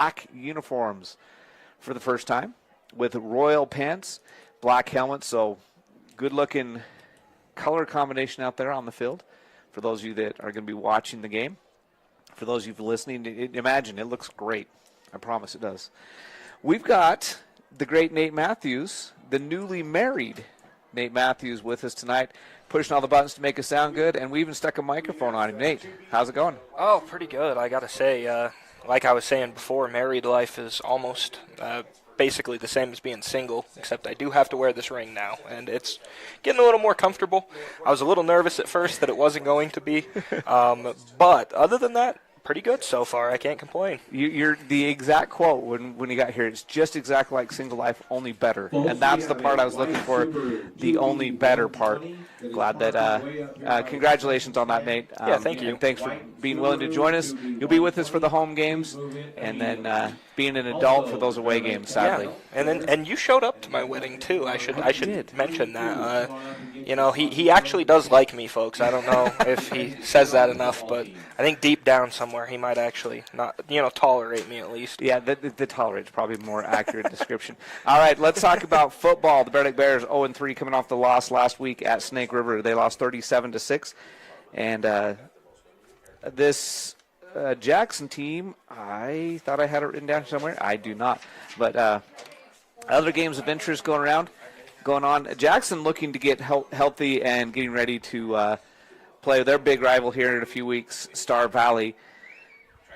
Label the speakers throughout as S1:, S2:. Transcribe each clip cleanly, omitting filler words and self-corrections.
S1: black uniforms for the first time with royal pants, black helmets. So good-looking color combination out there on the field for those of you that are going to be watching the game. For those of you listening, imagine it looks great. I promise it does. We've got the great Nate Matthews, the newly married Nate Matthews, with us tonight, pushing all the buttons to make us sound good, and we even stuck a microphone on him. Nate, how's it going?
S2: Oh, pretty good. I got to say, like I was saying before, married life is almost basically the same as being single, except I do have to wear this ring now, and it's getting a little more comfortable. I was a little nervous at first that it wasn't going to be, but other than that, pretty good so far. I can't complain.
S1: You're the exact quote when you got here. It's just exactly like single life, only better. And that's the part I was looking for, the only better part. Glad that, congratulations on that, Nate.
S2: Yeah, thank you.
S1: And thanks for being willing to join us. You'll be with us for the home games, and then being an adult for those away games, sadly.
S2: Yeah. And you showed up to my wedding, too. I should mention that. He actually does like me, folks. I don't know if he says that enough, but I think deep down somewhere he might actually not, tolerate me at least.
S1: Yeah, the tolerate is probably a more accurate description. All right, let's talk about football. The Bear Lake Bears 0-3 coming off the loss last week at Snake River. They lost 37-6. And this Jackson team, I thought I had it written down somewhere. I do not. But other games of interest going on. Jackson looking to get healthy and getting ready to play their big rival here in a few weeks, Star Valley.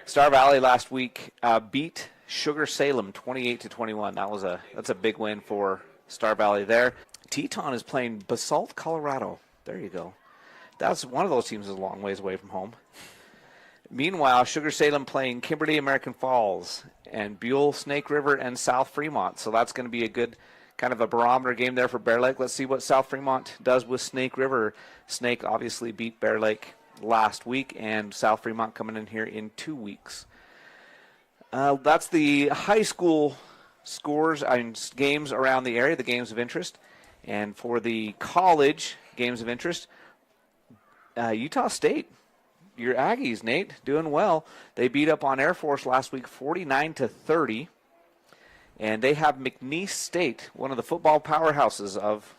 S1: Star Valley last week beat Sugar Salem 28-21. That's a big win for Star Valley there. Teton is playing Basalt, Colorado. There you go. That's one of those teams is a long ways away from home. Meanwhile, Sugar Salem playing Kimberly, American Falls, and Buell, Snake River, and South Fremont. So that's going to be a good kind of a barometer game there for Bear Lake. Let's see what South Fremont does with Snake River. Snake obviously beat Bear Lake last week, and South Fremont coming in here in 2 weeks. That's the high school scores and games around the area, the games of interest. And for the college games of interest, Utah State, your Aggies, Nate, doing well. They beat up on Air Force last week 49-30. And they have McNeese State, one of the football powerhouses of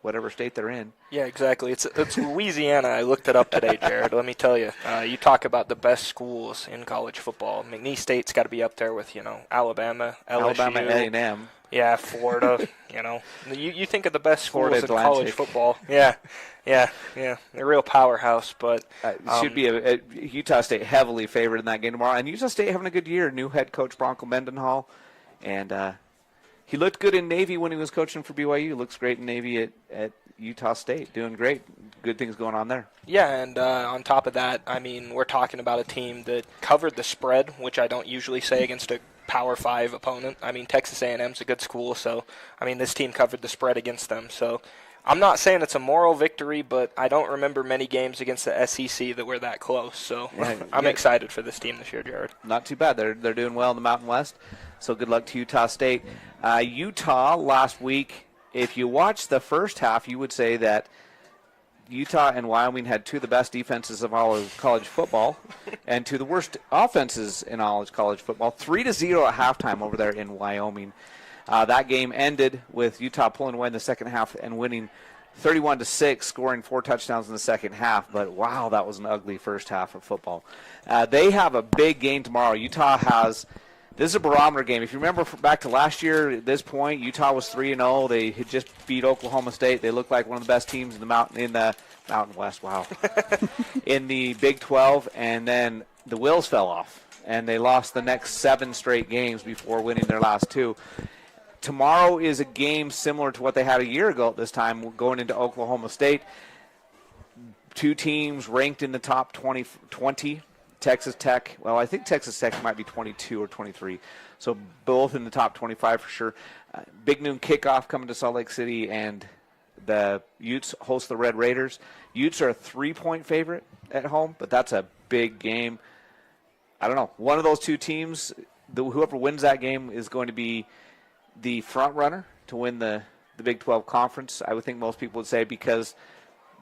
S1: whatever state they're in.
S2: Yeah, exactly. It's Louisiana. I looked it up today, Jared. Let me tell you. You talk about the best schools in college football. McNeese State's got to be up there with, Alabama, LSU.
S1: Alabama, A&M.
S2: Yeah, Florida, You think of the best schools in
S1: Atlantic.
S2: college football. Yeah. They're a real powerhouse, but
S1: should be a Utah State heavily favored in that game tomorrow. And Utah State having a good year. New head coach Bronco Mendenhall. And he looked good in Navy when he was coaching for BYU. Looks great in Navy at Utah State. Doing great. Good things going on there.
S2: Yeah, and on top of that, we're talking about a team that covered the spread, which I don't usually say against a Power 5 opponent. Texas A&M's a good school, so, this team covered the spread against them. So I'm not saying it's a moral victory, but I don't remember many games against the SEC that were that close. So I'm excited for this team this year, Jared.
S1: Not too bad. They're doing well in the Mountain West. So good luck to Utah State. Utah last week, if you watched the first half, you would say that Utah and Wyoming had two of the best defenses of all of college football and two of the worst offenses in all of college football. 3-0 at halftime over there in Wyoming. That game ended with Utah pulling away in the second half and winning 31-6, scoring 4 touchdowns in the second half. But, wow, that was an ugly first half of football. They have a big game tomorrow. Utah has – this is a barometer game. If you remember back to last year at this point, Utah was 3-0. They had just beat Oklahoma State. They looked like one of the best teams in the Mountain West. Wow, in the Big 12, and then the wheels fell off, and they lost the next 7 straight games before winning their last 2. Tomorrow is a game similar to what they had a year ago at this time, going into Oklahoma State. 2 teams ranked in the top 20. Texas Tech, well, I think Texas Tech might be 22 or 23, so both in the top 25 for sure. Big noon kickoff coming to Salt Lake City, and the Utes host the Red Raiders. Utes are a 3-point favorite at home, but that's a big game. I don't know. One of those two teams, whoever wins that game is going to be the front runner to win the Big 12 conference, I would think most people would say, because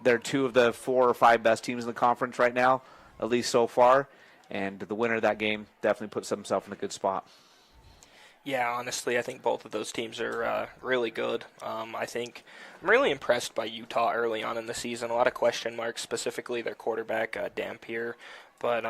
S1: they're 2 of the 4 or 5 best teams in the conference right now, at least so far. And the winner of that game definitely puts himself in a good spot.
S2: Yeah, honestly, I think both of those teams are really good. I think I'm really impressed by Utah early on in the season. A lot of question marks, specifically their quarterback, Dampier. But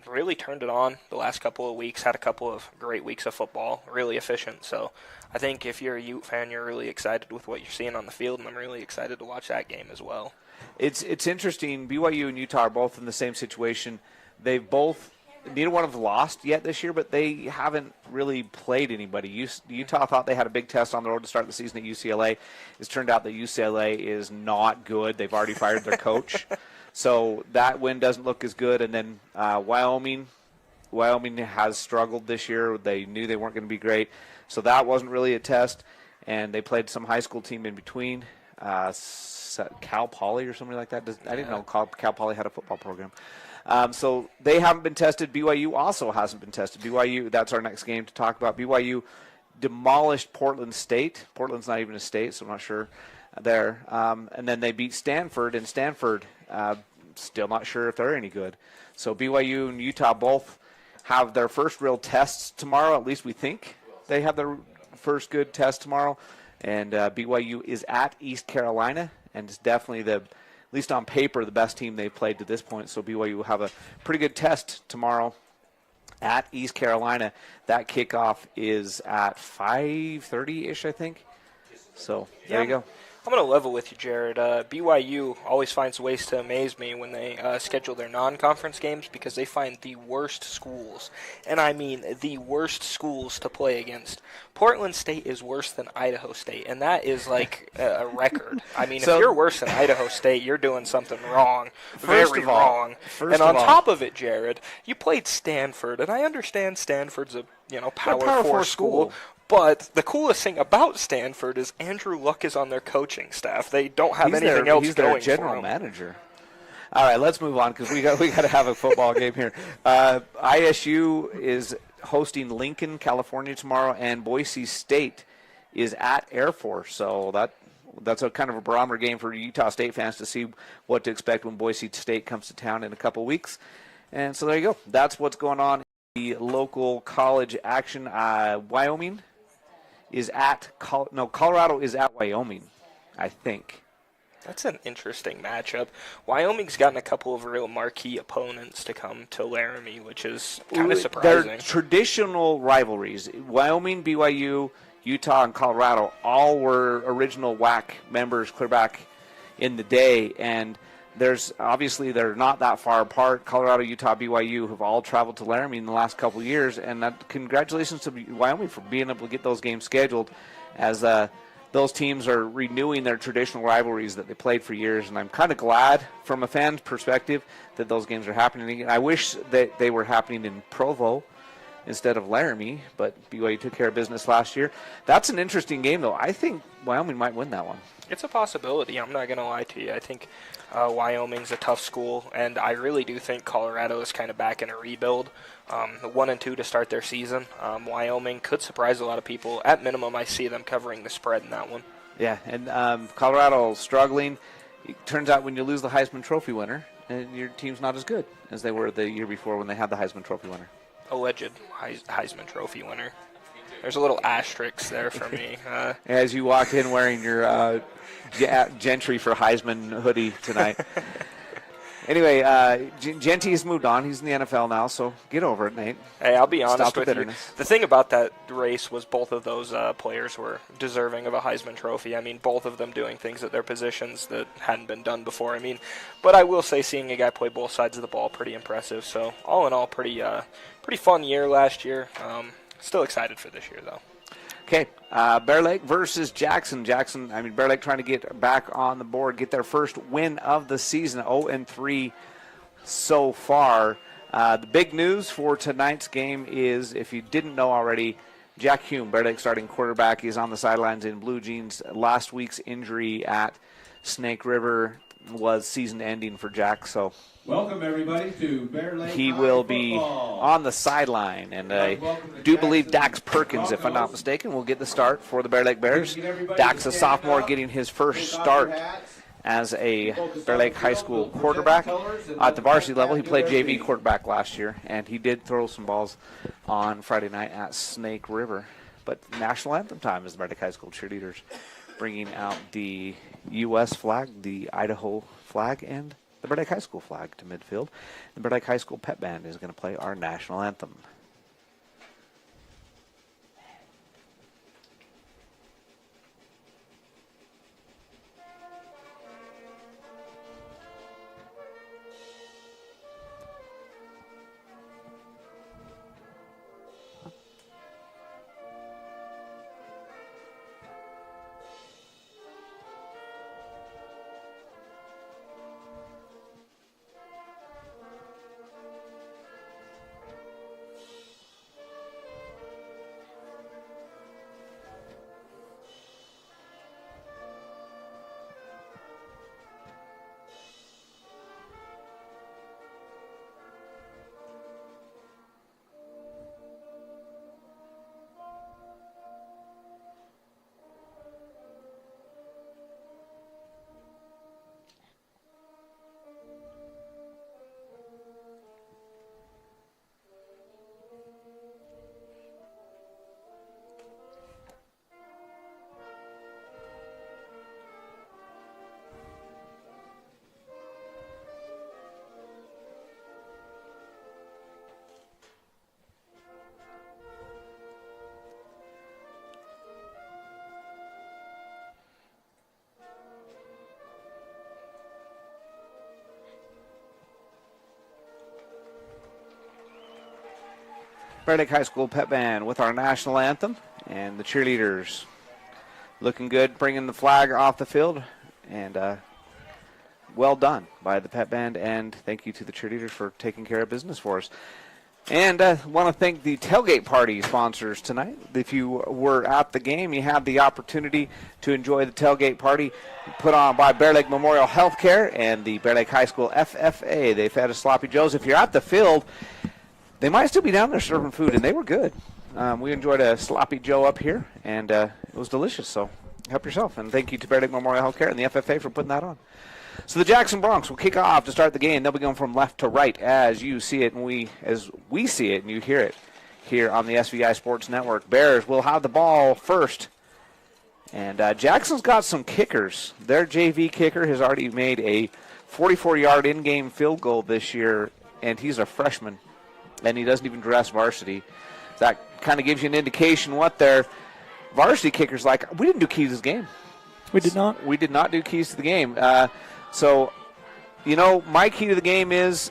S2: really turned it on the last couple of weeks, had a couple of great weeks of football, really efficient. So I think if you're a Ute fan, you're really excited with what you're seeing on the field, and I'm really excited to watch that game as well.
S1: It's interesting. BYU and Utah are both in the same situation. They've both, neither one of them lost yet this year, but they haven't really played anybody. Utah thought they had a big test on the road to start the season at UCLA. It's turned out that UCLA is not good. They've already fired their coach. So that win doesn't look as good. And then Wyoming has struggled this year. They knew they weren't going to be great. So that wasn't really a test. And they played some high school team in between, Cal Poly or something like that. I didn't know Cal Poly had a football program. So they haven't been tested. BYU also hasn't been tested. BYU, that's our next game to talk about. BYU demolished Portland State. Portland's not even a state, so I'm not sure there. And then they beat Stanford, and Stanford still not sure if they're any good. So BYU and Utah both have their first real tests tomorrow. At least we think they have their first good test tomorrow. And BYU is at East Carolina, and it's definitely at least on paper, the best team they've played to this point. So BYU will have a pretty good test tomorrow at East Carolina. That kickoff is at 5:30-ish, I think. So there you go.
S2: I'm going to level with you, Jared. BYU always finds ways to amaze me when they schedule their non-conference games because they find the worst schools, and I mean the worst schools to play against. Portland State is worse than Idaho State, and that is like a record. I mean, if you're worse than Idaho State, you're doing something wrong, very wrong. And on top of it, Jared, you played Stanford, and I understand Stanford's a Power 4 school. But the coolest thing about Stanford is Andrew Luck is on their coaching staff. They don't have anything else going for them.
S1: He's their general manager. All right, let's move on because we got to have a football game here. ISU is hosting Lincoln, California tomorrow, and Boise State is at Air Force. So that's a kind of a barometer game for Utah State fans to see what to expect when Boise State comes to town in a couple weeks. And so there you go. That's what's going on in the local college action. Wyoming is at Colorado is at Wyoming, I think.
S2: That's an interesting matchup. Wyoming's gotten a couple of real marquee opponents to come to Laramie, which is kind of surprising.
S1: They're traditional rivalries. Wyoming, BYU, Utah, and Colorado all were original WAC members clear back in the day, and they're not that far apart. Colorado, Utah, BYU have all traveled to Laramie in the last couple of years, and congratulations to Wyoming for being able to get those games scheduled as those teams are renewing their traditional rivalries that they played for years, and I'm kind of glad from a fan's perspective that those games are happening. I wish that they were happening in Provo instead of Laramie, but BYU took care of business last year. That's an interesting game, though. I think Wyoming might win that one.
S2: It's a possibility. I'm not going to lie to you. I think Wyoming's a tough school, and I really do think Colorado is kind of back in a rebuild. 1-2 to start their season. Wyoming could surprise a lot of people. At minimum, I see them covering the spread in that one.
S1: Yeah, and Colorado struggling. It turns out when you lose the Heisman Trophy winner, your team's not as good as they were the year before when they had the Heisman Trophy winner.
S2: Alleged Heisman Trophy winner. There's a little asterisk there for me.
S1: As you walked in wearing your Gentry for Heisman hoodie tonight. Anyway, Genty's moved on. He's in the NFL now, so get over it, Nate.
S2: Hey, I'll be honest with you.
S1: The
S2: thing about that race was both of those players were deserving of a Heisman Trophy. I mean, both of them doing things at their positions that hadn't been done before. I mean, but I will say seeing a guy play both sides of the ball, pretty impressive. So all in all, pretty fun year last year. Still excited for this year, though.
S1: Okay, Bear Lake versus Jackson. Bear Lake trying to get back on the board, get their first win of the season, 0-3 so far. The big news for tonight's game is, if you didn't know already, Jack Hume, Bear Lake starting quarterback, is on the sidelines in blue jeans. Last week's injury at Snake River was season-ending for Jack, so
S3: welcome everybody to Bear Lake.
S1: He will be on the sideline, and I do believe Dax Perkins, if I'm not mistaken, will get the start for the Bear Lake Bears. Dax, a sophomore, getting his first start as a Bear Lake High School quarterback. At the varsity level, he played JV quarterback last year, and he did throw some balls on Friday night at Snake River. But national anthem time is the Bear Lake High School cheerleaders bringing out the U.S. flag, the Idaho flag, and the Bear Lake High School flag to midfield. The Bear Lake High School pep band is going to play our national anthem. Bear Lake High School pep band with our national anthem, and the cheerleaders looking good, bringing the flag off the field, and well done by the pep band, and thank you to the cheerleaders for taking care of business for us. And I want to thank the tailgate party sponsors tonight. If you were at the game, you had the opportunity to enjoy the tailgate party put on by Bear Lake Memorial Healthcare and the Bear Lake High School FFA. They fed us Sloppy Joes. If you're at the field, they might still be down there serving food, and they were good. We enjoyed a Sloppy Joe up here, and it was delicious, so help yourself. And thank you to Bear Lake Memorial Healthcare and the FFA for putting that on. So the Jackson Broncs will kick off to start the game. They'll be going from left to right as you see it, and as we see it and you hear it here on the SVI Sports Network. Bears will have the ball first. And Jackson's got some kickers. Their JV kicker has already made a 44-yard in-game field goal this year, and he's a freshman, and he doesn't even dress varsity. That kind of gives you an indication what their varsity kicker's like. We didn't do keys to this game.
S4: We did not.
S1: We did not do keys to the game. So, my key to the game is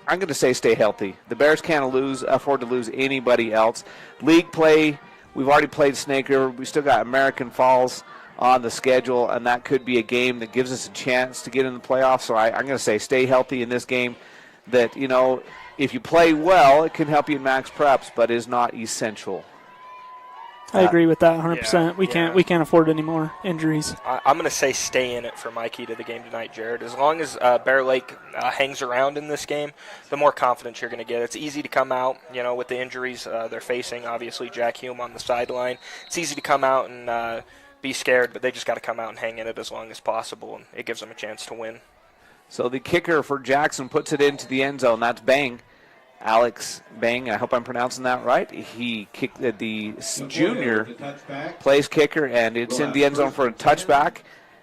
S1: I'm going to say stay healthy. The Bears can't afford to lose anybody else. League play, we've already played Snake River. We still got American Falls on the schedule, and that could be a game that gives us a chance to get in the playoffs. So I'm going to say stay healthy in this game. That, if you play well, it can help you in max preps, but is not essential.
S4: I agree with that 100%. We can't afford any more injuries.
S2: I'm going to say stay in it for my key to the game tonight, Jared. As long as Bear Lake hangs around in this game, the more confidence you're going to get. It's easy to come out, with the injuries they're facing. Obviously, Jack Hume on the sideline. It's easy to come out and be scared, but they just got to come out and hang in it as long as possible, and it gives them a chance to win.
S1: So the kicker for Jackson puts it into the end zone. That's Bang. Alex Bang, I hope I'm pronouncing that right. He kicked the junior place kicker, and it's in the end zone for a touchback.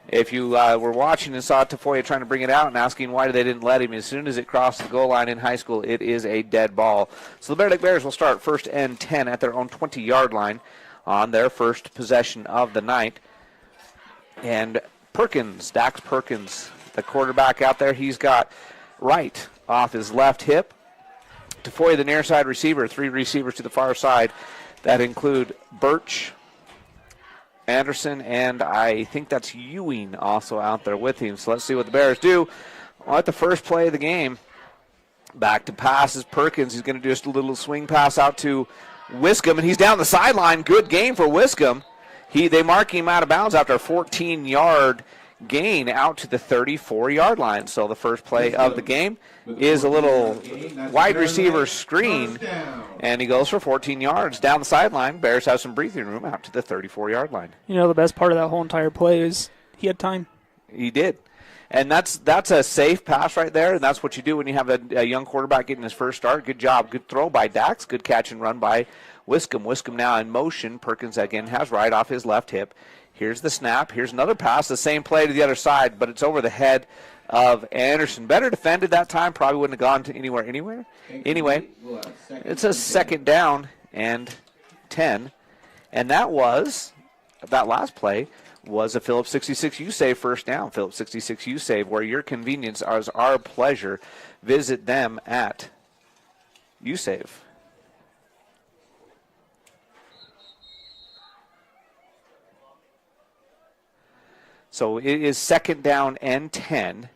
S1: If you were watching and saw Tafoya trying to bring it out and asking why they didn't let him, as soon as it crossed the goal line in high school, it is a dead ball. So the Bear Lake Bears will start first and 10 at their own 20-yard line on their first possession of the night. And Dax Perkins, the quarterback out there, he's got right off his left hip. Tafoya, the near side receiver, 3 receivers to the far side. That include Birch, Anderson, and I think that's Ewing also out there with him. So let's see what the Bears do. At the first play of the game, back to pass is Perkins. He's going to do just a little swing pass out to Wiscombe, and he's down the sideline. Good game for Wiscombe. They mark him out of bounds after a 14-yard gain out to the 34-yard line. So the first play of the game is a little wide receiver screen, and he goes for 14 yards down the sideline. Bears have some breathing room out to the 34-yard line.
S4: The best part of that whole entire play is he had time.
S1: He did. And that's a safe pass right there, and that's what you do when you have a young quarterback getting his first start. Good job. Good throw by Dax. Good catch and run by Wiscombe. Wiscombe now in motion. Perkins again has right off his left hip. Here's the snap. Here's another pass. The same play to the other side, but it's over the head of Anderson. Better defended that time. Probably wouldn't have gone to anywhere. Anyway, it's a second down and 10. And that last play was a Phillips 66U save first down. Phillips 66U save, where your convenience is our pleasure. Visit them at USave. So it is second down and 10.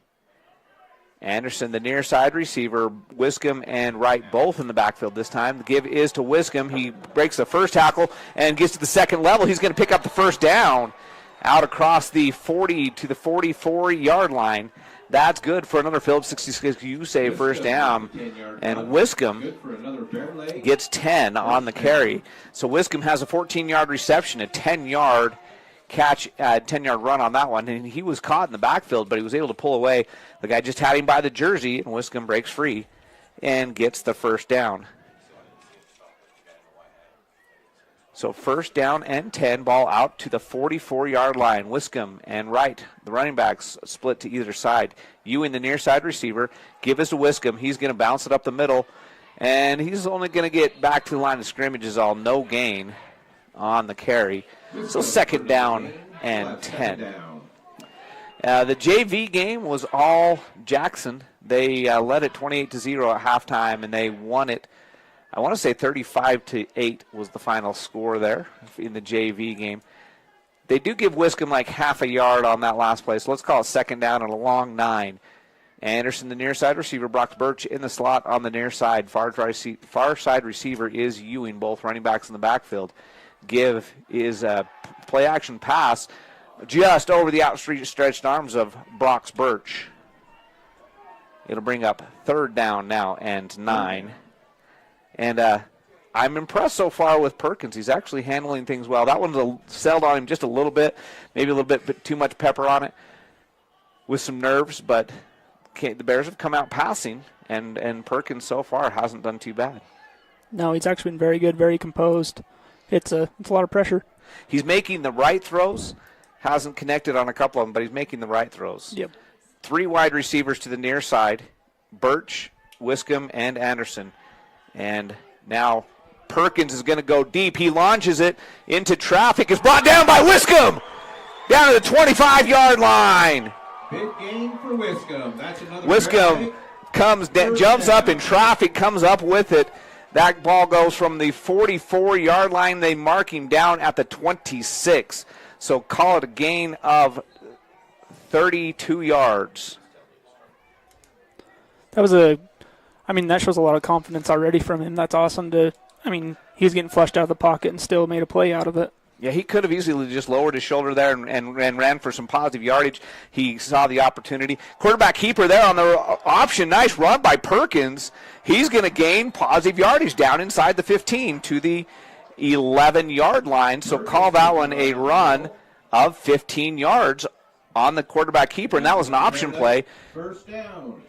S1: Anderson, the near side receiver, Wiscombe and Wright both in the backfield this time. The give is to Wiscombe. He breaks the first tackle and gets to the second level. He's going to pick up the first down out across the 40 to the 44-yard line. That's good for another Phillips 66U save first down. And Wiscombe gets 10 on the carry. So Wiscombe has a 14-yard reception, a 10-yard catch, 10-yard run on that one. And he was caught in the backfield, but he was able to pull away. The guy just had him by the jersey, and Wiscombe breaks free and gets the first down. So first down and 10, ball out to the 44-yard line. Wiscombe and Wright, the running backs, split to either side. Ewing, the near side receiver, give us to Wiscombe. He's going to bounce it up the middle, and he's only going to get back to the line of scrimmage is all, no gain on the carry. So second down and 10. The JV game was all Jackson. They led it 28-0 at halftime, and they won it. I want to say 35-8 was the final score there in the JV game. They do give Wiscombe like half a yard on that last play, so let's call it second down and a long 9. Anderson, the near side receiver, Brock Birch in the slot on the near side. Far side receiver is Ewing, both running backs in the backfield. Give is a play action pass just over the outstretched arms of Brock Birch. It'll bring up third down now and 9. And I'm impressed so far with Perkins. He's actually handling things well. That one settled on him just a little bit, maybe a little bit too much pepper on it with some nerves, but the Bears have come out passing, and Perkins so far hasn't done too bad.
S4: No, he's actually been very good, very composed. It's a lot of pressure.
S1: He's making the right throws, hasn't connected on a couple of them, but he's making the right throws.
S4: Yep.
S1: 3 wide receivers to the near side, Birch, Wiscombe, and Anderson. And now Perkins is going to go deep. He launches it into traffic. It's brought down by Wiscombe. Down to the 25-yard line.
S3: Big gain for Wiscombe. That's another
S1: Wiscombe jumps up in traffic, comes up with it. That ball goes from the 44-yard line. They mark him down at the 26. So call it a gain of 32 yards.
S4: That shows a lot of confidence already from him. That's awesome he's getting flushed out of the pocket and still made a play out of it.
S1: Yeah, he could have easily just lowered his shoulder there and ran for some positive yardage. He saw the opportunity. Quarterback keeper there on the option. Nice run by Perkins. He's going to gain positive yardage down inside the 15 to the 11-yard line. So call that one a run of 15 yards on the quarterback keeper, and that was an option play.
S3: First down.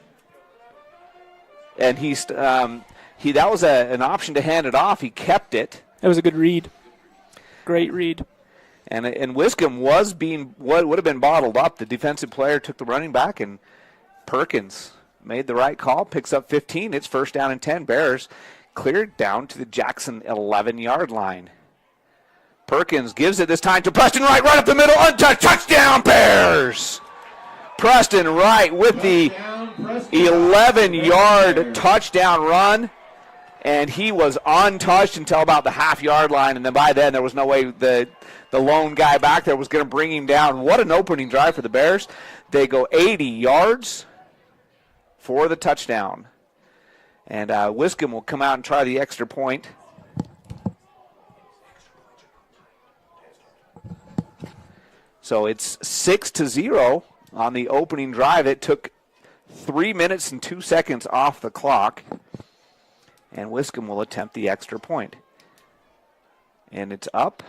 S1: And that was an option to hand it off. He kept it.
S4: That was a good read. Great read.
S1: And Wiscombe was what would have been bottled up. The defensive player took the running back, and Perkins made the right call, picks up 15. It's first down and 10. Bears cleared down to the Jackson 11-yard line. Perkins gives it this time to Preston Wright, right up the middle, untouched, touchdown Bears! Preston Wright with the 11-yard touchdown run, and he was untouched until about the half-yard line, and then by then there was no way the lone guy back there was going to bring him down. What an opening drive for the Bears. They go 80 yards for the touchdown. And Wiscombe will come out and try the extra point. So it's 6-0 on the opening drive. It took 3 minutes and 2 seconds off the clock. And Wiscombe will attempt the extra point. And it's up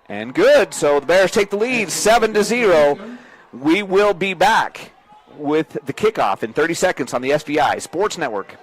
S1: and good. So the Bears take the lead 7-0 We will be back with the kickoff in 30 seconds on the SVI Sports Network.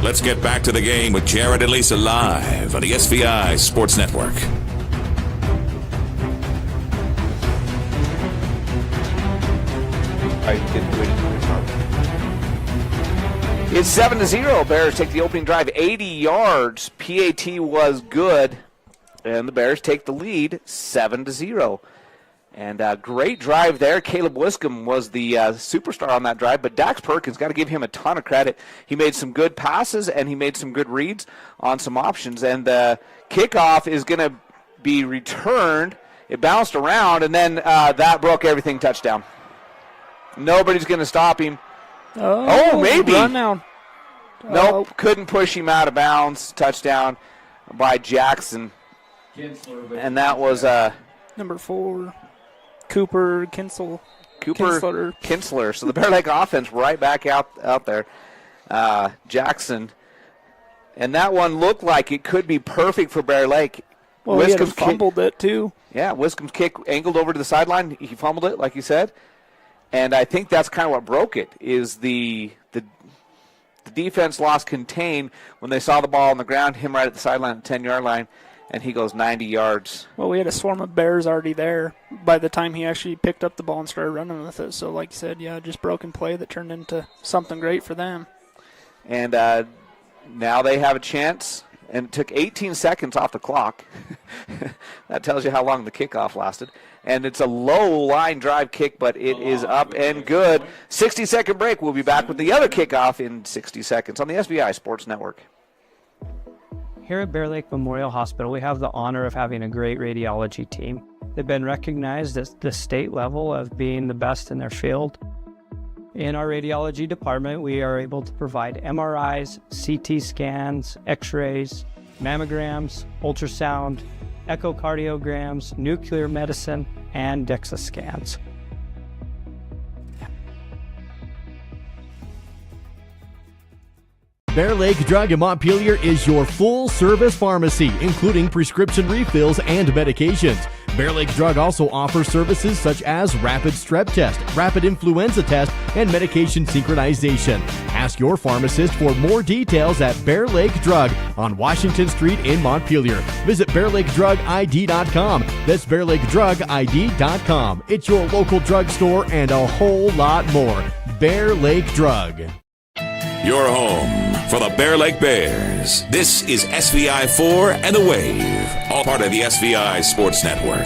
S5: Let's get back to the game with Jared and Lisa live on the SVI Sports Network.
S1: It's 7-0. Bears take the opening drive 80 yards. PAT was good, and the Bears take the lead 7-0. And a great drive there. Caleb Wiscombe was the superstar on that drive, but Dax Perkins, got to give him a ton of credit. He made some good passes, and he made some good reads on some options. And the kickoff is going to be returned. It bounced around, and then that broke everything, touchdown. Nobody's going to stop him. Oh, maybe.
S4: Run down.
S1: Nope, couldn't push him out of bounds. Touchdown by Jackson. And that was
S4: number 4. Cooper Kinsler.
S1: Kinsler. So the Bear Lake offense right back out there. Jackson. And that one looked like it could be perfect for Bear Lake.
S4: Well, Wiscombe's he had fumbled it too.
S1: Yeah, Wiscombe's kick angled over to the sideline. He fumbled it, like you said. And I think that's kind of what broke it, is the defense lost contain when they saw the ball on the ground, him right at the sideline at the 10-yard line. And he goes 90 yards.
S4: Well, we had a swarm of Bears already there by the time he actually picked up the ball and started running with it. So, like you said, yeah, just broken play that turned into something great for them.
S1: And now they have a chance. And it took 18 seconds off the clock. That tells you how long the kickoff lasted. And it's a low-line drive kick, but it is up and good. 60-second break. We'll be back with the other kickoff in 60 seconds on the SBI Sports Network.
S6: Here at Bear Lake Memorial Hospital, we have the honor of having a great radiology team. They've been recognized at the state level of being the best in their field. In our radiology department, we are able to provide MRIs, CT scans, X-rays, mammograms, ultrasound, echocardiograms, nuclear medicine, and DEXA scans.
S7: Bear Lake Drug in Montpelier is your full-service pharmacy, including prescription refills and medications. Bear Lake Drug also offers services such as rapid strep test, rapid influenza test, and medication synchronization. Ask your pharmacist for more details at Bear Lake Drug on Washington Street in Montpelier. Visit BearLakeDrugID.com. That's BearLakeDrugID.com. It's your local drugstore and a whole lot more. Bear Lake Drug.
S5: Your home for the Bear Lake Bears. This is SVI 4 and the Wave, all part of the SVI Sports Network.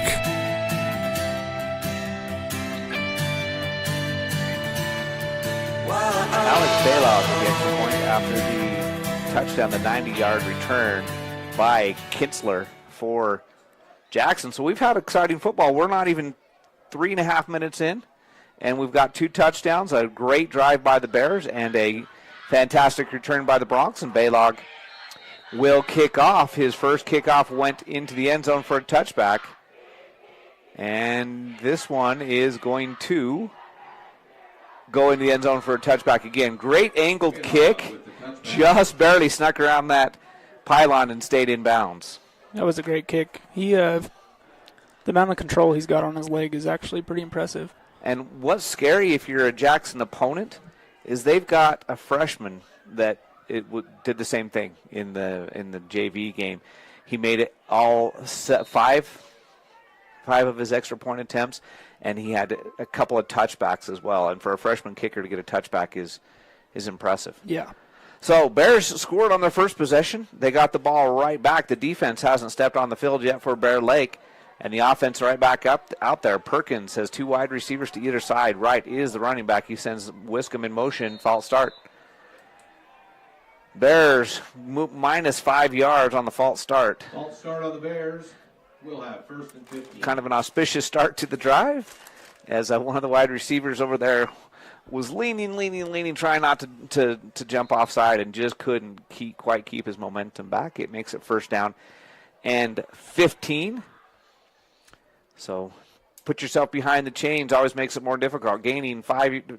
S1: Alex Bailout gets the point after the touchdown, the 90-yard return by Kinsler for Jackson. So we've had exciting football. We're not even 3.5 minutes in, and we've got 2 touchdowns, a great drive by the Bears, and a fantastic return by the Bronx, and Baylog will kick off. His first kickoff went into the end zone for a touchback. And this one is going to go in the end zone for a touchback again. Great angled kick. Just barely snuck around that pylon and stayed in bounds.
S4: That was a great kick. The amount of control he's got on his leg is actually pretty impressive.
S1: And what's scary if you're a Jackson opponent is they've got a freshman that did the same thing in the JV game. He made it all five of his extra point attempts, and he had a couple of touchbacks as well. And for a freshman kicker to get a touchback is impressive.
S4: Yeah.
S1: So Bears scored on their first possession. They got the ball right back. The defense hasn't stepped on the field yet for Bear Lake. And the offense right back out there. Perkins has 2 wide receivers to either side. Right is the running back. He sends Wiscombe in motion. False start. Bears minus 5 yards on the false start.
S3: False start on the Bears. We'll have 1st and 15.
S1: Kind of an auspicious start to the drive, as one of the wide receivers over there was leaning, trying not to jump offside, and just couldn't quite keep his momentum back. It makes it 1st down and 15. So put yourself behind the chains always makes it more difficult. Gaining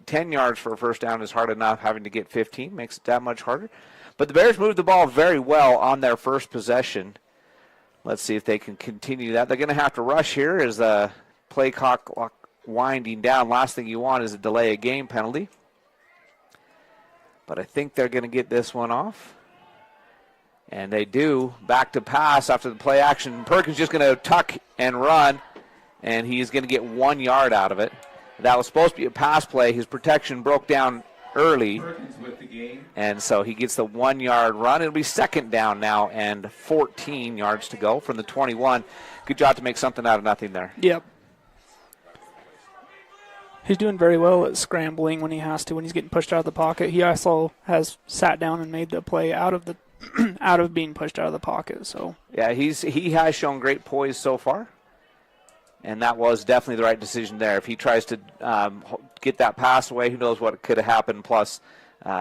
S1: 10 yards for a 1st down is hard enough. Having to get 15 makes it that much harder. But the Bears moved the ball very well on their first possession. Let's see if they can continue that. They're going to have to rush here as the play clock winding down. Last thing you want is a delay of game penalty. But I think they're going to get this one off. And they do. Back to pass after the play action. Perkins just going to tuck and run, and he's going to get 1 yard out of it. That was supposed to be a pass play. His protection broke down early,
S3: With the game.
S1: and so he gets the 1 yard run. It'll be 2nd down now and 14 yards to go from the 21. Good job to make something out of nothing there.
S4: Yep. He's doing very well at scrambling when he has to, when he's getting pushed out of the pocket. He also has sat down and made the play out of the out of being pushed out of the pocket. So
S1: Yeah, he has shown great poise so far, and that was definitely the right decision there. If he tries to get that pass away, who knows what could have happened. Plus,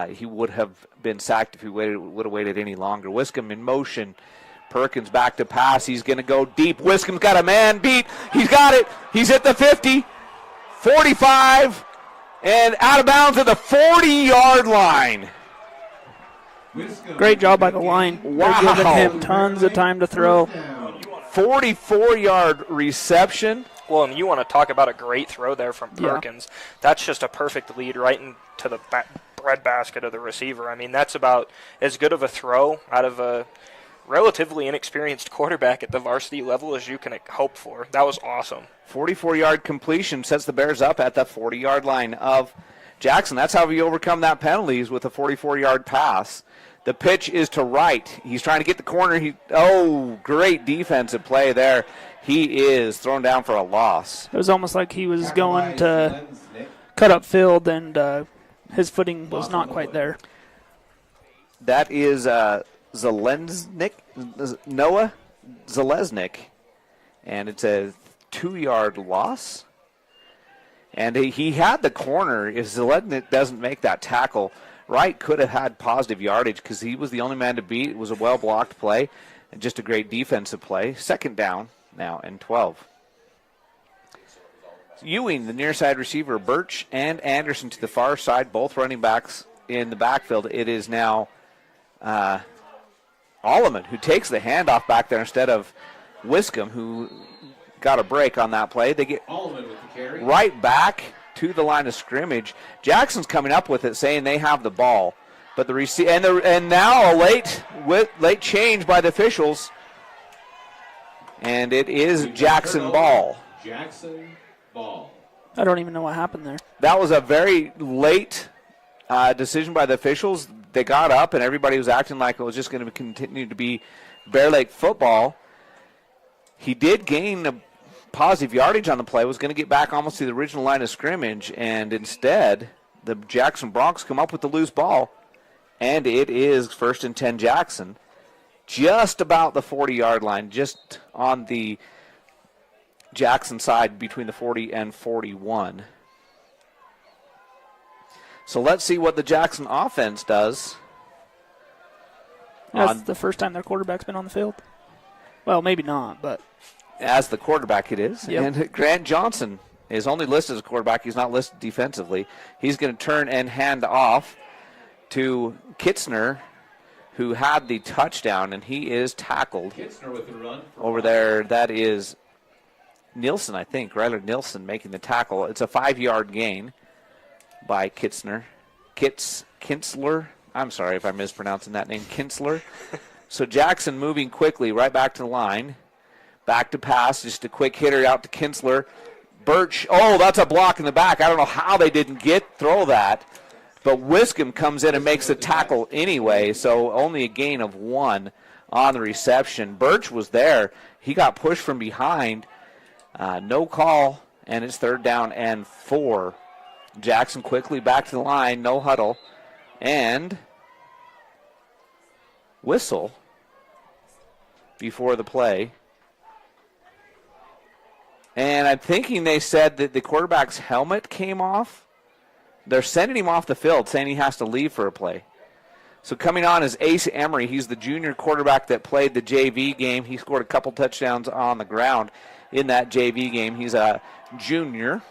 S1: he would have been sacked if he would have waited any longer. Wiscombe in motion. Perkins back to pass. He's going to go deep. Wiscombe's got a man beat. He's got it. He's at the 50, 45, and out of bounds at the 40-yard line.
S4: great job by the line.
S1: Wow.
S4: They're giving him tons of time to throw.
S1: 44-yard reception.
S2: Well, and you want to talk about a great throw there from
S4: Yeah.
S2: Perkins. That's just a perfect lead right into the breadbasket of the receiver. I mean, that's about as good of a throw out of a relatively inexperienced quarterback at the varsity level as you can hope for. That was awesome.
S1: 44-yard completion sets the Bears up at the 40-yard line of Jackson. That's how we overcome that penalty, is with a 44-yard pass. The pitch is to Wright. He's trying to get the corner. Great defensive play there. He is thrown down for a loss.
S4: It was almost like he was going to cut up field, and his footing was not quite there.
S1: That is Zelensnik, Noah Zelensnik, and it's a 2-yard loss. And he had the corner. If Zelensnik doesn't make that tackle, Wright could have had positive yardage because he was the only man to beat. It was a well-blocked play and just a great defensive play. 2nd down now and 12. Ewing, the near side receiver, Birch and Anderson to the far side, both running backs in the backfield. It is now Alleman who takes the handoff back there instead of Wiscombe, who got a break on that play. They get
S3: Alleman with the carry.
S1: right back to the line of scrimmage. Jackson's coming up with it, saying they have the ball, but and now a late change by the officials, and it is Jackson ball.
S3: Jackson ball.
S4: I don't even know what happened there.
S1: That was a very late decision by the officials. They got up, and everybody was acting like it was just going to continue to be Bear Lake football. He did gain a positive yardage on the play, was going to get back almost to the original line of scrimmage, and instead the Jackson Broncs come up with the loose ball, and it is 1st and 10 Jackson, just about the 40-yard line, just on the Jackson side between the 40 and 41. So let's see what the Jackson offense does.
S4: That's the first time their quarterback's been on the field. Well, maybe not, but
S1: As the quarterback it is.
S4: Yep.
S1: And Grant Johnson is only listed as a quarterback. He's not listed defensively. He's going to turn and hand off to Kitzner, who had the touchdown, and he is tackled.
S3: Kitzner with the run.
S1: Over there, that is Nielsen, I think. Ryler Nielsen making the tackle. It's a 5-yard gain by Kitzner. Kinsler. I'm sorry if I'm mispronouncing that name. Kinsler. So Jackson moving quickly right back to the line. Back to pass, just a quick hitter out to Kinsler. Birch, that's a block in the back. I don't know how they didn't throw that. But Wiscombe comes in and makes the tackle anyway, so only a gain of 1 on the reception. Birch was there. He got pushed from behind. No call, and it's 3rd down and 4. Jackson quickly back to the line, no huddle. And whistle before the play. And I'm thinking they said that the quarterback's helmet came off. They're sending him off the field, saying he has to leave for a play. So coming on is Ace Emery. He's the junior quarterback that played the JV game. He scored a couple touchdowns on the ground in that JV game. He's a junior.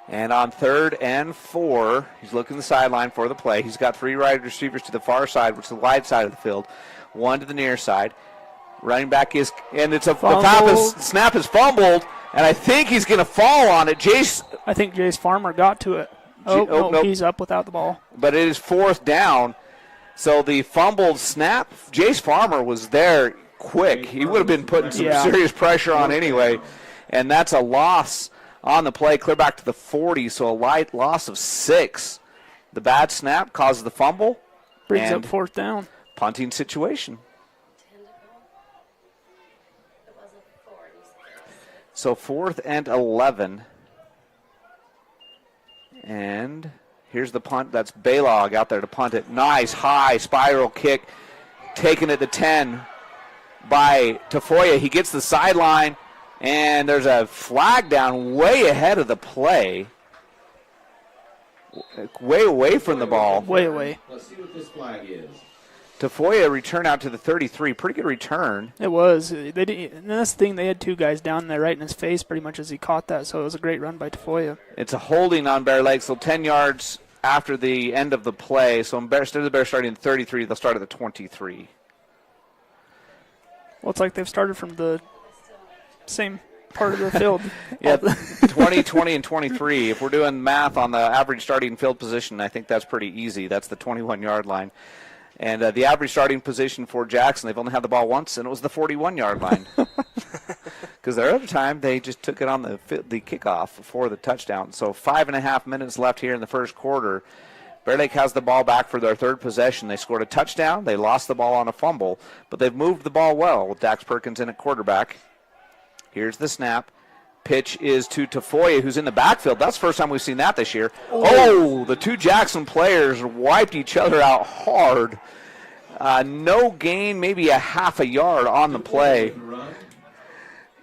S1: And on 3rd and 4, he's looking the sideline for the play. He's got 3 wide receivers to the far side, which is the wide side of the field, 1 to the near side. Running back is, and it's the snap is fumbled, and I think he's going to fall on it.
S4: I think Jace Farmer got to it. Nope. He's up without the ball.
S1: But it is 4th down. So the fumbled snap, Jace Farmer was there quick. He would have been putting some serious pressure on anyway. And that's a loss on the play, clear back to the 40, so a light loss of 6. The bad snap causes the fumble.
S4: Brings up 4th down.
S1: Punting situation. So 4th and 11. And here's the punt. That's Baylog out there to punt it. Nice high spiral kick. Taken at the 10 by Tafoya. He gets the sideline, and there's a flag down way ahead of the play. Way away from the ball.
S4: Way away.
S3: Let's see what this flag is.
S1: Tafoya return out to the 33. Pretty good return.
S4: It was. They didn't, and that's the thing. They had 2 guys down there right in his face pretty much as he caught that, so it was a great run by Tafoya. It's
S1: a holding on Bear Lake, so 10 yards after the end of the play. So instead of the Bears starting at 33, they'll start at the 23.
S4: Well, it's like they've started from the same part of the field.
S1: 20, 20, and 23. If we're doing math on the average starting field position, I think that's pretty easy. That's the 21-yard line. And the average starting position for Jackson, they've only had the ball once, and it was the 41-yard line. Because their other time, they just took it on the kickoff for the touchdown. So 5.5 minutes left here in the first quarter. Bear Lake has the ball back for their 3rd possession. They scored a touchdown. They lost the ball on a fumble, but they've moved the ball well with Dax Perkins in at quarterback. Here's the snap. Pitch is to Tafoya, who's in the backfield. That's the first time we've seen that this year. Oh, the 2 Jackson players wiped each other out hard. No gain, maybe a half a yard on the play.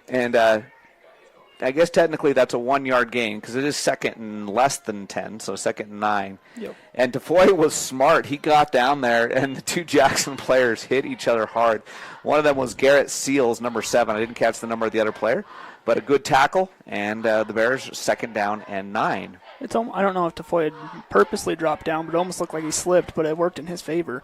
S1: And I guess technically that's a 1-yard gain because it is 2nd and less than 10, so 2nd and 9.
S4: Yep.
S1: And Tafoya was smart. He got down there, and the 2 Jackson players hit each other hard. One of them was Garrett Seals, number 7. I didn't catch the number of the other player. But a good tackle, and the Bears 2nd down and 9.
S4: I don't know if Tafoya purposely dropped down, but it almost looked like he slipped, but it worked in his favor.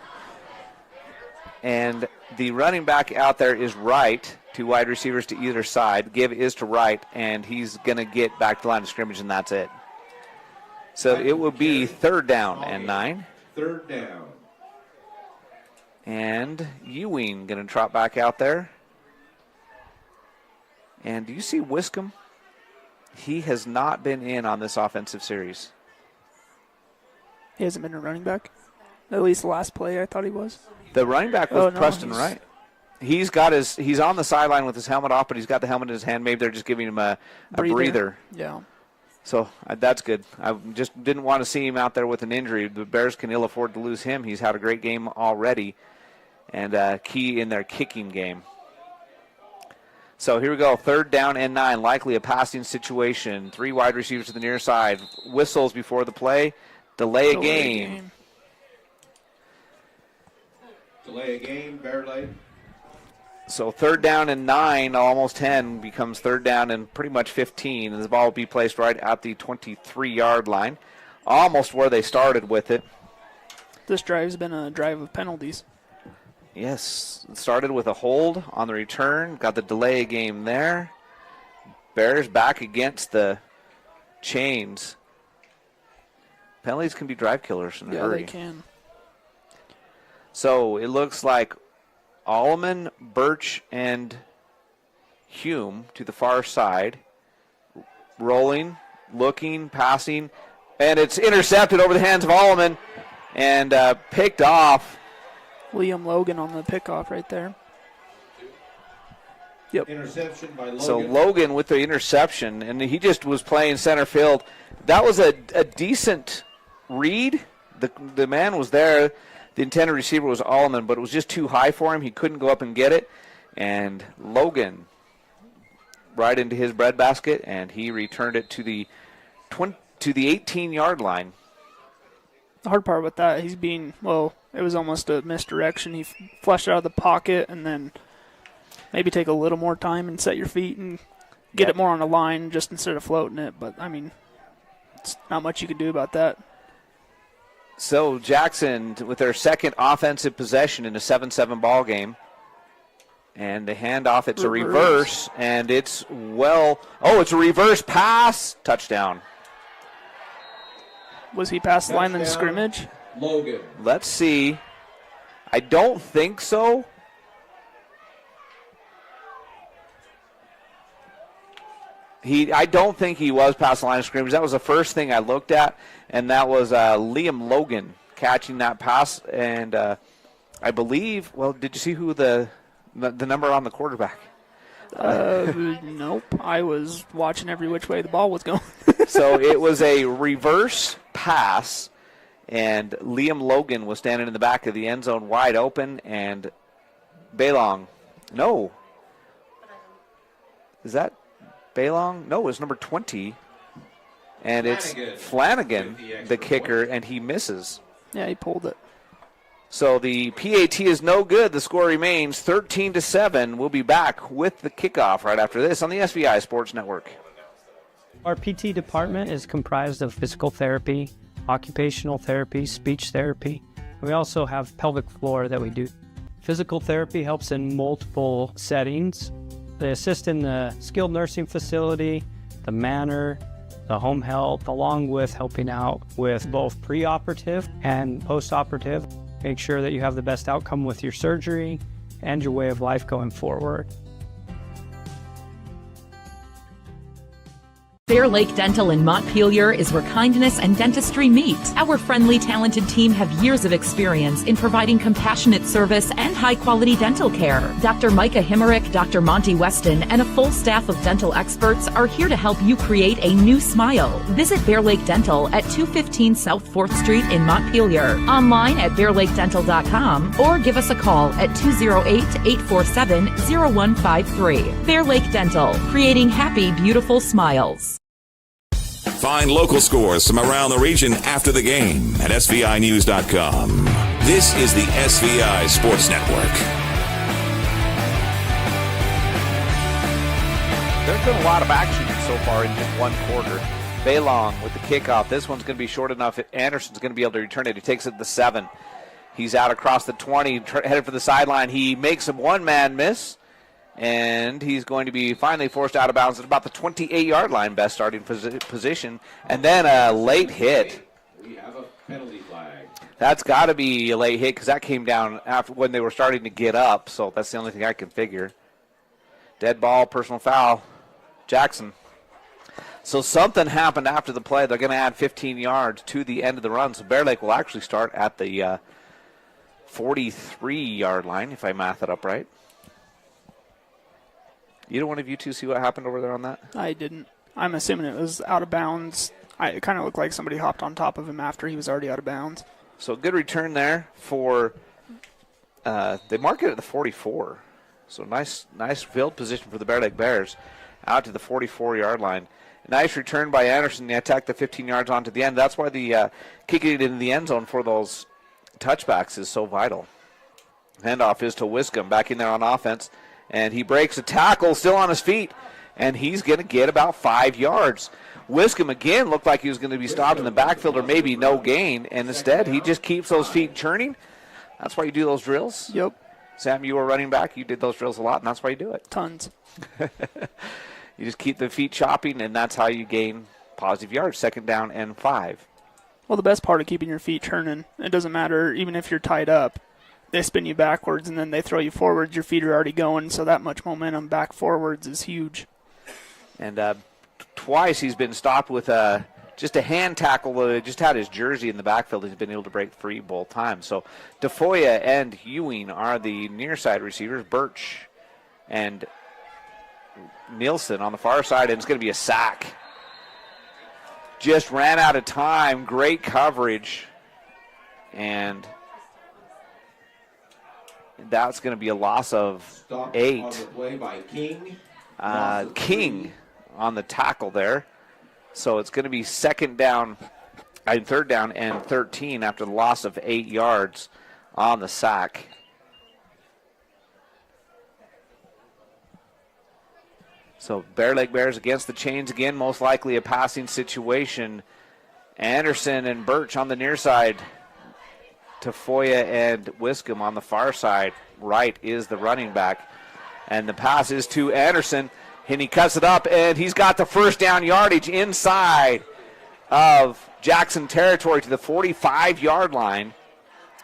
S1: And the running back out there is Wright. 2 wide receivers to either side. Give is to Wright, and he's going to get back to the line of scrimmage, and that's it. So it will be 3rd down and 9.
S3: 3rd down.
S1: And Ewing going to trot back out there. And do you see Wiscombe? He has not been in on this offensive series.
S4: He hasn't been a running back? At least the last play I thought he was.
S1: The running back was Preston Wright. He's on the sideline with his helmet off, but he's got the helmet in his hand. Maybe they're just giving him a breather.
S4: Yeah.
S1: So that's good. I just didn't want to see him out there with an injury. The Bears can ill afford to lose him. He's had a great game already and key in their kicking game. So here we go, 3rd down and 9, likely a passing situation. 3 wide receivers to the near side. Whistles before the play. Delay a game.
S3: Delay a game, Bear Lake.
S1: So 3rd down and 9, almost 10, becomes 3rd down and pretty much 15. And the ball will be placed right at the 23-yard line, almost where they started with it.
S4: This drive's been a drive of penalties.
S1: Yes, it started with a hold on the return. Got the delay game there. Bears back against the chains. Penalties can be drive killers in a hurry.
S4: Yeah, they can.
S1: So it looks like Alleman, Birch, and Hume to the far side. Rolling, looking, passing, and it's intercepted over the hands of Alleman and picked off.
S4: Liam Logan on the pickoff right there. Yep.
S3: Interception by Logan.
S1: So Logan with the interception, and he just was playing center field. That was a decent read. The man was there. The intended receiver was Allman, but it was just too high for him. He couldn't go up and get it. And Logan right into his breadbasket, and he returned it to the 18-yard line.
S4: The hard part with that, it was almost a misdirection. He flushed out of the pocket and then maybe take a little more time and set your feet and get it more on the line just instead of floating it. But, I mean, it's not much you can do about that.
S1: So Jackson with their second offensive possession in a 7-7 ball game. And the handoff, it's a reverse, and it's it's a reverse pass. Touchdown.
S4: Was he past the line of scrimmage?
S3: Logan.
S1: Let's see. I don't think so. I don't think he was past the line of scrimmage. That was the first thing I looked at, and that was Liam Logan catching that pass. And I believe, did you see who the number on the quarterback?
S4: Nope. I was watching every which way the ball was going.
S1: So it was a reverse pass, and Liam Logan was standing in the back of the end zone wide open, and Baylong. No. Is that Baylong? No, it was number 20. And it's Flanagan, the kicker, and he misses.
S4: Yeah, he pulled it.
S1: So the PAT is no good. The score remains 13-7. We'll be back with the kickoff right after this on the SVI Sports Network.
S6: Our PT department is comprised of physical therapy, occupational therapy, speech therapy. We also have pelvic floor that we do. Physical therapy helps in multiple settings. They assist in the skilled nursing facility, the manor, the home health, along with helping out with both preoperative and postoperative. Make sure that you have the best outcome with your surgery and your way of life going forward.
S8: Bear Lake Dental in Montpelier is where kindness and dentistry meet. Our friendly, talented team have years of experience in providing compassionate service and high-quality dental care. Dr. Micah Himmerick, Dr. Monty Weston, and a full staff of dental experts are here to help you create a new smile. Visit Bear Lake Dental at 215 South 4th Street in Montpelier. Online at bearlakedental.com or give us a call at 208-847-0153. Bear Lake Dental, creating happy, beautiful smiles.
S5: Find local scores from around the region after the game at SVInews.com. This is the SVI Sports Network.
S1: There's been a lot of action so far in just one quarter. Baylong with the kickoff. This one's going to be short enough. Anderson's going to be able to return it. He takes it to the 7. He's out across the 20, headed for the sideline. He makes a one-man miss. And he's going to be finally forced out of bounds at about the 28-yard line, best starting position. And then a late hit.
S3: We have a penalty flag.
S1: That's got to be a late hit because that came down after when they were starting to get up. So that's the only thing I can figure. Dead ball, personal foul, Jackson. So something happened after the play. They're going to add 15 yards to the end of the run. So Bear Lake will actually start at the 43-yard line, if I math it up right. Either one of you two see what happened over there on that?
S4: I didn't. I'm assuming it was out of bounds. It kind of looked like somebody hopped on top of him after he was already out of bounds.
S1: So good return there for, they mark it at the 44. So nice field position for the Bear Lake Bears out to the 44-yard line. Nice return by Anderson. They attacked the 15 yards onto the end. That's why the kicking it into the end zone for those touchbacks is so vital. Handoff is to Wiscombe back in there on offense. And he breaks a tackle, still on his feet, and he's going to get about 5 yards. Wiscombe again looked like he was going to be stopped in the backfield or maybe no gain, and instead he just keeps those feet churning. That's why you do those drills.
S4: Yep.
S1: Sam, you were running back. You did those drills a lot, and that's why you do it.
S4: Tons.
S1: You just keep the feet chopping, and that's how you gain positive yards, 2nd down and 5.
S4: Well, the best part of keeping your feet turning, it doesn't matter even if you're tied up. They spin you backwards, and then they throw you forwards. Your feet are already going, so that much momentum back forwards is huge.
S1: And twice he's been stopped with just a hand tackle. Just had his jersey in the backfield. He's been able to break free both times. So DeFoya and Ewing are the near side receivers. Birch and Nielsen on the far side, and it's going to be a sack. Just ran out of time. Great coverage. And That's going to be a loss of
S3: Stopped
S1: 8.
S3: on the play by King. Loss of
S1: King
S3: 3.
S1: on the tackle there. So it's going to be third down and 13 after the loss of 8 yards on the sack. So Bear Lake Bears against the chains again, most likely a passing situation. Anderson and Birch on the near side. Tafoya and Wiscombe on the far side. Wright is the running back. And the pass is to Anderson. And he cuts it up, and he's got the first down yardage inside of Jackson territory to the 45-yard line.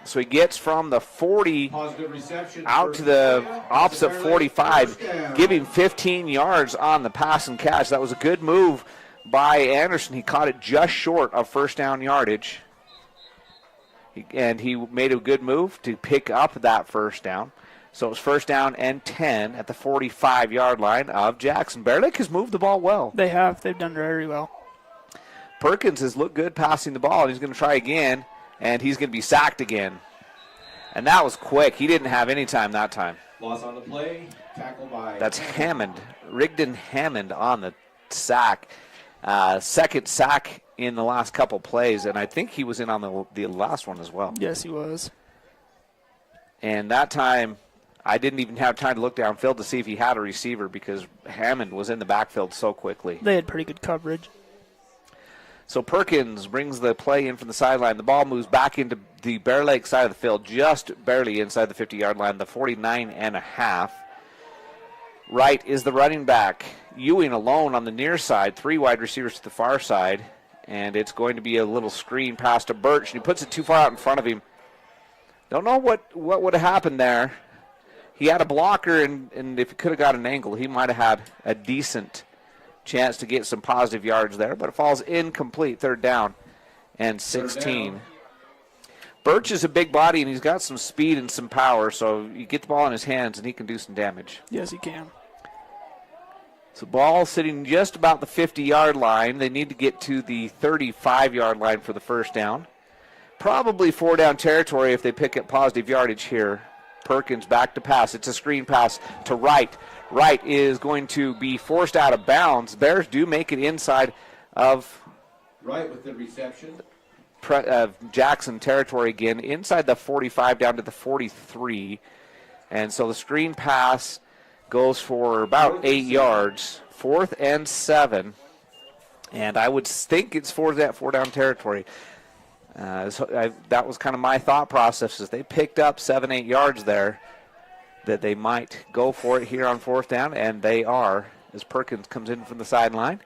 S1: So he gets from the 40
S3: Positive reception.
S1: out to the opposite 45, giving 15 yards on the pass and catch. That was a good move by Anderson. He caught it just short of first down yardage. And he made a good move to pick up that first down. So it was first down and 10 at the 45-yard line of Jackson. Bear Lake has moved the ball well.
S4: They have. They've done very well.
S1: Perkins has looked good passing the ball, and he's going to try again, and he's going to be sacked again. And that was quick. He didn't have any time that time.
S3: Loss on the play. Tackle by.
S1: That's Hammond. Rigdon Hammond on the sack. Second sack in the last couple plays, and I think he was in on the last one as well.
S4: Yes, he was.
S1: And that time, I didn't even have time to look downfield to see if he had a receiver because Hammond was in the backfield so quickly.
S4: They had pretty good coverage.
S1: So Perkins brings the play in from the sideline. The ball moves back into the Bear Lake side of the field, just barely inside the 50-yard line, the 49.5. Wright is the running back. Ewing alone on the near side, 3 wide receivers to the far side, and it's going to be a little screen pass to Birch, and he puts it too far out in front of him. Don't know what would have happened there. He had a blocker, and if he could have got an angle, he might have had a decent chance to get some positive yards there, but it falls incomplete, third down and 16. Birch is a big body, and he's got some speed and some power, so you get the ball in his hands, and he can do some damage.
S4: Yes, he can.
S1: So ball sitting just about the 50-yard line. They need to get to the 35-yard line for the first down. Probably 4-down territory if they pick up positive yardage here. Perkins back to pass. It's a screen pass to Wright. Wright is going to be forced out of bounds. Bears do make it inside of
S3: Right with the reception.
S1: Jackson territory again, inside the 45 down to the 43. And so the screen pass goes for about 8 yards. 4th and 7. And I would think it's for that 4-down territory. That was kind of my thought process, as they picked up 7-8 yards there, that they might go for it here on 4th down, and they are, as Perkins comes in from the sideline.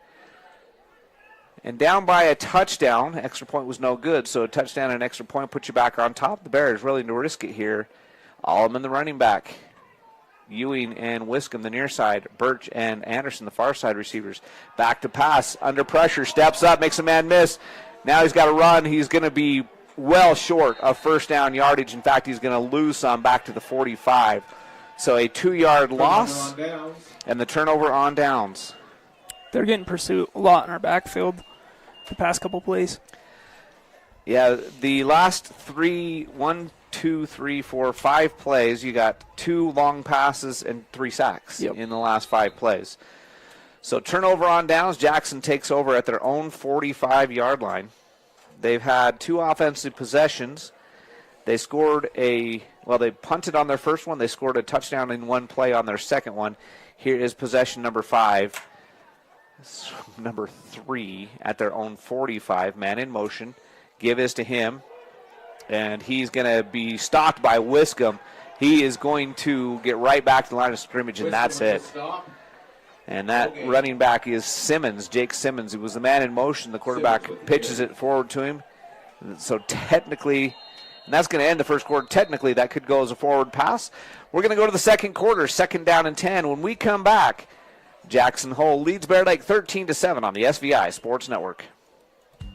S1: And down by a touchdown, extra point was no good, so a touchdown and an extra point puts you back on top. The Bears willing to risk it here. All of them in the running back. Ewing and Wiscombe, the near side. Birch and Anderson, the far side receivers. Back to pass, under pressure, steps up, makes a man miss. Now he's got to run. He's going to be well short of first down yardage. In fact, he's going to lose some back to the 45. So a 2-yard loss and the turnover on downs.
S4: They're getting pursued a lot in our backfield the past couple plays.
S1: Yeah, the last 5 plays, you got 2 long passes and 3 sacks in the last 5 plays. So turnover on downs, Jackson takes over at their own 45-yard line. They've had 2 offensive possessions. They they punted on their first one. They scored a touchdown in 1 play on their second one. Here is possession number 5. Number 3 at their own 45. Man in motion. Give is to him. And he's going to be stopped by Wiscombe. He is going to get right back to the line of scrimmage, and that's it. And that running back is Simmons, Jake Simmons. He was the man in motion. The quarterback pitches it forward to him. So technically, and that's going to end the first quarter. Technically, that could go as a forward pass. We're going to go to the second quarter, 2nd down and 10. When we come back, Jackson Hole leads Bear Lake 13-7 on the SVI Sports Network.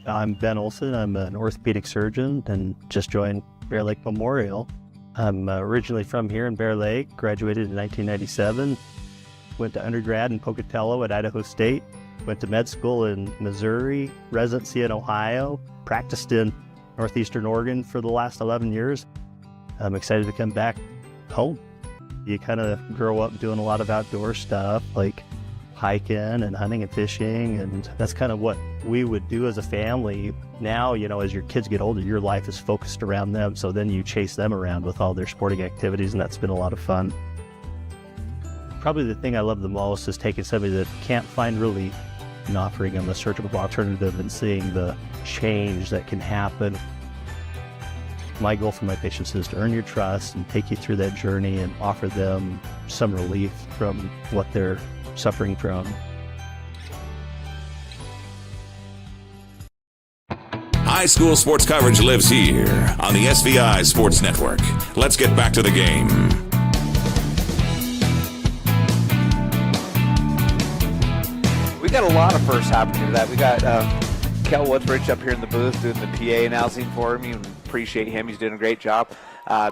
S9: I'm Ben Olson. I'm an orthopedic surgeon and just joined Bear Lake Memorial. I'm originally from here in Bear Lake, graduated in 1997. Went to undergrad in Pocatello at Idaho State, went to med school in Missouri, residency in Ohio, practiced in Northeastern Oregon for the last 11 years. I'm excited to come back home. You kind of grow up doing a lot of outdoor stuff, like hiking and hunting and fishing, and that's kind of what we would do as a family. Now, as your kids get older, your life is focused around them, so then you chase them around with all their sporting activities, and that's been a lot of fun. Probably the thing I love the most is taking somebody that can't find relief and offering them a surgical alternative and seeing the change that can happen. My goal for my patients is to earn your trust and take you through that journey and offer them some relief from what they're suffering from.
S5: High school sports coverage lives here on the SVI Sports Network. Let's get back to the game.
S1: We got a lot of firsts happening to that. We got Kel Woodbridge up here in the booth doing the PA announcing for him. You appreciate him. He's doing a great job.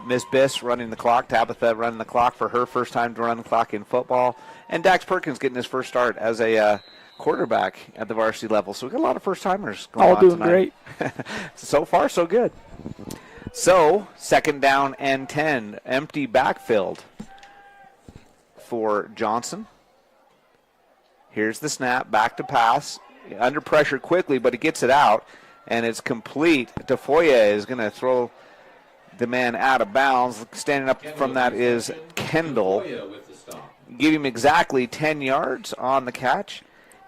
S1: Miss Biss running the clock. Tabitha running the clock for her first time to run the clock in football. And Dax Perkins getting his first start as a quarterback at the varsity level. So we got a lot of first-timers going on
S4: All doing
S1: tonight.
S4: great.
S1: So far, so good. So, 2nd down and 10. Empty backfield for Johnson. Here's the snap. Back to pass. Under pressure quickly, but he gets it out. And it's complete. Tafoya is going to throw the man out of bounds. Standing up from that is Kendall. Give him exactly 10 yards on the catch.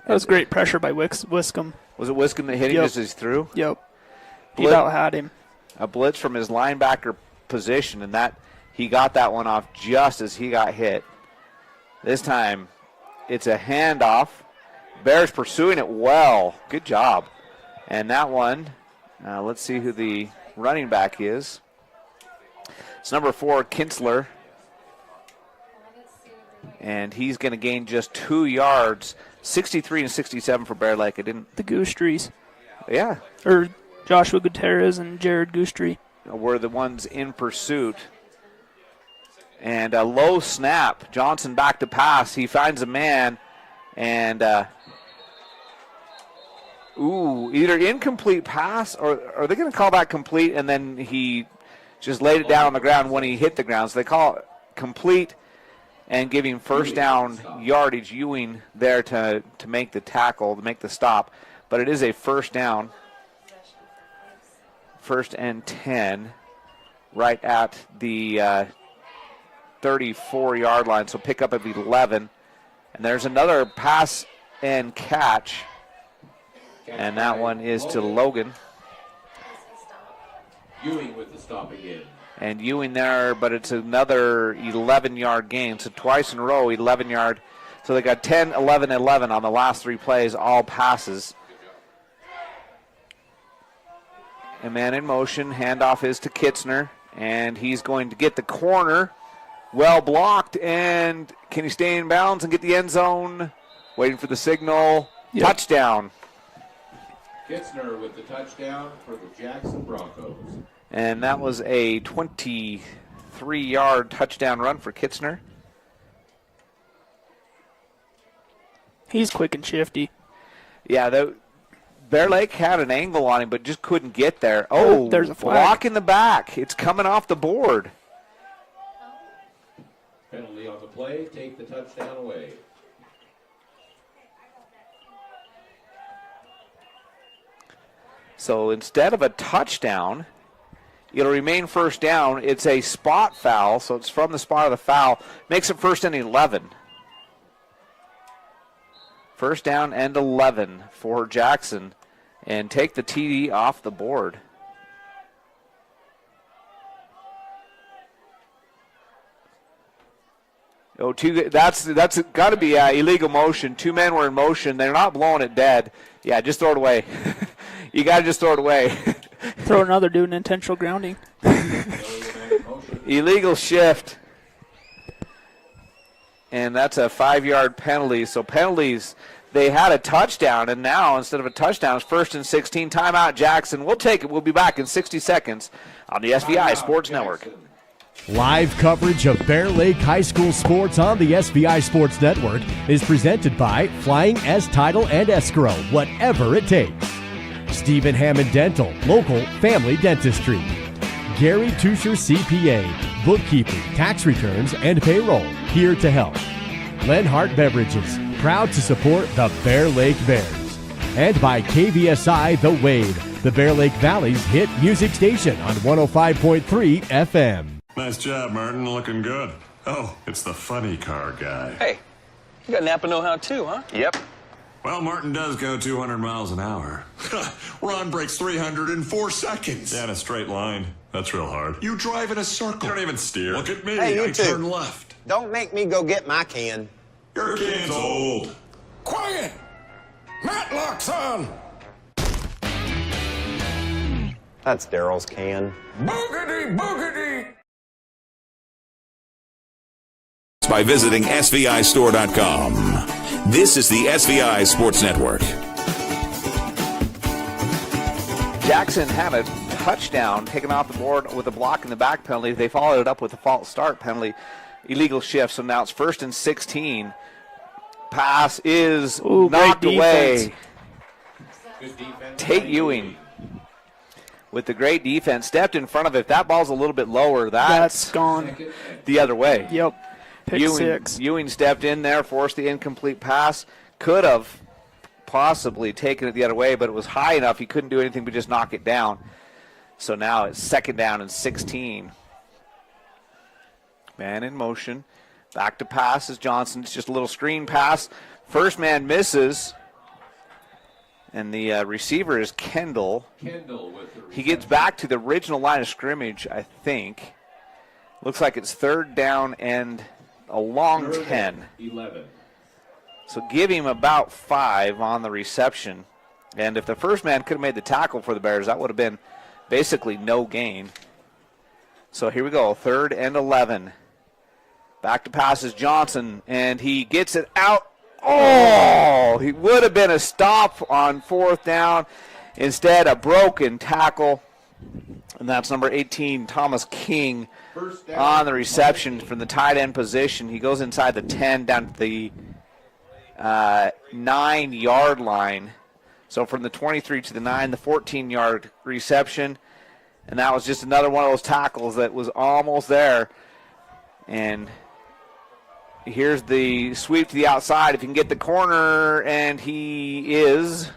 S4: That was great pressure by Wiscombe.
S1: Was it Wiscombe that hit him just as he threw?
S4: Yep. He about had him.
S1: A blitz from his linebacker position, and that he got that one off just as he got hit. This time it's a handoff. Bears pursuing it well. Good job. And that one, let's see who the running back is. It's number 4, Kinsler. And he's going to gain just 2 yards, 63 and 67 for Bear Lake.
S4: The Goostrees.
S1: Yeah.
S4: Or Joshua Gutierrez and Jared Goostree
S1: were the ones in pursuit. And a low snap. Johnson back to pass. He finds a man. And, either incomplete pass or are they going to call that complete and then he just laid it down on the ground when he hit the ground. So they call it complete and giving first down yardage. Ewing there to make the tackle, to make the stop. But it is a first down. 1st and 10 right at the 34-yard line. So pick up of 11. And there's another pass and catch. And that one is to Logan.
S3: Ewing with the stop again.
S1: And Ewing there, but it's another 11-yard gain. So twice in a row, 11-yard. So they got 10, 11, 11 on the last 3 plays, all passes. A man in motion. Handoff is to Kitzner. And he's going to get the corner. Well blocked. And can he stay in bounds and get the end zone? Waiting for the signal. Yep. Touchdown.
S3: Kitzner with the touchdown for the Jackson Broncos.
S1: And that was a 23-yard touchdown run for Kitzner.
S4: He's quick and shifty.
S1: Yeah, Bear Lake had an angle on him, but just couldn't get there. Oh,
S4: there's a flag.
S1: Block in the back. It's coming off the board.
S3: Penalty on the play. Take the touchdown away.
S1: So instead of a touchdown, it'll remain first down. It's a spot foul, so it's from the spot of the foul. Makes it 1st and 11. 1st down and 11 for Jackson. And take the TD off the board. That's got to be illegal motion. 2 men were in motion. They're not blowing it dead. Yeah, just throw it away. You got to just throw it away.
S4: Throw another dude in intentional grounding.
S1: Illegal shift. And that's a 5-yard penalty. So penalties, they had a touchdown, and now instead of a touchdown, it's 1st and 16. Timeout, Jackson. We'll take it. We'll be back in 60 seconds on the SVI Sports Network.
S7: Live coverage of Bear Lake High School sports on the SVI Sports Network is presented by Flying S Title and Escrow, whatever it takes. Stephen Hammond Dental, local family dentistry. Gary Tusher CPA, bookkeeping, tax returns, and payroll. Here to help. Lenhart Beverages, proud to support the Bear Lake Bears. And by KVSI The Wave, the Bear Lake Valley's hit music station on 105.3 FM.
S10: Nice job, Martin. Looking good. Oh, it's the funny car guy.
S11: Hey, you got Napa know-how too, huh?
S10: Yep. Well, Martin does go 200 miles an hour.
S12: Ron breaks 300 in 4 seconds.
S10: Yeah, in a straight line. That's real hard.
S12: You drive in a circle.
S10: You don't even steer.
S12: Look at me.
S13: Hey, you
S12: I
S13: two.
S12: turn left.
S13: Don't make me go get my can.
S12: Your can's old.
S14: Quiet! Matlock's on!
S13: That's Daryl's can.
S14: Boogity, boogity!
S5: By visiting SVIstore.com. This is the SVI Sports Network.
S1: Jackson had a touchdown taken off the board with a block in the back penalty. They followed it up with a false start penalty, illegal shift. So now it's 1st and 16. Pass is knocked away. Tate Ewing with the great defense stepped in front of it. If that ball's a little bit lower, that's
S4: gone
S1: the other way.
S4: Yep. Pick six.
S1: Ewing stepped in there, forced the incomplete pass. Could have possibly taken it the other way, but it was high enough he couldn't do anything but just knock it down. So now it's 2nd down and 16. Man in motion. Back to pass is Johnson. It's just a little screen pass. First man misses. And the receiver is Kendall. He gets back to the original line of scrimmage, I think. Looks like it's 3rd down and a long 10.
S3: 11.
S1: So give him about 5 on the reception. And if the first man could have made the tackle for the Bears, that would have been basically no gain. So here we go, 3rd and 11. Back to pass is Johnson, and he gets it out. Oh, he would have been a stop on 4th down. Instead, a broken tackle. And that's number 18, Thomas King, on the reception from the tight end position. He goes inside the 10 down to the 9-yard line. So from the 23 to the 9, the 14-yard reception. And that was just another one of those tackles that was almost there. And here's the sweep to the outside. If you can get the corner, and he is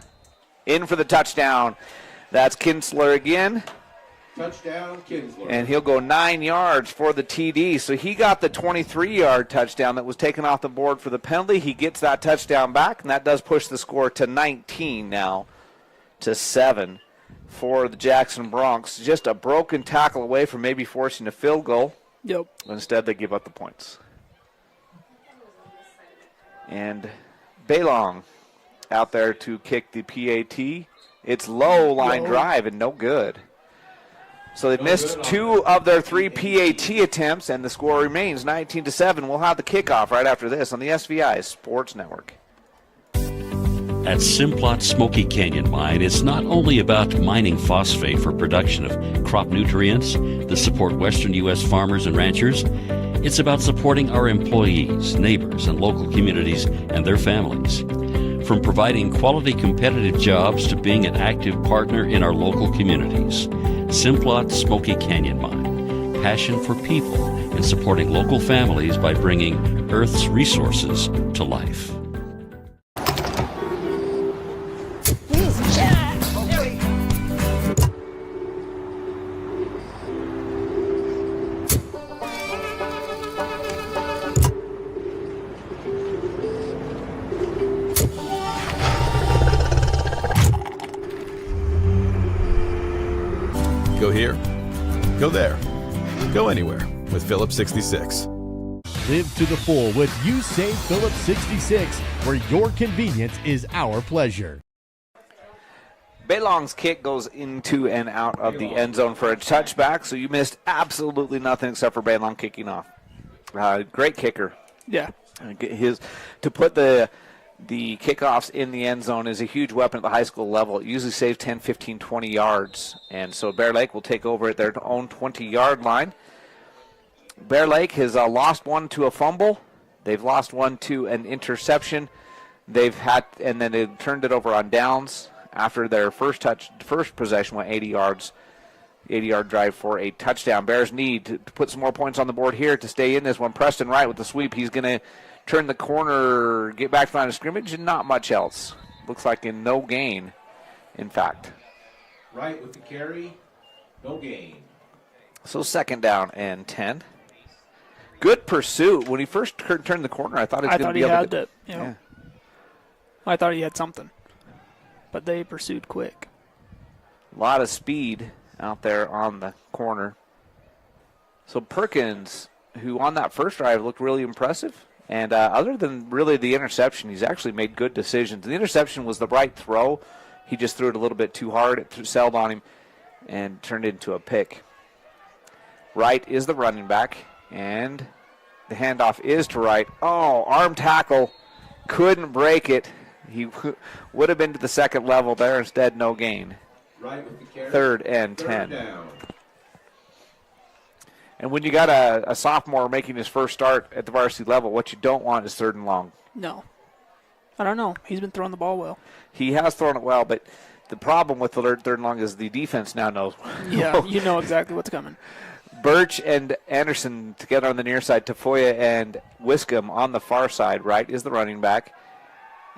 S1: in for the touchdown. That's Kinsler again.
S3: Touchdown, Kinsler.
S1: And he'll go 9 yards for the TD. So he got the 23-yard touchdown that was taken off the board for the penalty. He gets that touchdown back, and that does push the score to 19 now to 7 for the Jackson Bronx. Just a broken tackle away from maybe forcing a field goal.
S4: Yep.
S1: Instead, they give up the points. And Baylong out there to kick the PAT. It's low line drive and no good. So they've missed 2 of their 3 PAT attempts, and the score remains 19-7. We'll have the kickoff right after this on the SVI Sports Network.
S15: At Simplot Smoky Canyon Mine, it's not only about mining phosphate for production of crop nutrients that support western U.S. farmers and ranchers. It's about supporting our employees, neighbors, and local communities and their families. From providing quality competitive jobs to being an active partner in our local communities. Simplot Smoky Canyon Mine. Passion for people and supporting local families by bringing Earth's resources to life.
S16: Go here, go there, go anywhere with Phillips 66.
S7: Live to the full with You Save Phillips 66, where your convenience is our pleasure.
S1: Baylong's kick goes into and out of the end zone for a touchback, so you missed absolutely nothing except for Baylong kicking off. Great kicker.
S4: Yeah.
S1: To put the kickoffs in the end zone is a huge weapon at the high school level. It usually saves 10, 15, 20 yards. And so Bear Lake will take over at their own 20-yard line. Bear Lake has lost one to a fumble. They've lost one to an interception. And then they turned it over on downs after their first possession went 80 yards 80-yard drive for a touchdown. Bears need to put some more points on the board here to stay in this one. Preston Wright with the sweep. He's going to turn the corner, get back to the line of scrimmage, and not much else. Looks like in no gain, in fact.
S3: Wright with the carry, no gain.
S1: So 2nd down and 10. Good pursuit. When he first turned the corner, I thought he was going to be able to.
S4: Yeah. I thought he had something, but they pursued quick.
S1: A lot of speed out there on the corner. So Perkins, who on that first drive looked really impressive, and other than really the interception, he's actually made good decisions. The interception was the right throw. He just threw it a little bit too hard. It sailed on him and turned it into a pick. Wright is the running back, and the handoff is to Wright. Oh, arm tackle. Couldn't break it. He would have been to the second level there. Instead, no gain.
S3: Right with the carry.
S1: 3rd and 10.
S3: Down.
S1: And when you got a sophomore making his first start at the varsity level, what you don't want is 3rd and long.
S4: No. I don't know. He's been throwing the ball well.
S1: He has thrown it well, but the problem with the 3rd and long is the defense now knows.
S4: Yeah, you know exactly what's coming.
S1: Birch and Anderson together on the near side. Tafoya and Wiscombe on the far side. Wright is the running back.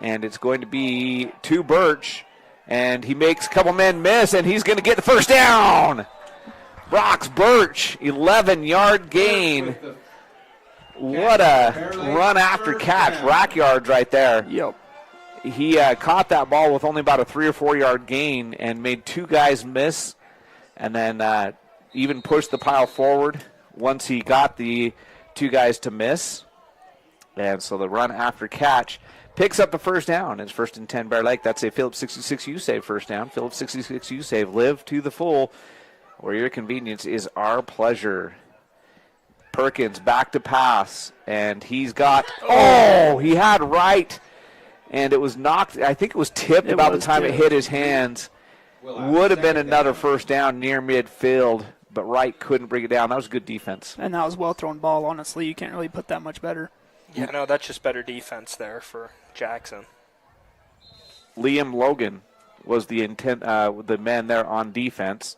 S1: And it's going to be to Birch. And he makes a couple men miss, and he's going to get the first down. Brox Birch, 11-yard gain. What a run after catch. Rack yards right there.
S4: Yep.
S1: He caught that ball with only about a 3 or 4 yard gain and made 2 guys miss, and then even pushed the pile forward once he got the 2 guys to miss. And so the run after catch picks up the first down. It's 1st and 10 Bear Lake. That's a Phillips 66U save first down. Phillips 66U save. Live to the full, where your convenience is our pleasure. Perkins back to pass, and he's got, he had Wright, and it was knocked, I think it was tipped about the time it hit his hands. Would have been another first down near midfield, but Wright couldn't bring it down. That was good defense.
S4: And that was a well-thrown ball, honestly. You can't really put that much better.
S2: Yeah, no, that's just better defense there for Jackson.
S1: Liam Logan was the man there on defense.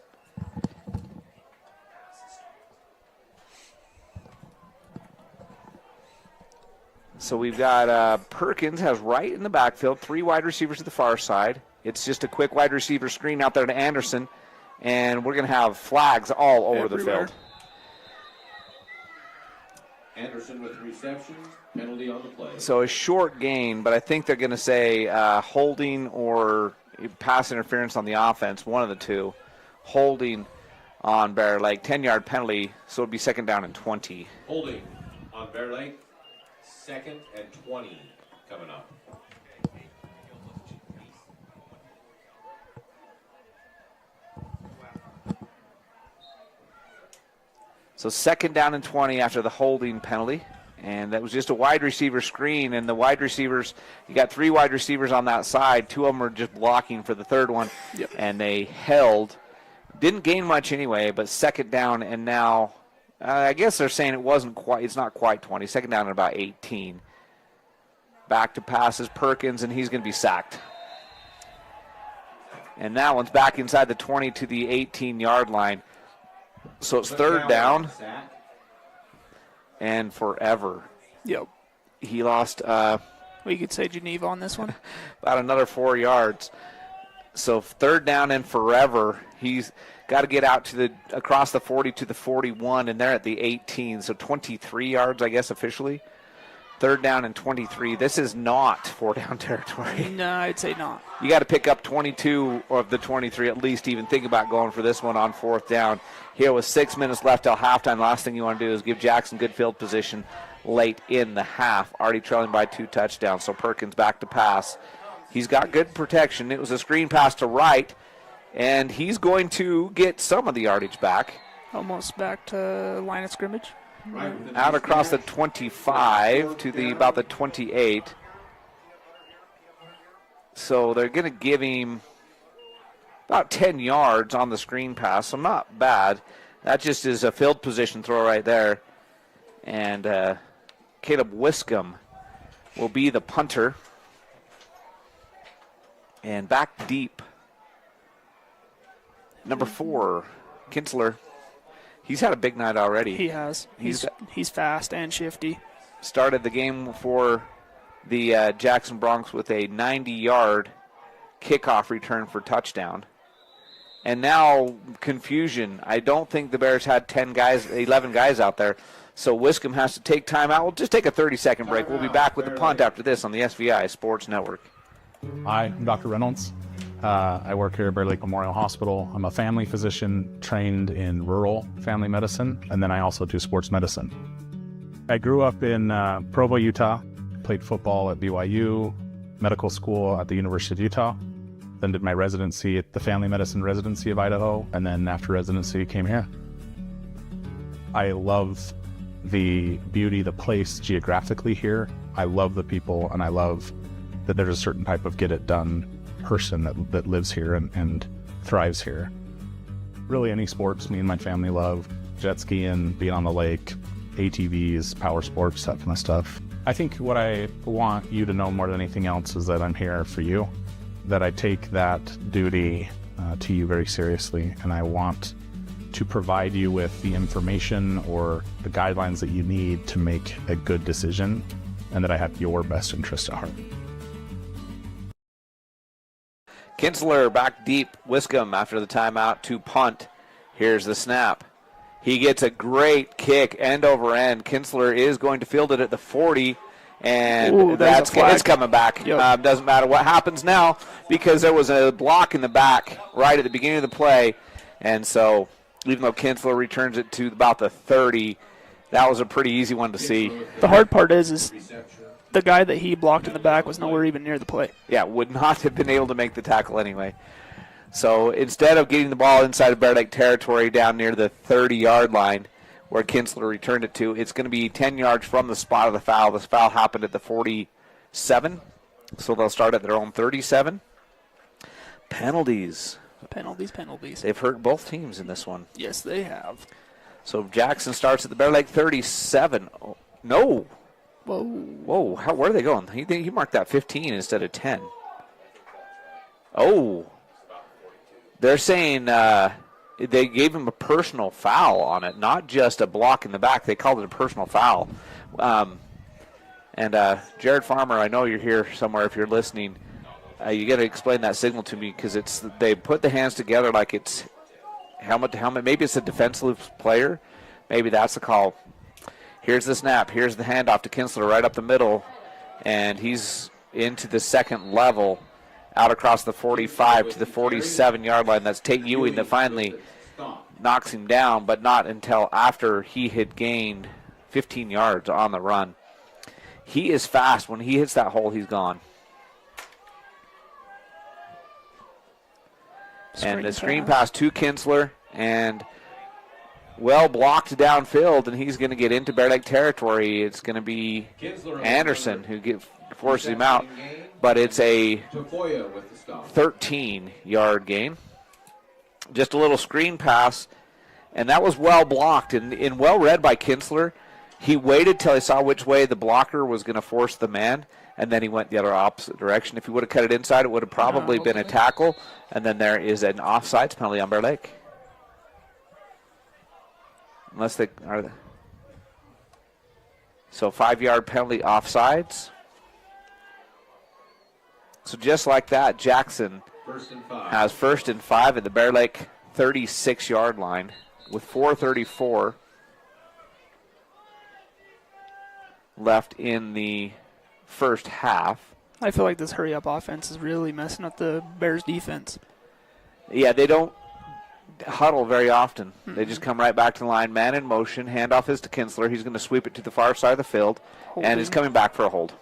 S1: So we've got Perkins has Wright in the backfield, 3 wide receivers to the far side. It's just a quick wide receiver screen out there to Anderson, and we're going to have flags all over the field.
S3: Anderson with reception, penalty on the play.
S1: So a short gain, but I think they're going to say holding or pass interference on the offense, one of the two. Holding on Bear Lake, 10-yard penalty, so it'll be 2nd down and 20.
S3: Holding on Bear Lake, 2nd and 20 coming up.
S1: So 2nd down and 20 after the holding penalty. And that was just a wide receiver screen. And the wide receivers, you got 3 wide receivers on that side. 2 of them are just blocking for the 3rd one.
S4: Yep.
S1: And they held. Didn't gain much anyway, but 2nd down and now, I guess they're saying it's not quite 20. 2nd down and about 18. Back to passes Perkins, and he's going to be sacked. And that one's back inside the 20 to the 18-yard line. So it's 3rd down and forever.
S4: Yep.
S1: He lost.
S4: We could say Geneva on this one.
S1: About another 4 yards. So 3rd down and forever. He's got to get out to across the 40 to the 41, and they're at the 18. So 23 yards, I guess, officially. 3rd down and 23. This is not 4-down territory.
S4: No, I'd say not.
S1: You got to pick up 22 of the 23 at least to even think about going for this one on 4th down. Here with 6 minutes left till halftime, last thing you want to do is give Jackson good field position late in the half. Already trailing by 2 touchdowns, so Perkins back to pass. He's got good protection. It was a screen pass to Wright, and he's going to get some of the yardage back.
S4: Almost back to line of scrimmage.
S1: Out across the 25 to about the 28. So they're going to give him about 10 yards on the screen pass, so not bad. That just is a field position throw right there. And Caleb Wiscombe will be the punter. And back deep, number 4, Kinsler, he's had a big night already.
S4: He has. He's fast and shifty.
S1: Started the game for the Jackson Bronx with a 90-yard kickoff return for touchdown. And now confusion. I don't think the Bears had 11 guys out there. So Wiscombe has to take time out. We'll just take a 30-second break. We'll be back with the punt after this on the SVI Sports Network.
S17: Hi, I'm Dr. Reynolds. I work here at Bear Lake Memorial Hospital. I'm a family physician trained in rural family medicine, and then I also do sports medicine. I grew up in Provo, Utah, played football at BYU, medical school at the University of Utah, then did my residency at the Family Medicine Residency of Idaho, and then after residency came here. I love the beauty, the place geographically here. I love the people, and I love that there's a certain type of get-it-done person that lives here and thrives here. Really any sports me and my family love. Jet skiing, being on the lake, ATVs, power sports, that kind of stuff. I think what I want you to know more than anything else is that I'm here for you, that I take that duty to you very seriously, and I want to provide you with the information or the guidelines that you need to make a good decision, and that I have your best interest at heart.
S1: Kinsler back deep. Wiscombe after the timeout to punt. Here's the snap. He gets a great kick, end over end. Kinsler is going to field it at the 40, and it's coming back.
S4: Yep.
S1: Doesn't matter what happens now because there was a block in the back right at the beginning of the play, and so even though Kinsler returns it to about the 30, that was a pretty easy one to see.
S4: The hard part is the guy that he blocked in the back was nowhere even near the play.
S1: Yeah, would not have been able to make the tackle anyway. So instead of getting the ball inside of Bear Lake territory down near the 30-yard line where Kinsler returned it to, it's going to be 10 yards from the spot of the foul. This foul happened at the 47, so they'll start at their own 37. Penalties.
S4: Penalties.
S1: They've hurt both teams in this one.
S4: Yes, they have.
S1: So Jackson starts at the Bear Lake 37. Oh, no. Whoa, where are they going? He marked that 15 instead of 10. Oh. They're saying they gave him a personal foul on it, not just a block in the back. They called it a personal foul. And Jared Farmer, I know you're here somewhere if you're listening. You got to explain that signal to me because they put the hands together like it's helmet to helmet. Maybe it's a defensive player. Maybe that's the call. Here's the snap. Here's the handoff to Kinsler right up the middle. And he's into the second level out across the 45 to the 47-yard line. That's Tate Ewing that finally knocks him down, but not until after he had gained 15 yards on the run. He is fast. When he hits that hole, he's gone. And the screen pass to Kinsler, and well blocked downfield, and he's going to get into Bear Lake territory. It's going to be Anderson who forces him out, but it's a 13-yard gain. Just a little screen pass, and that was well blocked and well read by Kinsler. He waited till he saw which way the blocker was going to force the man, and then he went the other opposite direction. If he would have cut it inside, it would have probably been a tackle, and then there is an offsides penalty on Bear Lake. Unless they are. So 5-yard penalty offsides. So just like that, Jackson has 1st and 5 at the Bear Lake 36-yard line with 4:34 left in the first half.
S4: I feel like this hurry-up offense is really messing up the Bears' defense.
S1: Yeah, they don't huddle very often. Mm-hmm. They just come right back to the line, man in motion, handoff is to Kinsler. He's going to sweep it to the far side of the field, and is coming back for a hold.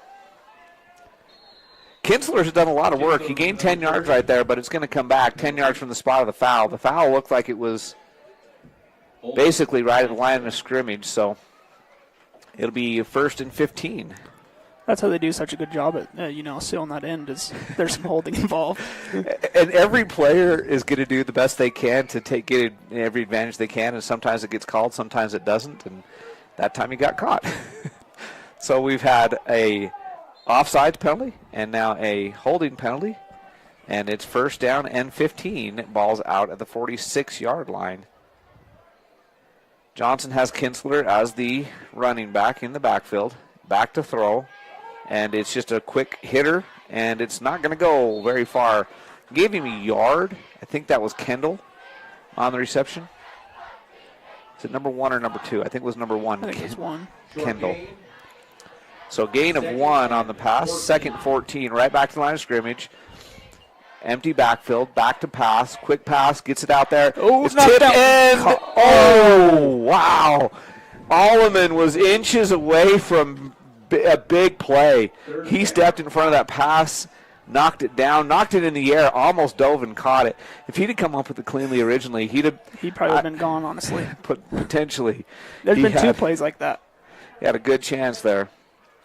S1: Kinsler has done a lot of work. He gained 10 yards right there, but it's going to come back 10 yards from the spot of the foul. The foul looked like it was basically right at the line of scrimmage, so it'll be 1st and 15.
S4: That's how they do such a good job at, sealing that end is there's some holding involved.
S1: And every player is going to do the best they can to get every advantage they can, and sometimes it gets called, sometimes it doesn't, and that time he got caught. So we've had a offside penalty and now a holding penalty, and it's 1st down and 15. Ball's out at the 46-yard line Johnson has Kinsler as the running back in the backfield. Back to throw. And it's just a quick hitter, and it's not going to go very far. Gave him a yard. I think that was Kendall on the reception. Is it number 1 or number 2? I think it was number 1.
S4: I think it was 1.
S1: Kendall. So gain of 1 on the pass. 2nd 14. Right back to the line of scrimmage. Empty backfield. Back to pass. Quick pass. Gets it out there.
S4: Oh,
S1: it's tipped in. Oh, wow. Alleman was inches away from a big play. He stepped in front of that pass, knocked it down, knocked it in the air, almost dove and caught it. If he'd have come up with it cleanly originally, he
S4: probably would have been gone, honestly.
S1: Potentially.
S4: There's been 2 plays like that.
S1: He had a good chance there.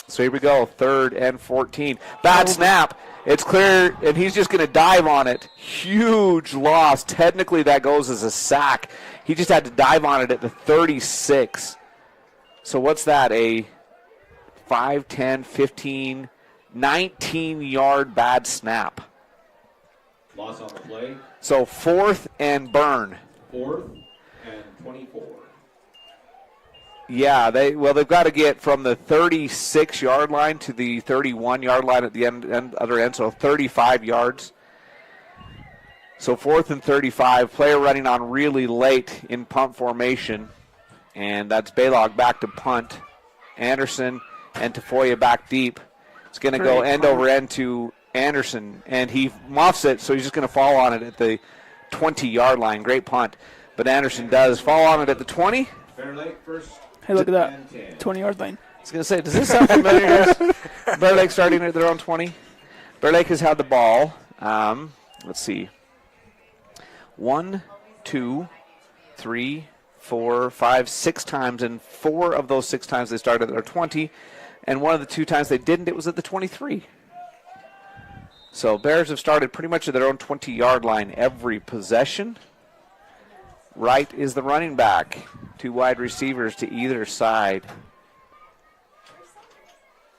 S1: So here we go, 3rd and 14. Bad snap. It's clear, and he's just going to dive on it. Huge loss. Technically, that goes as a sack. He just had to dive on it at the 36. So what's that, a 5, 10, 15, 19-yard bad snap.
S3: Loss on the play.
S1: So 4th and burn.
S3: 4th and 24.
S1: Yeah, they've got to get from the 36-yard line to the 31-yard line at the other end, so 35 yards. So 4th and 35, player running on really late in punt formation, and that's Baylog back to punt. Anderson and Tafoya back deep. It's going to go end over end to Anderson, and he muffs it, so he's just going to fall on it at the 20-yard line. Great punt. But Anderson does fall on it at the 20.
S3: Bear Lake first.
S4: Hey, look at that. 20-yard line.
S1: I was going to say, does this sound familiar? Bear Lake starting at their own 20. Bear Lake has had the ball. Let's see. 1, 2, 3, 4, 5, 6 times, and 4 of those 6 times they started at their 20. And one of the 2 times they didn't, it was at the 23. So Bears have started pretty much at their own 20-yard line every possession. Wright is the running back. 2 wide receivers to either side.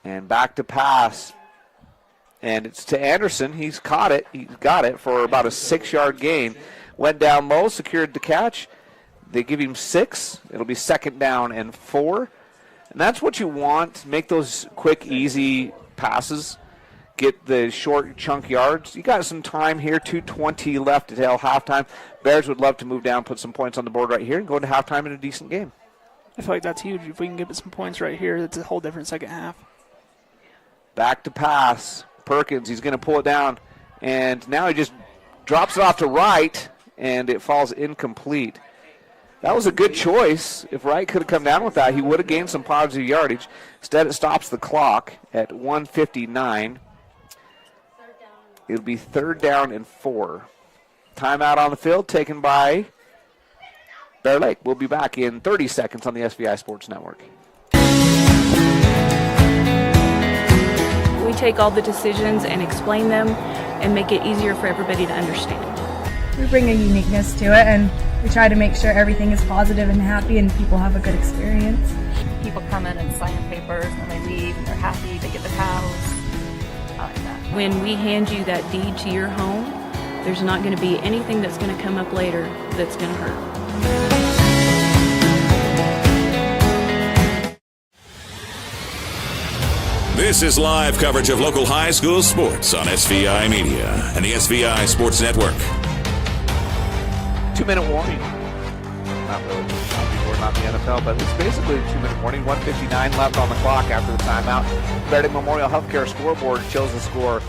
S1: And back to pass. And it's to Anderson. He's caught it. He's got it for about a 6-yard gain. Went down low, secured the catch. They give him 6. It'll be 2nd down and 4. And that's what you want. Make those quick, easy passes. Get the short chunk yards. You got some time here. 2:20 left until halftime. Bears would love to move down, put some points on the board right here, and go into halftime in a decent game.
S4: I feel like that's huge. If we can get some points right here, that's a whole different second half.
S1: Back to pass. Perkins, he's going to pull it down. And now he just drops it off to Wright, and it falls incomplete. That was a good choice. If Wright could have come down with that, he would have gained some positive yardage. Instead, it stops the clock at 1:59. It'll be 3rd down and 4. Timeout on the field taken by Bear Lake. We'll be back in 30 seconds on the SVI Sports Network.
S18: We take all the decisions and explain them and make it easier for everybody to understand.
S19: We bring a uniqueness to it, and we try to make sure everything is positive and happy and people have a good experience.
S20: People come in and sign papers and they leave and they're happy, they get the cows. I like that.
S18: When we hand you that deed to your home, there's not going to be anything that's going to come up later that's going to hurt.
S5: This is live coverage of local high school sports on SVI Media and the SVI Sports Network.
S1: 2-minute warning. Not really. We're not in the NFL, but it's basically a 2-minute warning. 1:59 left on the clock after the timeout. Bear Lake Memorial Healthcare scoreboard shows the score.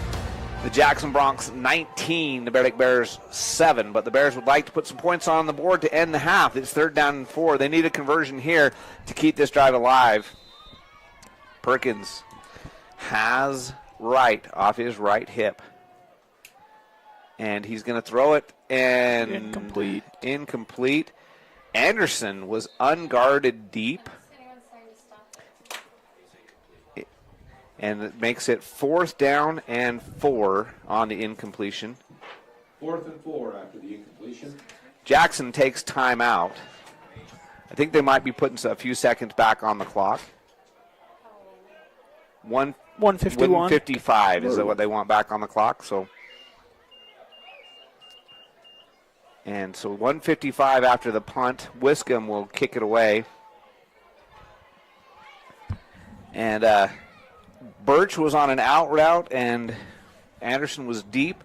S1: The Jackson Bronx 19, the Bear Lake Bears 7. But the Bears would like to put some points on the board to end the half. It's 3rd down and 4. They need a conversion here to keep this drive alive. Perkins has Wright off his right hip. And he's going to throw it, and incomplete. Anderson was unguarded deep. And it makes it 4th down and 4 on the incompletion.
S3: 4th and 4 after the incompletion.
S1: Jackson takes time out. I think they might be putting a few seconds back on the clock. 1:55 is what they want back on the clock. So And so 1:55 after the punt. Wiscombe will kick it away. And Birch was on an out route, and Anderson was deep.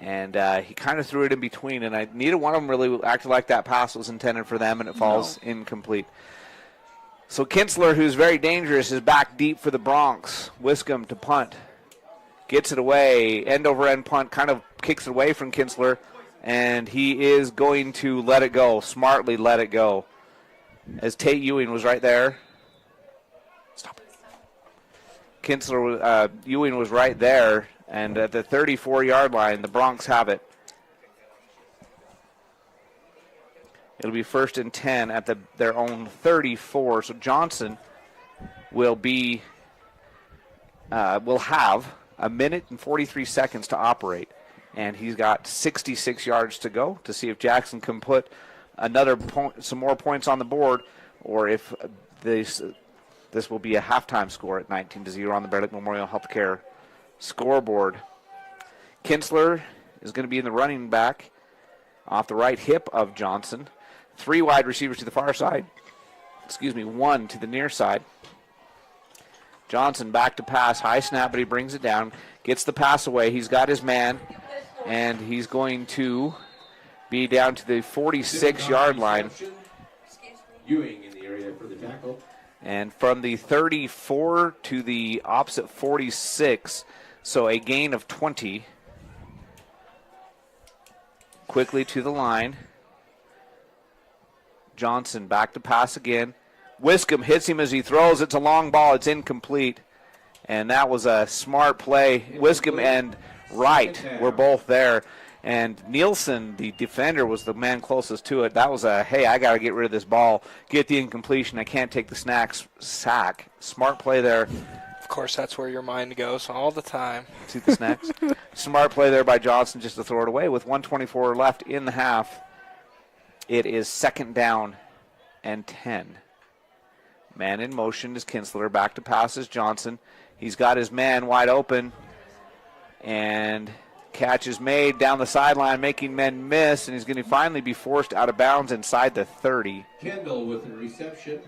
S1: And he kind of threw it in between, and neither one of them really acted like that pass was intended for them, and it falls incomplete. So Kinsler, who's very dangerous, is back deep for the Bronx. Wiscombe to punt. Gets it away. End-over-end punt, kind of kicks it away from Kinsler, and he is going to let it go, smartly let it go. As Tate Ewing was right there. Stop it. Kinsler, Ewing was right there, and at the 34-yard line, the Bronx have it. It'll be 1st and 10 at their own 34. So Johnson will have a minute and 43 seconds to operate, and he's got 66 yards to go to see if Jackson can put some more points on the board, or if this will be a halftime score at 19-0 on the Bear Lake Memorial Healthcare scoreboard. Kinsler is going to be in the running back off the right hip of Johnson. 3 wide receivers to the far side. 1 to the near side. Johnson back to pass. High snap, but he brings it down. Gets the pass away. He's got his man, and he's going to be down to the 46-yard line.
S3: Ewing in the area for the tackle.
S1: And from the 34 to the opposite 46, so a gain of 20. Quickly to the line. Johnson back to pass again. Wiscombe hits him as he throws. It's a long ball. It's incomplete. And that was a smart play. Wiscombe and Wright were both there. And Nielsen, the defender, was the man closest to it. That was hey, I got to get rid of this ball. Get the incompletion. I can't take the sack. Smart play there.
S2: Of course, that's where your mind goes all the time.
S1: See the snacks? Smart play there by Johnson just to throw it away. With 1:24 left in the half, it is 2nd down and 10. Man in motion is Kinsler. Back to pass is Johnson. He's got his man wide open. And catch is made down the sideline, making men miss. And he's going to finally be forced out of bounds inside the 30.
S3: Kendall with the reception.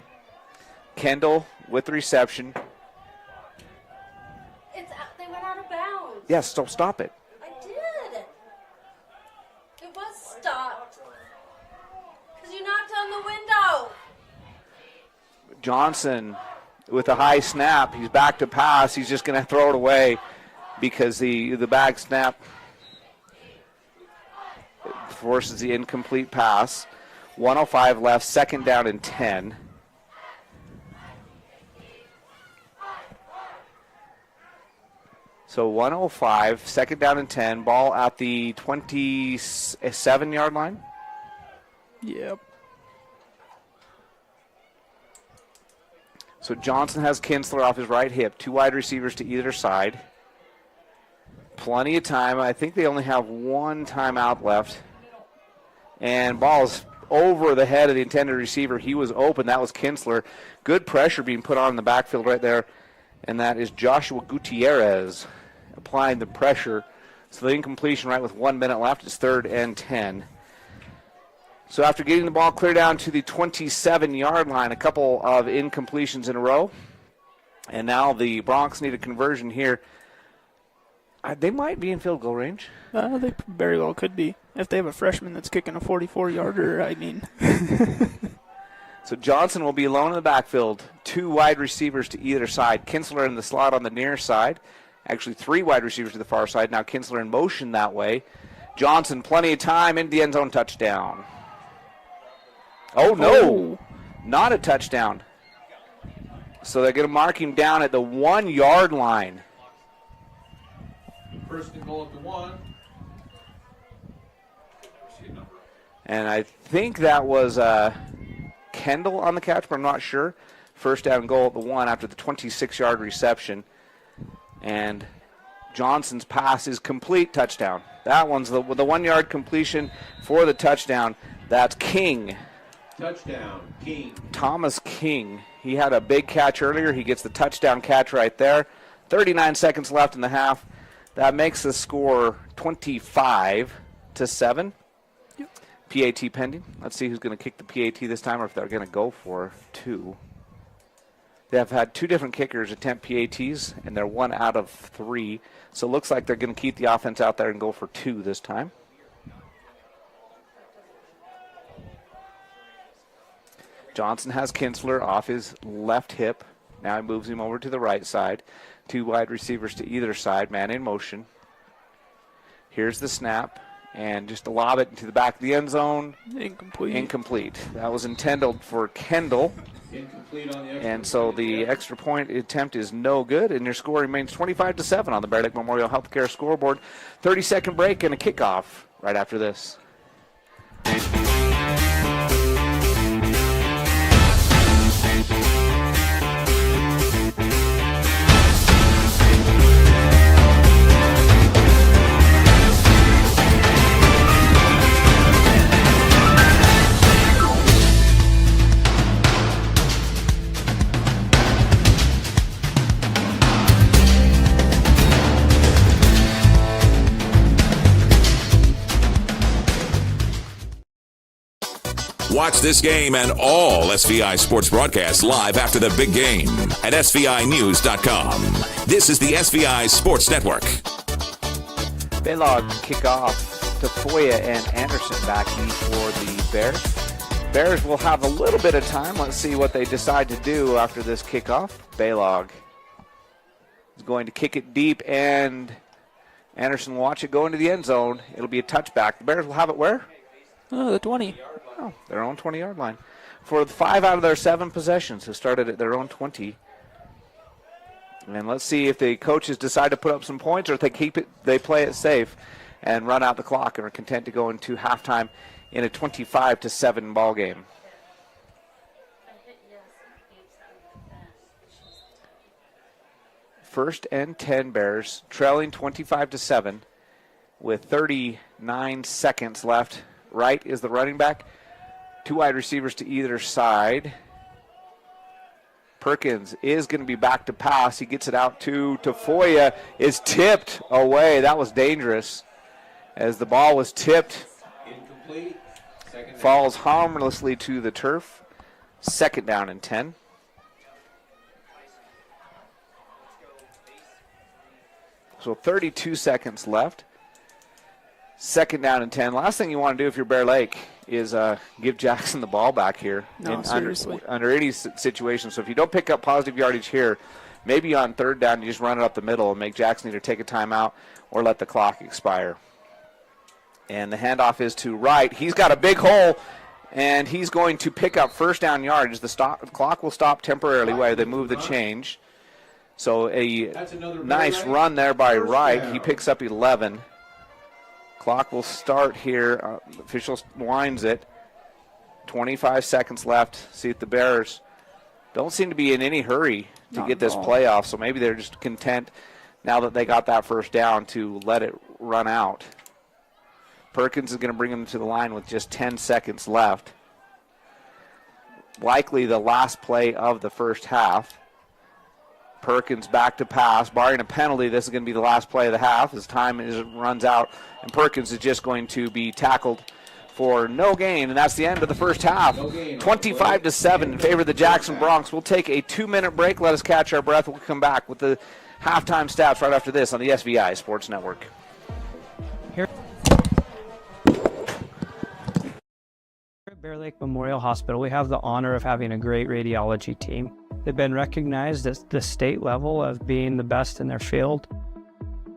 S1: Kendall with the reception.
S21: They went out of bounds.
S1: Yes, so stop it.
S21: I did. It was stopped. Because you knocked on the window.
S1: Johnson with a high snap. He's back to pass. He's just going to throw it away because the bag snap forces the incomplete pass. 1:05 left, 2nd down and 10. So 1:05, 2nd down and 10. Ball at the 27-yard line.
S4: Yep.
S1: So Johnson has Kinsler off his right hip. 2 wide receivers to either side. Plenty of time. I think they only have 1 timeout left. And ball's over the head of the intended receiver. He was open. That was Kinsler. Good pressure being put on in the backfield right there. And that is Joshua Gutierrez applying the pressure. So the incompletion right with 1 minute left is 3rd and 10. So after getting the ball clear down to the 27-yard line, a couple of incompletions in a row. And now the Bronx need a conversion here. They might be in field goal range.
S4: They very well could be. If they have a freshman that's kicking a 44-yarder, I mean.
S1: So Johnson will be alone in the backfield. 2 wide receivers to either side. Kinsler in the slot on the near side. Actually 3 wide receivers to the far side. Now Kinsler in motion that way. Johnson, plenty of time, into the end zone, touchdown. Oh, no. Not a touchdown. So they're going to mark him down at the 1-yard line.
S3: 1st and goal at the 1.
S1: And I think that was Kendall on the catch, but I'm not sure. 1st down and goal at the 1 after the 26-yard reception. And Johnson's pass is complete, touchdown. That one's the 1-yard completion for the touchdown. That's King.
S3: Touchdown, King.
S1: Thomas King. He had a big catch earlier. He gets the touchdown catch right there. 39 seconds left in the half. That makes the score 25-7. Yep. PAT pending. Let's see who's going to kick the PAT this time, or if they're going to go for 2. They have had 2 different kickers attempt PATs, and they're 1 out of 3. So it looks like they're going to keep the offense out there and go for 2 this time. Johnson has Kinsler off his left hip. Now he moves him over to the right side. 2 wide receivers to either side, man in motion. Here's the snap, and just to lob it into the back of the end zone. Incomplete. That was intended for Kendall.
S3: Incomplete on the extra
S1: And so the extra point attempt is no good, and your score remains 25-7 on the Bear Lake Memorial Healthcare scoreboard. 30-second break and a kickoff right after this.
S5: Watch this game and all SVI sports broadcasts live after the big game at SVInews.com. This is the SVI Sports Network.
S1: Baylog kick off to Foya and Anderson back in for the Bears. Bears will have a little bit of time. Let's see what they decide to do after this kickoff. Baylog is going to kick it deep, and Anderson will watch it go into the end zone. It'll be a touchback. The Bears will have it where?
S4: The 20.
S1: Oh, their own 20-yard line. For 5 out of their 7 possessions have started at their own 20. And let's see if the coaches decide to put up some points, or if they play it safe and run out the clock and are content to go into halftime in a 25-7 ball game. First and 10 Bears, trailing 25-7 with 39 seconds left. Right is the running back. 2 wide receivers to either side. Perkins is going to be back to pass. He gets it out to Foya. Is tipped away. That was dangerous as the ball was tipped.
S3: Incomplete.
S1: Falls harmlessly to the turf. 2nd down and 10. So 32 seconds left. 2nd down and 10. Last thing you want to do if you're Bear Lake is give Jackson the ball back here.
S4: No, seriously.
S1: Under any situation. So if you don't pick up positive yardage here, maybe on 3rd down you just run it up the middle and make Jackson either take a timeout or let the clock expire. And the handoff is to Wright. He's got a big hole, and he's going to pick up 1st down yardage. The clock will stop temporarily while they move the change. So a nice run there by Wright. He picks up 11. Clock will start here. Official winds it. 25 seconds left. See if the Bears don't seem to be in any hurry to get this play off, so maybe they're just content now that they got that 1st down to let it run out. Perkins is going to bring them to the line with just 10 seconds left. Likely the last play of the first half. Perkins back to pass. Barring a penalty, this is going to be the last play of the half as time runs out, and Perkins is just going to be tackled for no gain, and that's the end of the first half. 25-7 in favor of the Jackson Bronx. We'll take a 2-minute break. Let us catch our breath. We'll come back with the halftime stats right after this on the SVI Sports Network.
S6: Here at Bear Lake Memorial Hospital, we have the honor of having a great radiology team. They've been recognized at the state level of being the best in their field.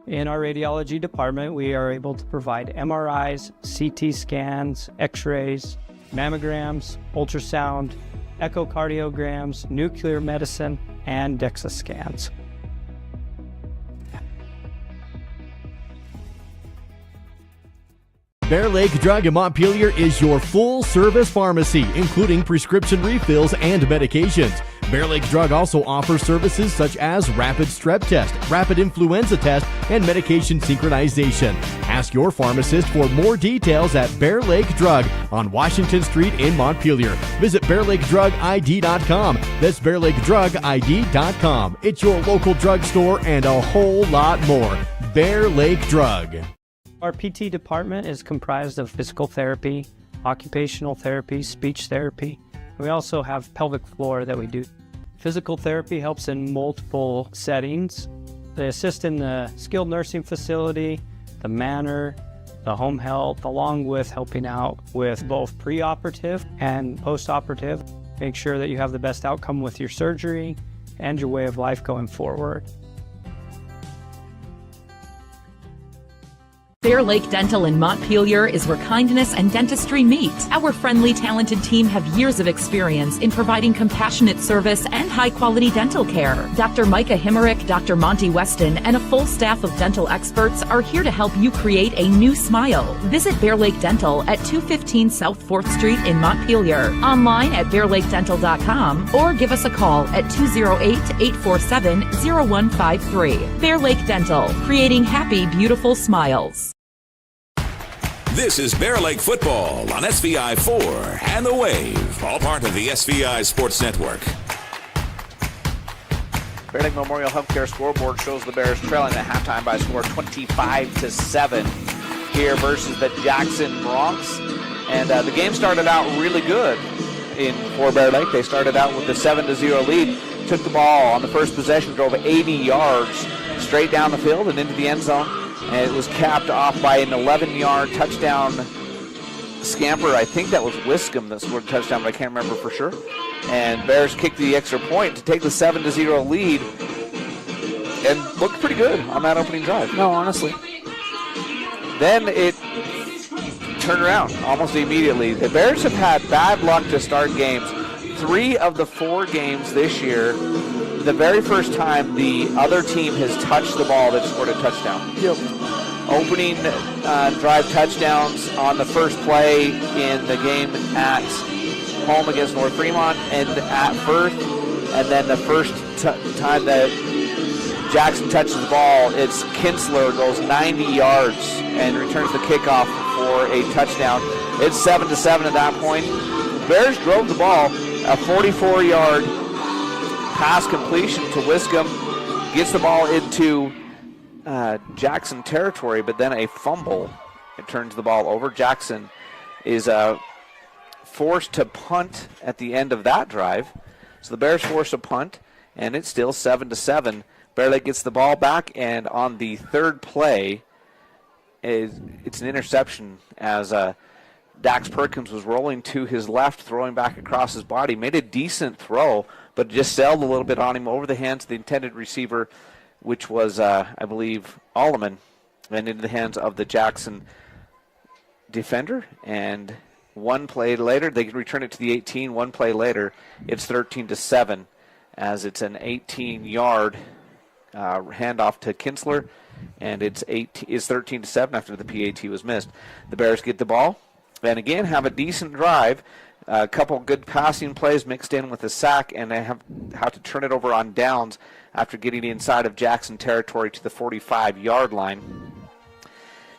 S6: In our radiology department, we are able to provide MRIs, CT scans, X-rays, mammograms, ultrasound, echocardiograms, nuclear medicine, and DEXA scans.
S7: Bear Lake Drug in Montpelier is your full-service pharmacy, including prescription refills and medications. Bear Lake Drug also offers services such as rapid strep test, rapid influenza test, and medication synchronization. Ask your pharmacist for more details at Bear Lake Drug on Washington Street in Montpelier. Visit BearLakeDrugID.com. That's BearLakeDrugID.com. It's your local drugstore and a whole lot more. Bear Lake Drug.
S6: Our PT department is comprised of physical therapy, occupational therapy, speech therapy. We also have pelvic floor that we do. Physical therapy helps in multiple settings. They assist in the skilled nursing facility, the manor, the home health, along with helping out with both preoperative and postoperative. Make sure that you have the best outcome with your surgery and your way of life going forward.
S8: Bear Lake Dental in Montpelier is where kindness and dentistry meet. Our friendly, talented team have years of experience in providing compassionate service and high-quality dental care. Dr. Micah Himmerick, Dr. Monty Weston, and a full staff of dental experts are here to help you create a new smile. Visit Bear Lake Dental at 215 South 4th Street in Montpelier, online at bearlakedental.com, or give us a call at 208-847-0153. Bear Lake Dental, creating happy, beautiful smiles.
S5: This is Bear Lake Football on SVI 4 and The Wave, all part of the SVI Sports Network.
S1: Bear Lake Memorial Healthcare scoreboard shows the Bears trailing at halftime by a score 25-7 here versus the Jackson Broncs. And the game started out really good for Bear Lake. They started out with a 7-0 lead, took the ball on the first possession, drove 80 yards straight down the field and into the end zone. And it was capped off by an 11-yard touchdown scamper. I think that was Wiscombe that scored a touchdown, but I can't remember for sure. And Bears kicked the extra point to take the 7-0 lead and looked pretty good on that opening drive.
S4: No, honestly.
S1: Then it turned around almost immediately. The Bears have had bad luck to start games. 3 of the 4 games this year, the very first time the other team has touched the ball, they've scored a touchdown.
S4: Yep.
S1: Opening drive touchdowns on the first play in the game at home against North Fremont and at Firth. And then the first time that Jackson touches the ball, it's Kinsler goes 90 yards and returns the kickoff for a touchdown. It's 7-7 at that point. Bears drove the ball, a 44-yard pass completion to Wiscombe, gets the ball into Jackson territory, but then a fumble. It turns the ball over. Jackson is forced to punt at the end of that drive. So the Bears force a punt, and it's still 7-7. Bear Lake gets the ball back, and on the third play, it's an interception as Dax Perkins was rolling to his left, throwing back across his body. Made a decent throw, but just sailed a little bit on him over the hands of the intended receiver, which was, I believe, Alleman, and into the hands of the Jackson defender. And one play later, they return it to the 18. One play later, it's 13-7, as it's an 18-yard handoff to Kinsler, and it's 13-7 after the PAT was missed. The Bears get the ball, and again have a decent drive. A couple good passing plays mixed in with a sack, and they have to turn it over on downs after getting inside of Jackson territory to the 45-yard line.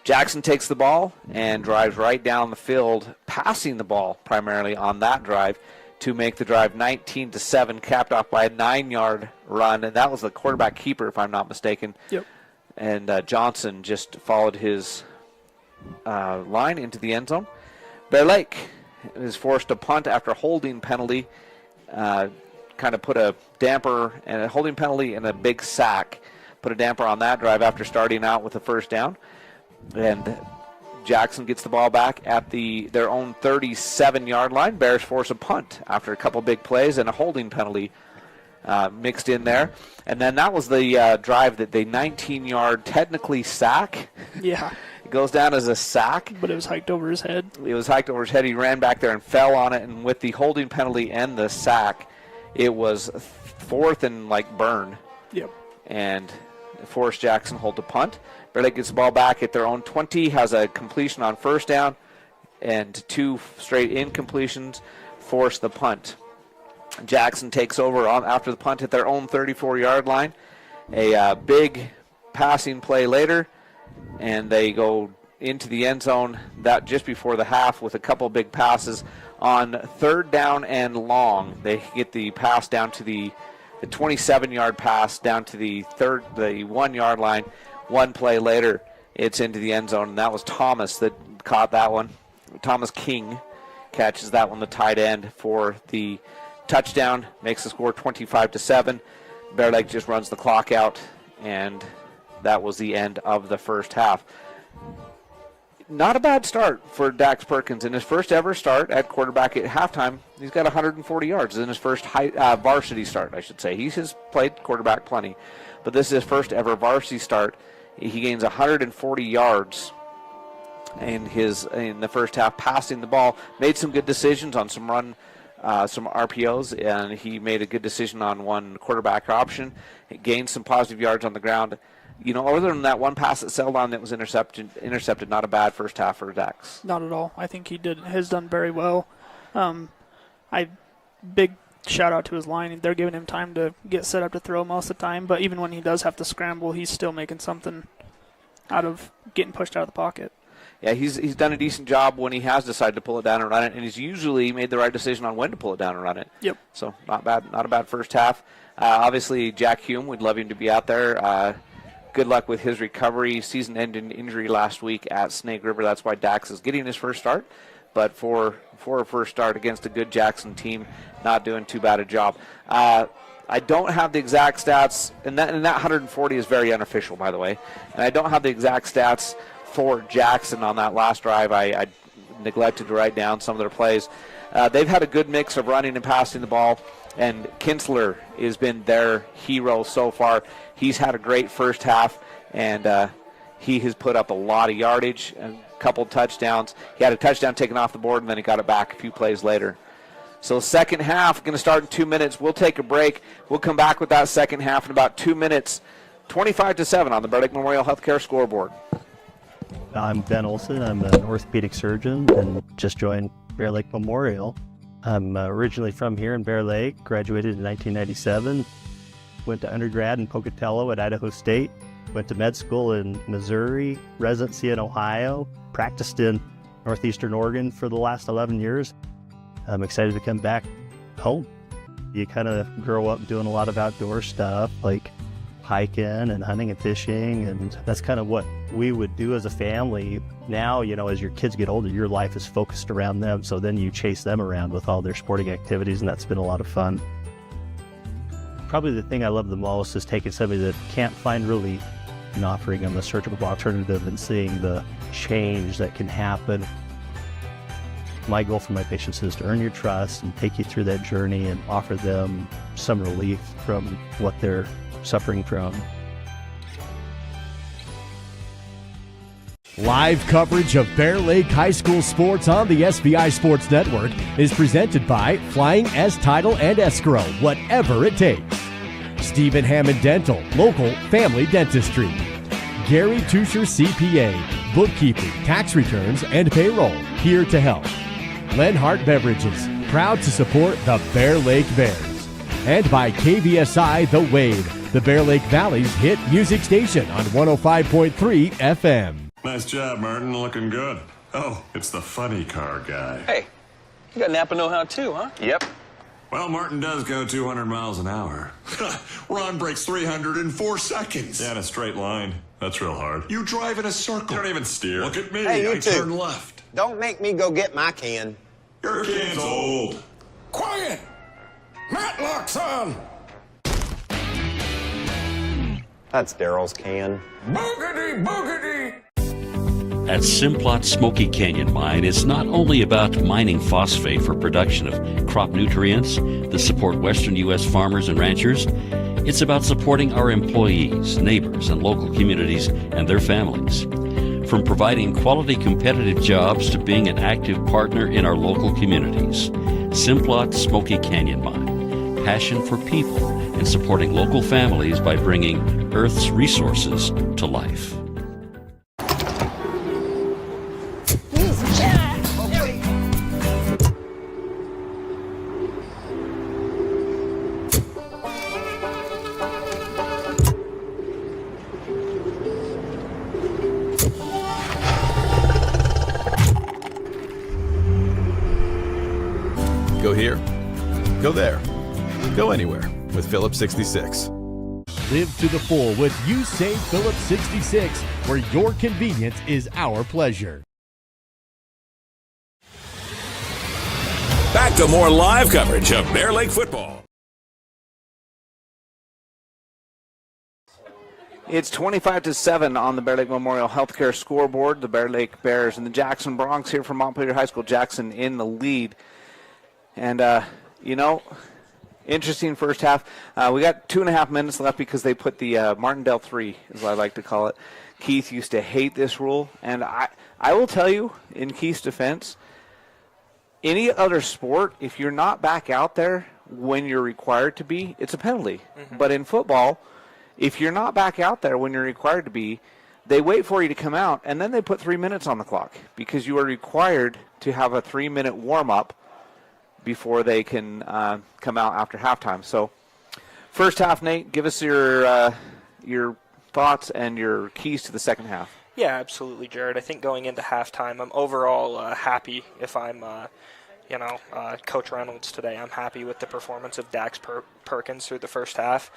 S1: Jackson takes the ball and drives right down the field, passing the ball primarily on that drive to make the drive 19-7, capped off by a 9-yard run, and that was the quarterback keeper, if I'm not mistaken.
S4: Yep.
S1: And Johnson just followed his line into the end zone. Bear Lake is forced to punt after a holding penalty, kind of put a damper, and a holding penalty and a big sack put a damper on that drive after starting out with a first down. And Jackson gets the ball back at their own 37-yard line. Bears force a punt after a couple big plays and a holding penalty mixed in there. And then that was the drive that the 19-yard technically sack.
S4: Yeah.
S1: It goes down as a sack.
S4: But it was hiked over his head.
S1: It was hiked over his head. He ran back there and fell on it. And with the holding penalty and the sack, it was fourth and burn.
S4: Yep.
S1: And forced Jackson hold the punt. Bear Lake gets the ball back at their own 20, has a completion on first down, and 2 straight incompletions force the punt. Jackson takes over after the punt at their own 34-yard line. A big passing play later, and they go into the end zone that just before the half with a couple big passes on third down and long. They get the pass down to the 27-yard pass down to the 1-yard line. One play later, it's into the end zone, and that was Thomas that caught that one. Thomas King catches that one, the tight end, for the touchdown, makes the score 25-7. Bear Lake just runs the clock out, and that was the end of the first half. Not a bad start for Dax Perkins. In his first ever start at quarterback at halftime, he's got 140 yards in his first varsity start, I should say. He has played quarterback plenty, but this is his first ever varsity start. He gains 140 yards in the first half, passing the ball. Made some good decisions on some RPOs, and he made a good decision on one quarterback option. He gained some positive yards on the ground. Other than that one pass that sailed on that was intercepted, not a bad first half for Dax.
S4: Not at all. I think has done very well. Big shout out to his line. They're giving him time to get set up to throw most of the time, but even when he does have to scramble, he's still making something out of getting pushed out of the pocket.
S1: Yeah, he's done a decent job when he has decided to pull it down and run it, and he's usually made the right decision on when to pull it down and run it.
S4: Yep.
S1: So not a bad first half. Obviously, Jack Hume, we'd love him to be out there. Good luck with his recovery. Season-ending injury last week at Snake River. That's why Dax is getting his first start. But for a first start against a good Jackson team, not doing too bad a job. I don't have the exact stats, and that 140 is very unofficial, by the way. And I don't have the exact stats for Jackson on that last drive. I neglected to write down some of their plays. They've had a good mix of running and passing the ball, and Kinsler has been their hero so far. He's had a great first half, and he has put up a lot of yardage, a couple touchdowns. He had a touchdown taken off the board, and then he got it back a few plays later. So second half, going to start in 2 minutes. We'll take a break. We'll come back with that second half in about 2 minutes. 25-7 on the Bear Lake Memorial Healthcare scoreboard.
S9: I'm Ben Olson. I'm an orthopedic surgeon and just joined Bear Lake Memorial. I'm originally from here in Bear Lake, graduated in 1997, went to undergrad in Pocatello at Idaho State, went to med school in Missouri, residency in Ohio, practiced in Northeastern Oregon for the last 11 years. I'm excited to come back home. You kind of grow up doing a lot of outdoor stuff like hiking and hunting and fishing, and that's kind of what we would do as a family. Now, as your kids get older, your life is focused around them, so then you chase them around with all their sporting activities, and that's been a lot of fun. Probably the thing I love the most is taking somebody that can't find relief and offering them a surgical alternative and seeing the change that can happen. My goal for my patients is to earn your trust and take you through that journey and offer them some relief from what they're suffering from.
S7: Live coverage of Bear Lake High School sports on the SVI Sports Network is presented by Flying S Title and Escrow, whatever it takes. Stephen Hammond Dental, local family dentistry. Gary Tusher CPA, bookkeeping, tax returns, and payroll, here to help. Lenhart Beverages, proud to support the Bear Lake Bears. And by KVSI The Wave, the Bear Lake Valley's hit music station on 105.3 FM.
S10: Nice job, Martin. Looking good. Oh, it's the funny car guy.
S11: Hey, you got Napa know-how too, huh?
S10: Yep. Well, Martin does go 200 miles an hour.
S12: Ron breaks 300 in 4 seconds.
S10: Yeah, in a straight line. That's real hard.
S12: You drive in a circle.
S10: You don't even steer.
S12: Look at me.
S13: Hey, you
S12: I
S13: two.
S12: turn left.
S13: Don't make me go get my can.
S12: Your can's old.
S14: Quiet! Matlock's on!
S13: That's Daryl's can.
S14: Boogity, boogity!
S15: At Simplot Smoky Canyon Mine, it's not only about mining phosphate for production of crop nutrients that support western U.S. farmers and ranchers. It's about supporting our employees, neighbors, and local communities and their families. From providing quality competitive jobs to being an active partner in our local communities. Simplot Smoky Canyon Mine. Passion for people and supporting local families by bringing Earth's resources to life.
S16: Go here, go there, go anywhere with Phillips 66.
S7: Live to the full with You Save Phillips 66, where your convenience is our pleasure.
S5: Back to more live coverage of Bear Lake football.
S1: It's 25-7 on the Bear Lake Memorial Healthcare scoreboard. The Bear Lake Bears and the Jackson Bronx here from Montpelier High School. Jackson in the lead. And, interesting first half. We got 2.5 minutes left because they put the Martindale 3, as I like to call it. Keith used to hate this rule. And I will tell you, in Keith's defense, any other sport, if you're not back out there when you're required to be, it's a penalty. Mm-hmm. But in football, if you're not back out there when you're required to be, they wait for you to come out, and then they put 3 minutes on the clock because you are required to have a 3-minute warm-up before they can come out after halftime. So first half, Nate, give us your thoughts and your keys to the second half.
S2: Yeah, absolutely, Jared. I think going into halftime, I'm overall happy if I'm Coach Reynolds today. I'm happy with the performance of Dax Perkins through the first half.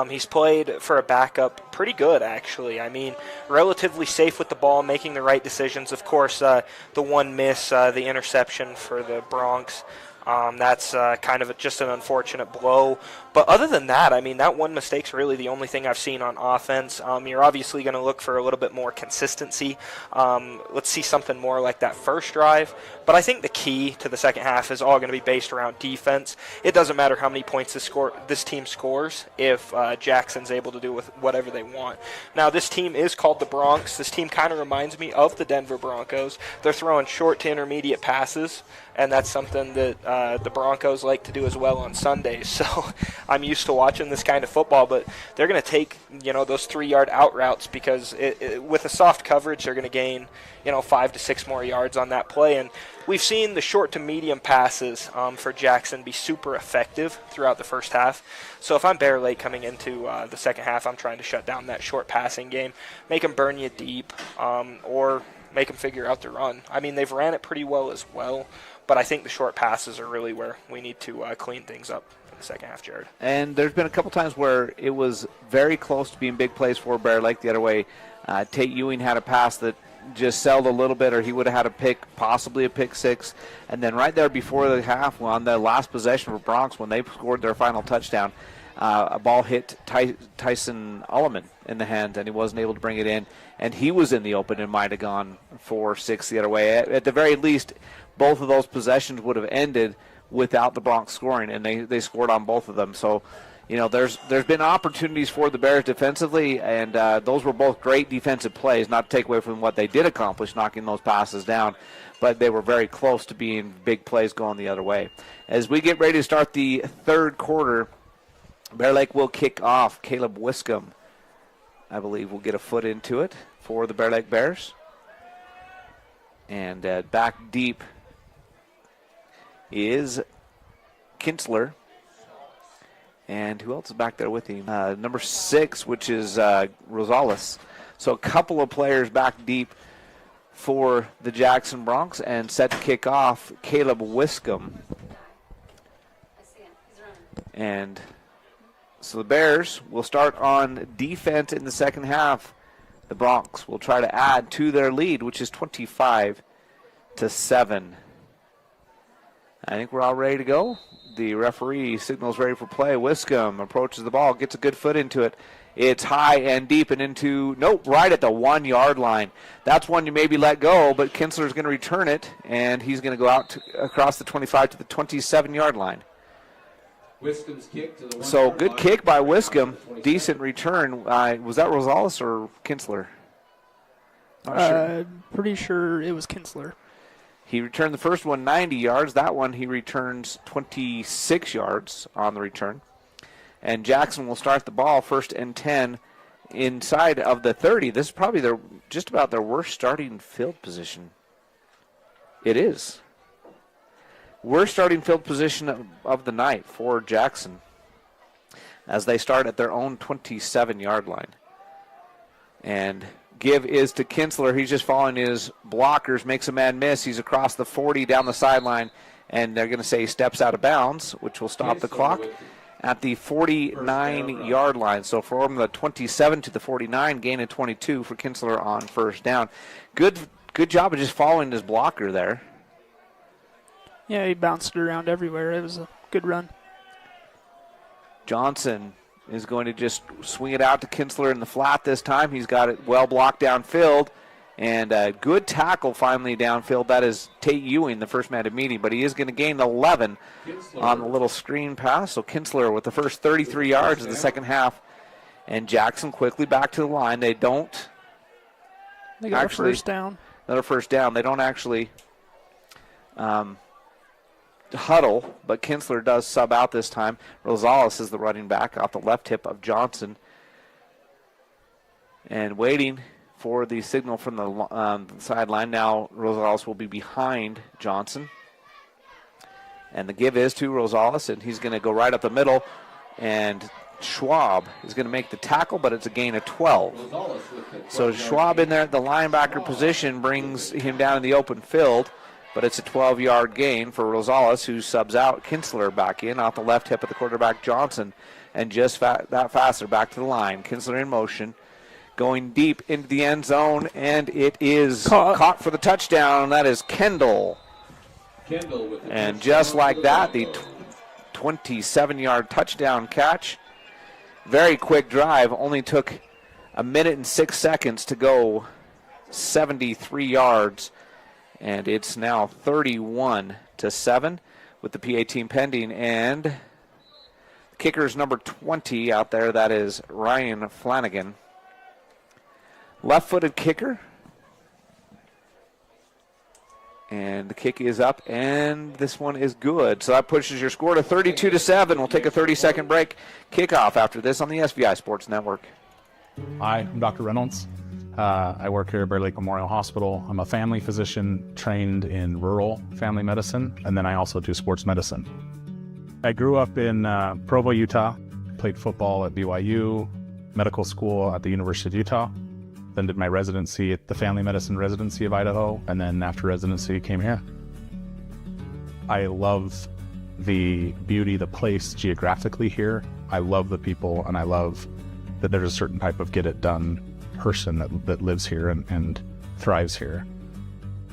S2: He's played for a backup pretty good, actually. I mean, relatively safe with the ball, making the right decisions. Of course, the one miss, the interception for the Bronx, that's kind of just an unfortunate blow. But other than that, I mean, that one mistake's really the only thing I've seen on offense. You're obviously going to look for a little bit more consistency. Let's see something more like that first drive. But I think the key to the second half is all going to be based around defense. It doesn't matter how many points this team scores if Jackson's able to do with whatever they want. Now, this team is called the Bronx. This team kind of reminds me of the Denver Broncos. They're throwing short to intermediate passes, and that's something that the Broncos like to do as well on Sundays. So I'm used to watching this kind of football, but they're going to take, those 3-yard out routes because with a soft coverage, they're going to gain, 5 to 6 more yards on that play. And we've seen the short to medium passes for Jackson be super effective throughout the first half. So if I'm Bear Lake coming into the second half, I'm trying to shut down that short passing game, make them burn you deep, or make them figure out the run. I mean, they've ran it pretty well as well, but I think the short passes are really where we need to clean things up in the second half, Jared.
S1: And there's been a couple times where it was very close to being big plays for Bear Lake the other way. Tate Ewing had a pass that just sailed a little bit, or he would have had a pick, possibly a pick six. And then right there before the half, on the last possession for Bronx, when they scored their final touchdown, a ball hit Tyson Ulliman in the hand, and he wasn't able to bring it in. And he was in the open and might have gone 4-6 the other way. At the very least, both of those possessions would have ended without the Bronx scoring, and they scored on both of them. So, there's been opportunities for the Bears defensively, and those were both great defensive plays, not to take away from what they did accomplish, knocking those passes down, but they were very close to being big plays going the other way. As we get ready to start the third quarter, Bear Lake will kick off. Caleb Wiscombe, I believe, will get a foot into it for the Bear Lake Bears. And back deep is Kinsler. And who else is back there with him? Number 6, which is Rosales. So a couple of players back deep for the Jackson Bronx, and set to kick off Caleb Wiscombe. And so the Bears will start on defense in the second half. The Bronx will try to add to their lead, which is 25-7. I think we're all ready to go. The referee signals ready for play. Wiscombe approaches the ball, gets a good foot into it. It's high and deep and right at the 1-yard line. That's one you maybe let go, but Kinsler's going to return it, and he's going to go out across the 25 to the 27-yard line.
S3: Wiscombe's kick to the 1-yard
S1: So good
S3: line.
S1: kick by Wiscombe. Decent return. Was that Rosales or Kinsler? Not sure.
S4: Pretty sure it was Kinsler.
S1: He returned the first one 90 yards. That one he returns 26 yards on the return. And Jackson will start the ball first and 10 inside of the 30. This is probably just about their worst starting field position. It is. Worst starting field position of the night for Jackson as they start at their own 27-yard line. And give is to Kinsler. He's just following his blockers, makes a man miss. He's across the 40 down the sideline, and they're going to say he steps out of bounds, which will stop the clock at the 49-yard line. So from the 27 to the 49, gain of 22 for Kinsler on first down. Good job of just following his blocker there.
S4: Yeah, he bounced it around everywhere. It was a good run.
S1: Johnson is going to just swing it out to Kinsler in the flat this time. He's got it well blocked downfield. And a good tackle finally downfield. That is Tate Ewing, the first man to meet him. But he is going to gain 11 on the little screen pass. So Kinsler with the first 33 yards of the second half. And Jackson quickly back to the line. They don't
S4: They got
S1: actually,
S4: a first down.
S1: Another first down. They don't actually huddle, but Kinsler does sub out this time. Rosales is the running back off the left hip of Johnson. And waiting for the signal from the sideline. Now Rosales will be behind Johnson. And the give is to Rosales, and he's going to go right up the middle. And Schwab is going to make the tackle, but it's a gain of 12. So Schwab in there at the linebacker position brings him down in the open field, but it's a 12-yard gain for Rosales, who subs out Kinsler back in off the left hip of the quarterback Johnson. And just that faster back to the line. Kinsler in motion, going deep into the end zone, and it is caught for the touchdown. That is Kendall. And just like that, the 27-yard touchdown catch. Very quick drive. Only took a minute and 6 seconds to go 73 yards. And it's now 31-7 with the PA team pending. And kicker's number 20 out there. That is Ryan Flanagan. Left-footed kicker. And the kick is up, and this one is good. So that pushes your score to 32-7. We'll take a 30-second break. Kickoff after this on the SVI Sports Network.
S17: Hi, I'm Dr. Reynolds. I work here at Bear Lake Memorial Hospital. I'm a family physician trained in rural family medicine, and then I also do sports medicine. I grew up in Provo, Utah, played football at BYU, medical school at the University of Utah, then did my residency at the family medicine residency of Idaho, and then after residency came here. I love the beauty, the place geographically here. I love the people, and I love that there's a certain type of get-it-done person that lives here and thrives here.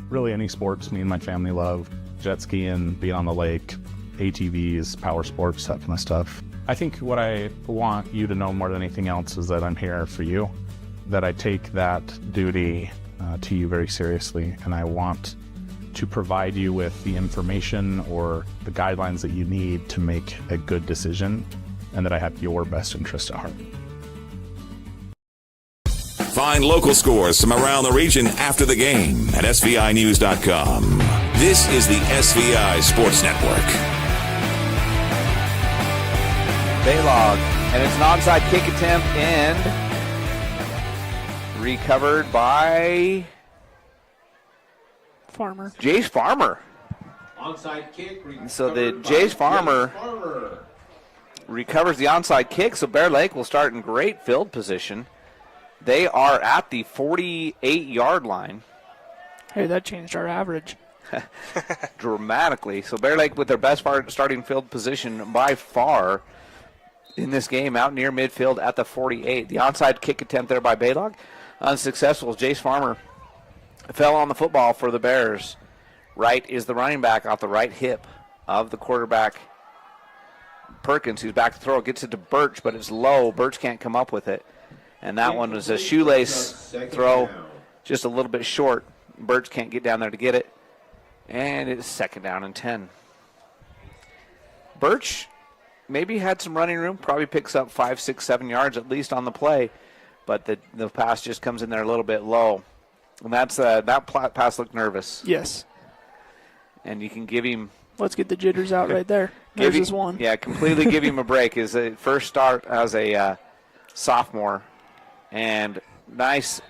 S17: Really any sports me and my family love. Jet skiing, being on the lake, ATVs, power sports, that kind of stuff. I think what I want you to know more than anything else is that I'm here for you, that I take that duty to you very seriously, and I want to provide you with the information or the guidelines that you need to make a good decision, and that I have your best interest at heart.
S5: Find local scores from around the region after the game at SVInews.com. This is the SVI Sports Network.
S1: Baylog, and it's an onside kick attempt, and recovered by
S4: Farmer.
S1: Jace Farmer.
S3: Onside kick.
S1: So the Jace Farmer recovers the onside kick, so Bear Lake will start in great field position. They are at the 48-yard line.
S4: Hey, that changed our average.
S1: Dramatically. So Bear Lake with their best starting field position by far in this game, out near midfield at the 48. The onside kick attempt there by Baylog, unsuccessful. Jace Farmer fell on the football for the Bears. Wright is the running back off the right hip of the quarterback Perkins, who's back to throw. Gets it to Birch, but it's low. Birch can't come up with it. And that one was a shoelace throw, just a little bit short. Birch can't get down there to get it. And it's second down and 10. Birch maybe had some running room, probably picks up 5, 6, 7 yards at least on the play, but the pass just comes in there a little bit low. And that's that pass looked nervous.
S4: Yes.
S1: And you can give him.
S4: Let's get the jitters out right there. There's his one.
S1: Yeah, completely give him a break. His first start as a sophomore. And nice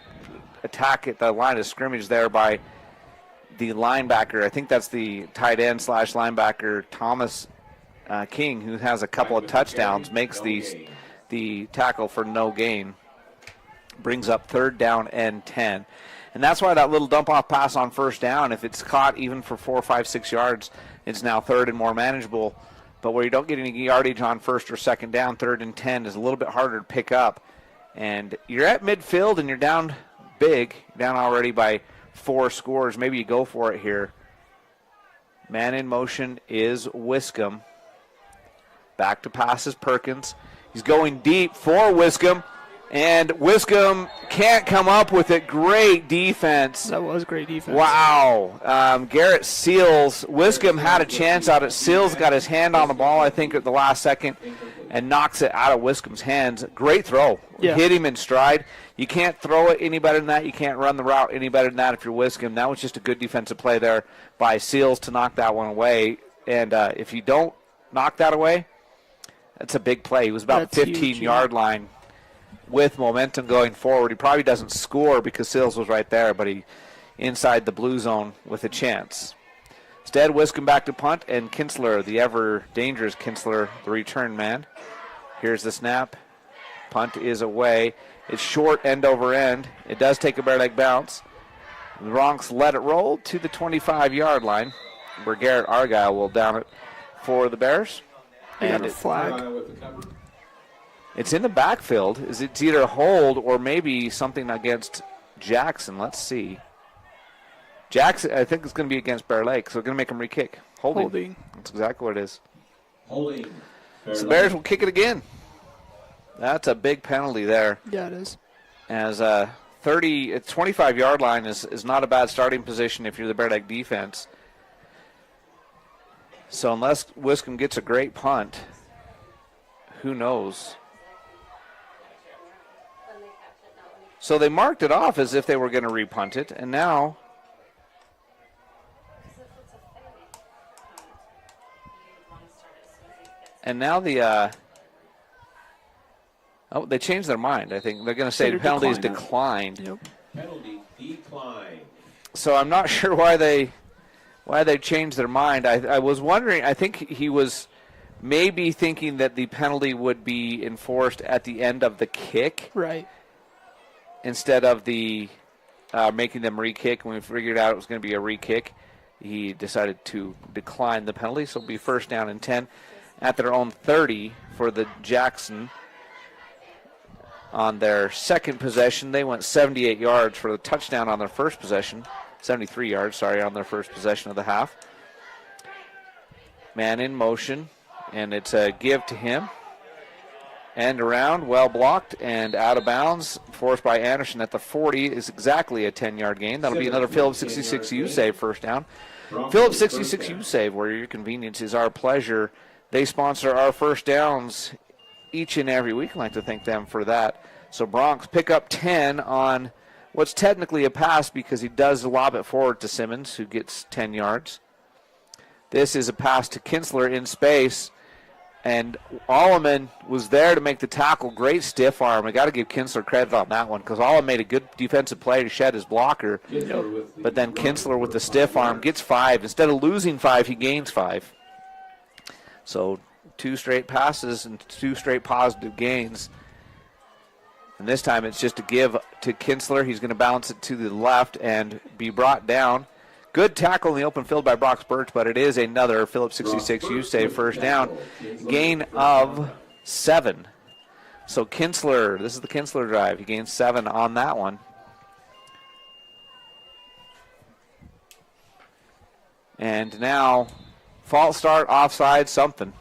S1: attack at the line of scrimmage there by the linebacker. I think that's the tight end / linebacker, Thomas King, who has a couple of touchdowns, makes the tackle for no gain. Brings up third down and 10. And that's why that little dump-off pass on first down, if it's caught even for 4, 5, 6 yards, it's now third and more manageable. But where you don't get any yardage on first or second down, third and 10 is a little bit harder to pick up. And you're at midfield and you're down big, down already by 4 scores. Maybe you go for it here. Man in motion is Wiscombe. Back to pass is Perkins. He's going deep for Wiscombe, and Wiscombe can't come up with it. Great defense.
S4: That was great defense.
S1: Wow. Garrett Seals. Wiscombe had a chance out. Seals got his hand on the ball, I think, at the last second, and knocks it out of Wiscombe's hands. Great throw.
S4: Yeah.
S1: Hit him in stride. You can't throw it any better than that. You can't run the route any better than that if you're Wiscombe. That was just a good defensive play there by Seals to knock that one away. And if you don't knock that away, that's a big play. He was about 15-yard line with momentum going forward. He probably doesn't score because Seals was right there, but he inside the blue zone with a chance. Instead, Wiscombe back to punt, and Kinsler, the ever-dangerous Kinsler, the return man. Here's the snap. Punt is away. It's short end over end. It does take a Bear Leg bounce. The Broncs let it roll to the 25-yard line, where Garrett Argyle will down it for the Bears.
S4: And a flag.
S1: It's in the backfield. It's either a hold or maybe something against Jackson. Let's see. Jackson, I think it's going to be against Bear Lake, so we're going to make him re-kick. Holding. That's exactly what it is.
S3: Holding.
S1: So the Bears will kick it again. That's a big penalty there.
S4: Yeah, it is.
S1: As 25-yard line is not a bad starting position if you're the Bear Lake defense. So unless Wiscombe gets a great punt, who knows? So they marked it off as if they were going to repunt it, and now they changed their mind. I think they're going to say the penalty is declined.
S4: Yep.
S3: Penalty declined.
S1: So I'm not sure why they changed their mind. I was wondering, I think he was maybe thinking that the penalty would be enforced at the end of the kick.
S4: Right.
S1: Instead of the making them re-kick. When we figured out it was going to be a re-kick, he decided to decline the penalty. So it'll be first down and 10 at their own 30 for the Jackson. On their second possession, they went 78 yards for the touchdown on their first possession. 73 yards, on their first possession of the half. Man in motion, and it's a give to him. End around, well blocked, and out of bounds, forced by Anderson at the 40 is exactly a 10-yard gain. That'll be another Phillips 66U save first down. Phillips 66U save, where your convenience is our pleasure. They sponsor our first downs each and every week. I'd like to thank them for that. So Broncs pick up 10 on what's technically a pass because he does lob it forward to Simmons, who gets 10 yards. This is a pass to Kinsler in space, and Alleman was there to make the tackle. Great stiff arm. I got to give Kinsler credit on that one because Alleman made a good defensive play to shed his blocker, but then Kinsler with the stiff arm gets 5. Instead of losing 5, he gains 5. So 2 straight passes and 2 straight positive gains. And this time it's just a give to Kinsler. He's going to bounce it to the left and be brought down. Good tackle in the open field by Brock Birch, but it is another Phillips 66U save first down. Gain of 7. So Kinsler, this is the Kinsler drive. He gains 7 on that one. And now false start, offside, something.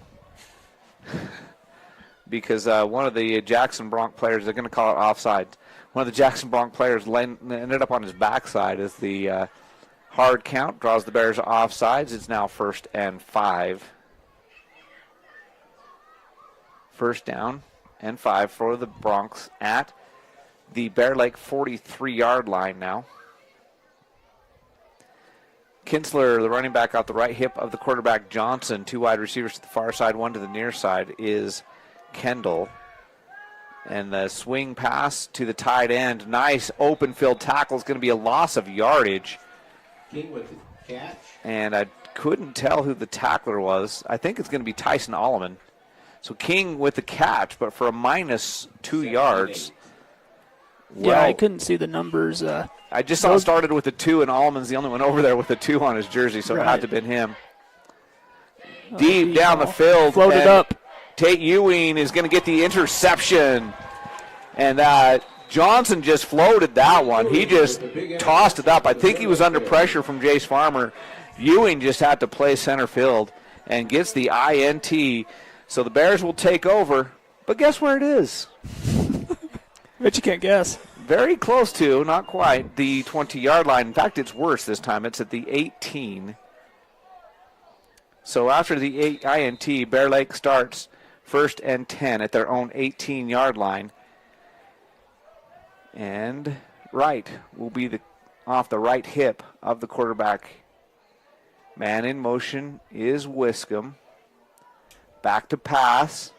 S1: Because one of the Jackson Bronc players, they're going to call it offside. One of the Jackson Bronc players ended up on his backside as the hard count draws the Bears offsides. It's now 1st and 5. First down and 5 for the Broncs at the Bear Lake 43-yard line now. Kinsler, the running back, out the right hip of the quarterback Johnson. 2 wide receivers to the far side, 1 to the near side is Kendall. And the swing pass to the tight end. Nice open field tackle. Is going to be a loss of yardage.
S3: King with the catch.
S1: And I couldn't tell who the tackler was. I think it's going to be Tyson Alleman. So King with the catch, but for a -2 yards.
S4: Well, yeah, I couldn't see the numbers.
S1: I just saw it started with a 2, and Alleman's the only one over there with a 2 on his jersey, so it had to have been him. Deep down the field.
S4: Floated up.
S1: Tate Ewing is going to get the interception. And Johnson just floated that one. He just tossed it up. I think he was under pressure from Jace Farmer Ewing just had to play center field and gets the INT. So the Bears will take over. But guess where it is?
S4: Bet you can't guess.
S1: Very close to, not quite, the 20-yard line. In fact, it's worse this time. It's at the 18. So after the INT, Bear Lake starts 1st and 10 at their own 18-yard line. And right will be off the right hip of the quarterback. Man in motion is Wiscombe. Back to pass.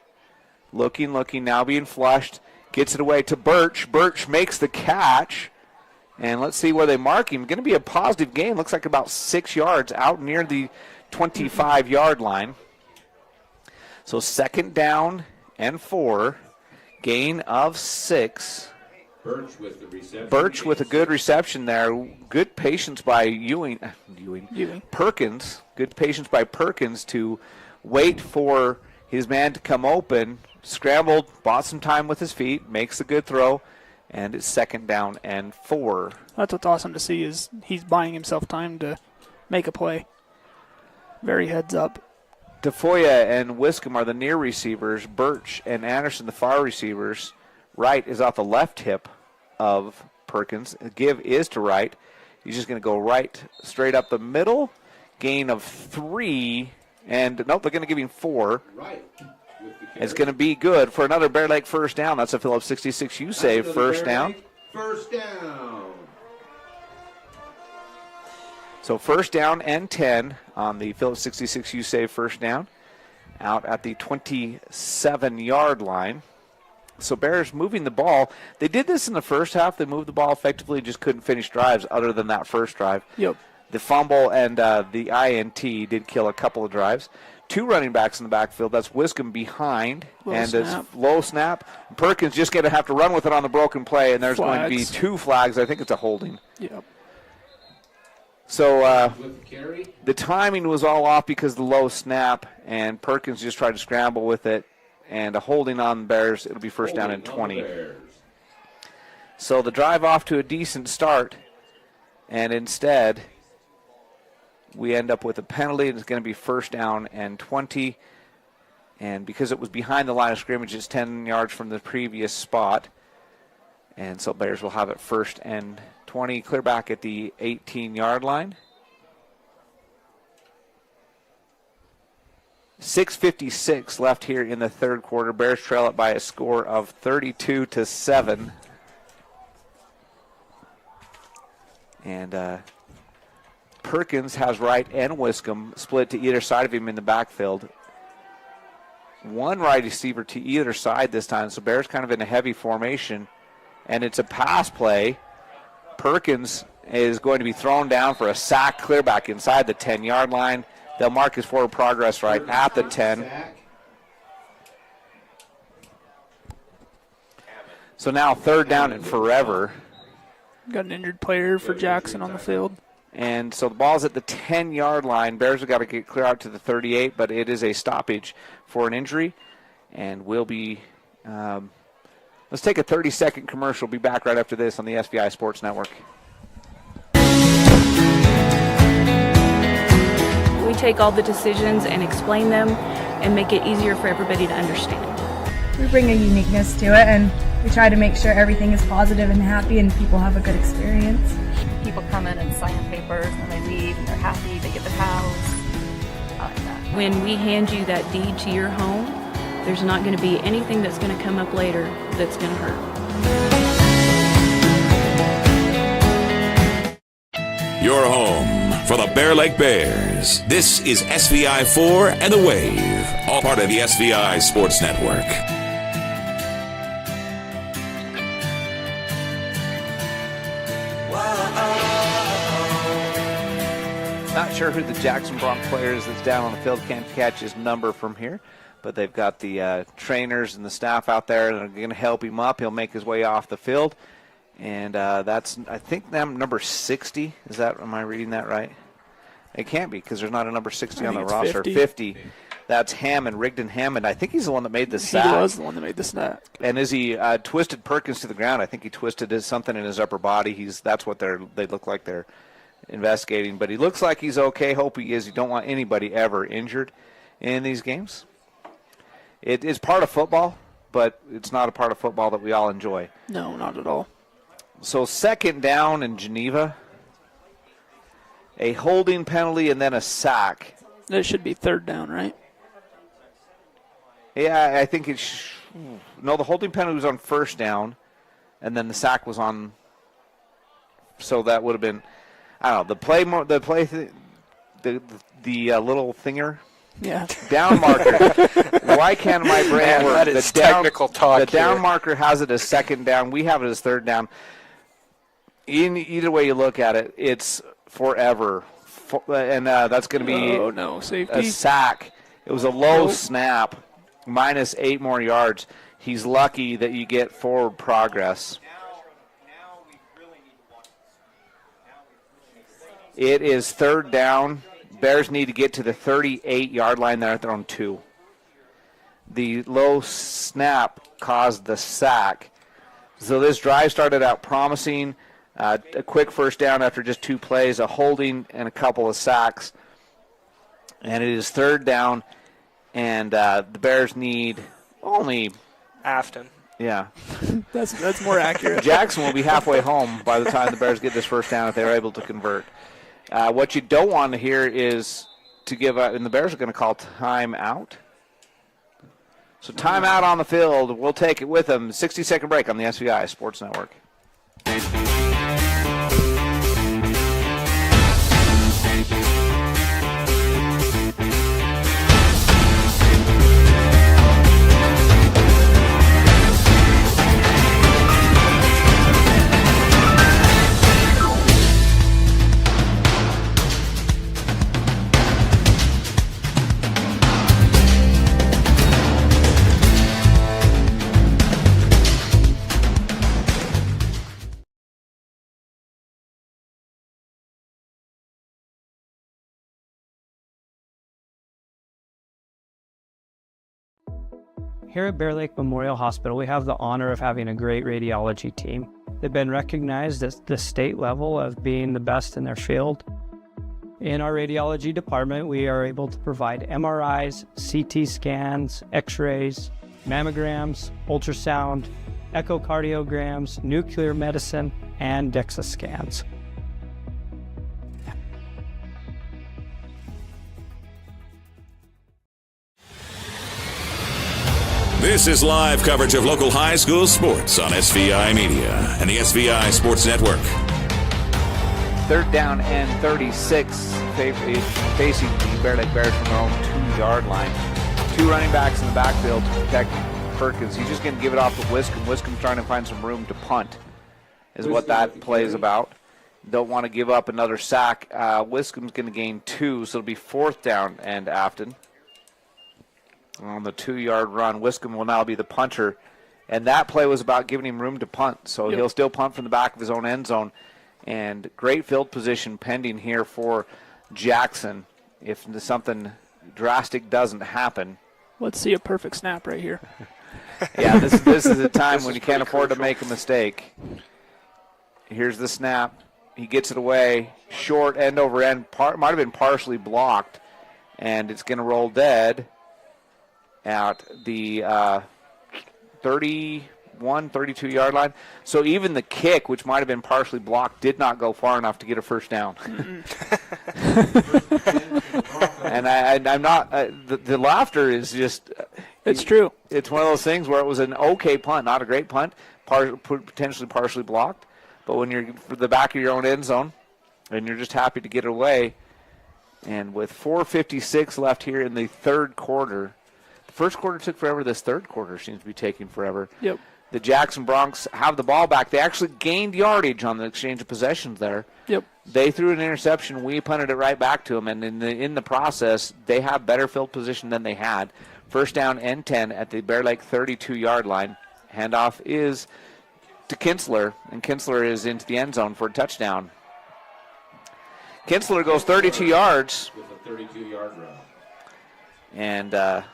S1: Looking, now being flushed. Gets it away to Birch. Birch makes the catch. And let's see where they mark him. Going to be a positive gain. Looks like about 6 yards out near the 25-yard line. So 2nd down and 4. Gain of 6.
S3: Birch with the reception.
S1: Birch with a good reception there. Good patience by Ewing. Perkins. Good patience by Perkins to wait for his man to come open. Scrambled, bought some time with his feet, makes a good throw, and it's 2nd down and 4.
S4: That's what's awesome to see is he's buying himself time to make a play. Very heads up.
S1: Tafoya and Wiscombe are the near receivers. Birch and Anderson the far receivers. Right is off the left hip of Perkins. Give is to right. He's just going to go right straight up the middle. Gain of 3. And nope, they're going to give him 4.
S3: Right.
S1: It's going to be good for another Bear Lake first down. That's a Phillips 66 save first down.
S3: First down.
S1: So 1st down and 10 on the Phillips 66 save first down. Out at the 27-yard line. So Bears moving the ball. They did this in the first half. They moved the ball effectively, just couldn't finish drives other than that first drive.
S4: Yep.
S1: The fumble and the INT did kill a couple of drives. 2 running backs in the backfield. That's Wiscombe behind. It's low snap. Perkins just going to have to run with it on the broken play, and there's going to be 2 flags. I think it's a holding.
S4: Yep.
S1: So the timing was all off because of the low snap, and Perkins just tried to scramble with it. And a holding on the Bears. It'll be 1st down and 20. So the drive off to a decent start, and instead we end up with a penalty, and it's going to be 1st down and 20. And because it was behind the line of scrimmage, it's 10 yards from the previous spot. And so Bears will have it 1st and 20, clear back at the 18-yard line. 6:56 left here in the 3rd quarter. Bears trail it by a score of 32-7. And Perkins has right and Wiscombe split to either side of him in the backfield. 1 right receiver to either side this time, so Bears kind of in a heavy formation. And it's a pass play. Perkins is going to be thrown down for a sack, clear back inside the 10-yard line. They'll mark his forward progress right at the 10. So now 3rd down and forever.
S4: Got an injured player for Jackson on the field.
S1: And so the ball's at the 10-yard line. Bears have got to get clear out to the 38, but it is a stoppage for an injury. And we'll be, let's take a 30-second commercial. Be back right after this on the SVI Sports Network.
S18: We take all the decisions and explain them and make it easier for everybody to understand.
S19: We bring a uniqueness to it, and we try to make sure everything is positive and happy and people have a good experience.
S20: People come in and sign papers and they leave and they're happy, they get their house. I like that.
S18: When we hand you that deed to your home, there's not going to be anything that's going to come up later that's going to hurt.
S5: Your home for the Bear Lake Bears. This is SVI 4 and the Wave, all part of the SVI Sports Network.
S1: Not sure who the Jackson Bronc player is that's down on the field. Can't catch his number from here. But they've got the trainers and the staff out there that are going to help him up. He'll make his way off the field. And that's, I think, number 60. Am I reading that right? It can't be because there's not a number 60 on the roster. 50. That's Hammond, Rigdon Hammond. I think he's the one that made the sack.
S4: He was the one that made the sack.
S1: And as he twisted Perkins to the ground, I think he twisted something in his upper body. They look like they're investigating. But he looks like he's okay. Hope he is. You don't want anybody ever injured in these games. It is part of football, but it's not a part of football that we all enjoy.
S4: No, not at all.
S1: So 2nd down in Geneva, a holding penalty, and then a sack.
S4: It should be 3rd down, right?
S1: Yeah, I think it's no. The holding penalty was on 1st down, and then the sack was on. So that would have been, I don't know. The little thinger.
S4: Yeah.
S1: Down marker. Why can't my brain work?
S2: That is technical talk.
S1: The down
S2: here.
S1: marker has it as 2nd down. We have it as 3rd down. Either way you look at it, it's forever, and that's going to be
S4: safety.
S1: a sack. It was a low snap, minus 8 more yards. He's lucky that you get forward progress. It is 3rd down. Bears need to get to the 38-yard line. They're at their own 2. The low snap caused the sack. So this drive started out promising. A quick 1st down after just 2 plays, a holding, and a couple of sacks. And it is 3rd down, and the Bears need only
S2: Afton.
S1: Yeah.
S4: That's more accurate.
S1: Jackson will be halfway home by the time the Bears get this 1st down if they're able to convert. What you don't want to hear is to give up, and the Bears are going to call timeout. So timeout on the field. We'll take it with them. 60-second break on the SVI Sports Network.
S6: Here at Bear Lake Memorial Hospital, we have the honor of having a great radiology team. They've been recognized at the state level of being the best in their field. In our radiology department, we are able to provide MRIs, CT scans, X-rays, mammograms, ultrasound, echocardiograms, nuclear medicine, and DEXA scans.
S5: This is live coverage of local high school sports on SVI Media and the SVI Sports Network.
S1: 3rd down and 36, facing the Bear Lake Bears from their own 2-yard line. 2 running backs in the backfield to protect Perkins. He's just going to give it off to Wiscombe. Wiscombe's trying to find some room to punt is what that play is about. Don't want to give up another sack. Wiscombe's going to gain 2, so it'll be 4th down and Afton. On the 2-yard run, Wiscombe will now be the punter. And that play was about giving him room to punt. So he'll still punt from the back of his own end zone. And great field position pending here for Jackson if something drastic doesn't happen.
S4: Let's see a perfect snap right here.
S1: Yeah, this is a time when you can't afford to make a mistake. Here's the snap. He gets it away. Short, end over end. Might have been partially blocked. And it's going to roll dead at the 31, 32-yard line. So even the kick, which might have been partially blocked, did not go far enough to get a 1st down. And I'm not the laughter is just
S4: it's true.
S1: It's one of those things where it was an okay punt, not a great punt, potentially partially blocked. But when you're for the back of your own end zone and you're just happy to get it away, and with 4:56 left here in the 3rd quarter, first quarter took forever. This 3rd quarter seems to be taking forever.
S4: Yep.
S1: The Jackson Broncs have the ball back. They actually gained yardage on the exchange of possessions there.
S4: Yep.
S1: They threw an interception. We punted it right back to them, and in the process, they have better field position than they had. 1st down and 10 at the Bear Lake 32-yard line. Handoff is to Kinsler, and Kinsler is into the end zone for a touchdown. Kinsler goes 32 yards.
S3: With a 32-yard run.
S1: And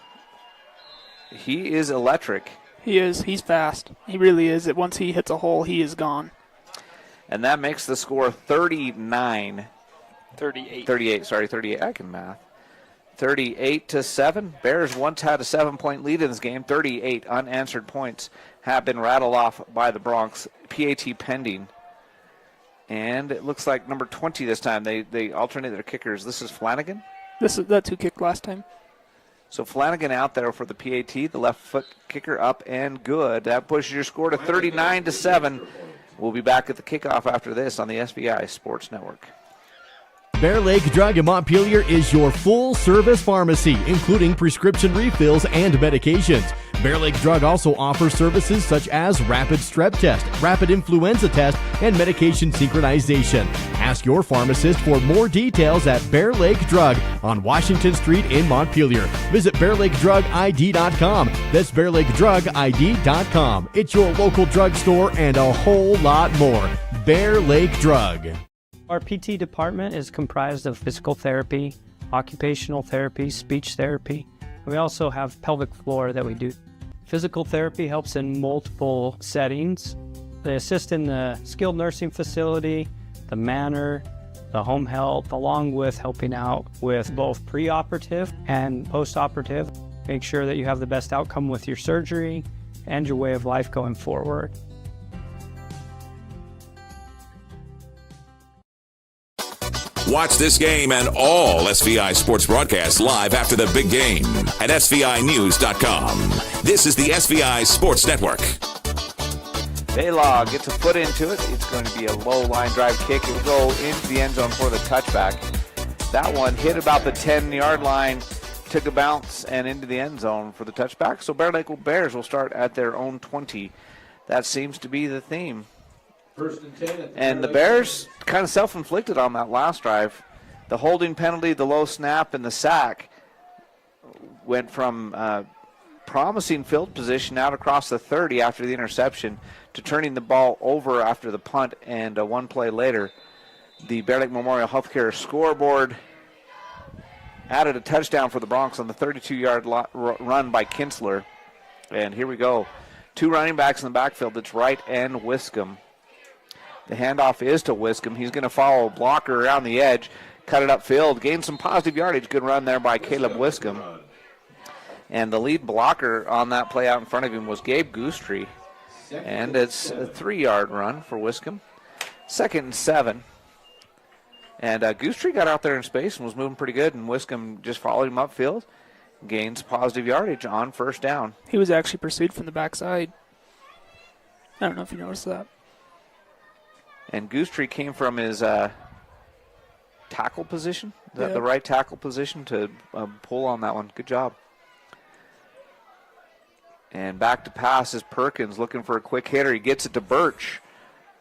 S1: he is electric.
S4: He is. He's fast. He really is. Once he hits a hole, he is gone.
S1: And that makes the score 39
S2: 38.
S1: 38, sorry, 38. I can math. 38-7. Bears once had a 7-point lead in this game. 38 unanswered points have been rattled off by the Bronx. PAT pending. And it looks like number 20 this time. They alternate their kickers. This is Flanagan.
S4: That's who kicked last time.
S1: So Flanagan out there for the PAT. The left foot kicker up and good. That pushes your score to 39-7. We'll be back at the kickoff after this on the SVI Sports Network.
S7: Bear Lake Drug in Montpelier is your full-service pharmacy, including prescription refills and medications. Bear Lake Drug also offers services such as rapid strep test, rapid influenza test, and medication synchronization. Ask your pharmacist for more details at Bear Lake Drug on Washington Street in Montpelier. Visit BearLakeDrugID.com. That's BearLakeDrugID.com. It's your local drugstore and a whole lot more. Bear Lake Drug.
S6: Our PT department is comprised of physical therapy, occupational therapy, speech therapy. We also have pelvic floor that we do. Physical therapy helps in multiple settings. They assist in the skilled nursing facility, the manor, the home health, along with helping out with both preoperative and postoperative. Make sure that you have the best outcome with your surgery and your way of life going forward.
S5: Watch this game and all SVI sports broadcasts live after the big game at SVInews.com. This is the SVI Sports Network.
S1: Baylaw gets a foot into it. It's going to be a low line drive kick. It will go into the end zone for the touchback. That one hit about the 10-yard line, took a bounce, and into the end zone for the touchback. So Bear Lake Bears will start at their own 20. That seems to be the theme.
S3: First and 10.
S1: And the Bears kind of self-inflicted on that last drive. The holding penalty, the low snap, and the sack went from promising field position out across the 30 after the interception to turning the ball over after the punt, and one play later, the Bear Lake Memorial Healthcare scoreboard added a touchdown for the Bronx on the 32-yard run by Kinsler. And here we go. Two running backs in the backfield. It's Wright and Wiscombe. The handoff is to Wiscombe. He's going to follow a blocker around the edge, cut it upfield, gain some positive yardage. Good run there by Caleb Wiscombe. And the lead blocker on that play out in front of him was Gabe Goostree. And it's a 3-yard run for Wiscombe. 2nd and 7. And Goostree got out there in space and was moving pretty good, and Wiscombe just followed him upfield, gains positive yardage on first down.
S4: He was actually pursued from the backside. I don't know if you noticed that.
S1: And Goostree came from his tackle position, the right tackle position, to pull on that one. Good job. And back to pass is Perkins looking for a quick hitter. He gets it to Birch.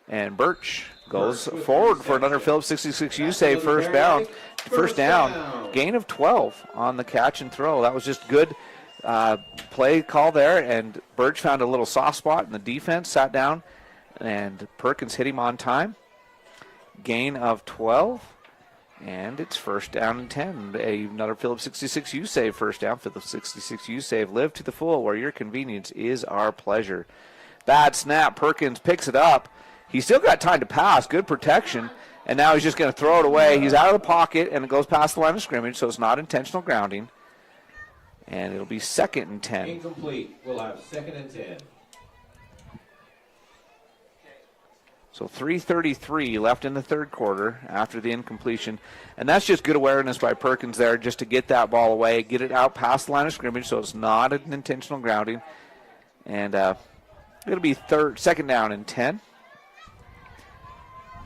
S1: And Birch goes forward for another Phillips 66U save, first down. Gain of 12 on the catch and throw. That was just good play call there. And Birch found a little soft spot in the defense, sat down. And Perkins hit him on time. Gain of 12. And it's first down and 10. Another Phillips 66U save, first down. Phillips 66U save. Live to the full, where your convenience is our pleasure. Bad snap. Perkins picks it up. He's still got time to pass. Good protection. And now he's just going to throw it away. He's out of the pocket, and it goes past the line of scrimmage, so it's not intentional grounding. And it'll be 2nd and 10.
S3: Incomplete. We'll have 2nd and 10.
S1: So 3:33 left in the third quarter after the incompletion. And that's just good awareness by Perkins there just to get that ball away, get it out past the line of scrimmage so it's not an intentional grounding. And it'll be 2nd down and 10.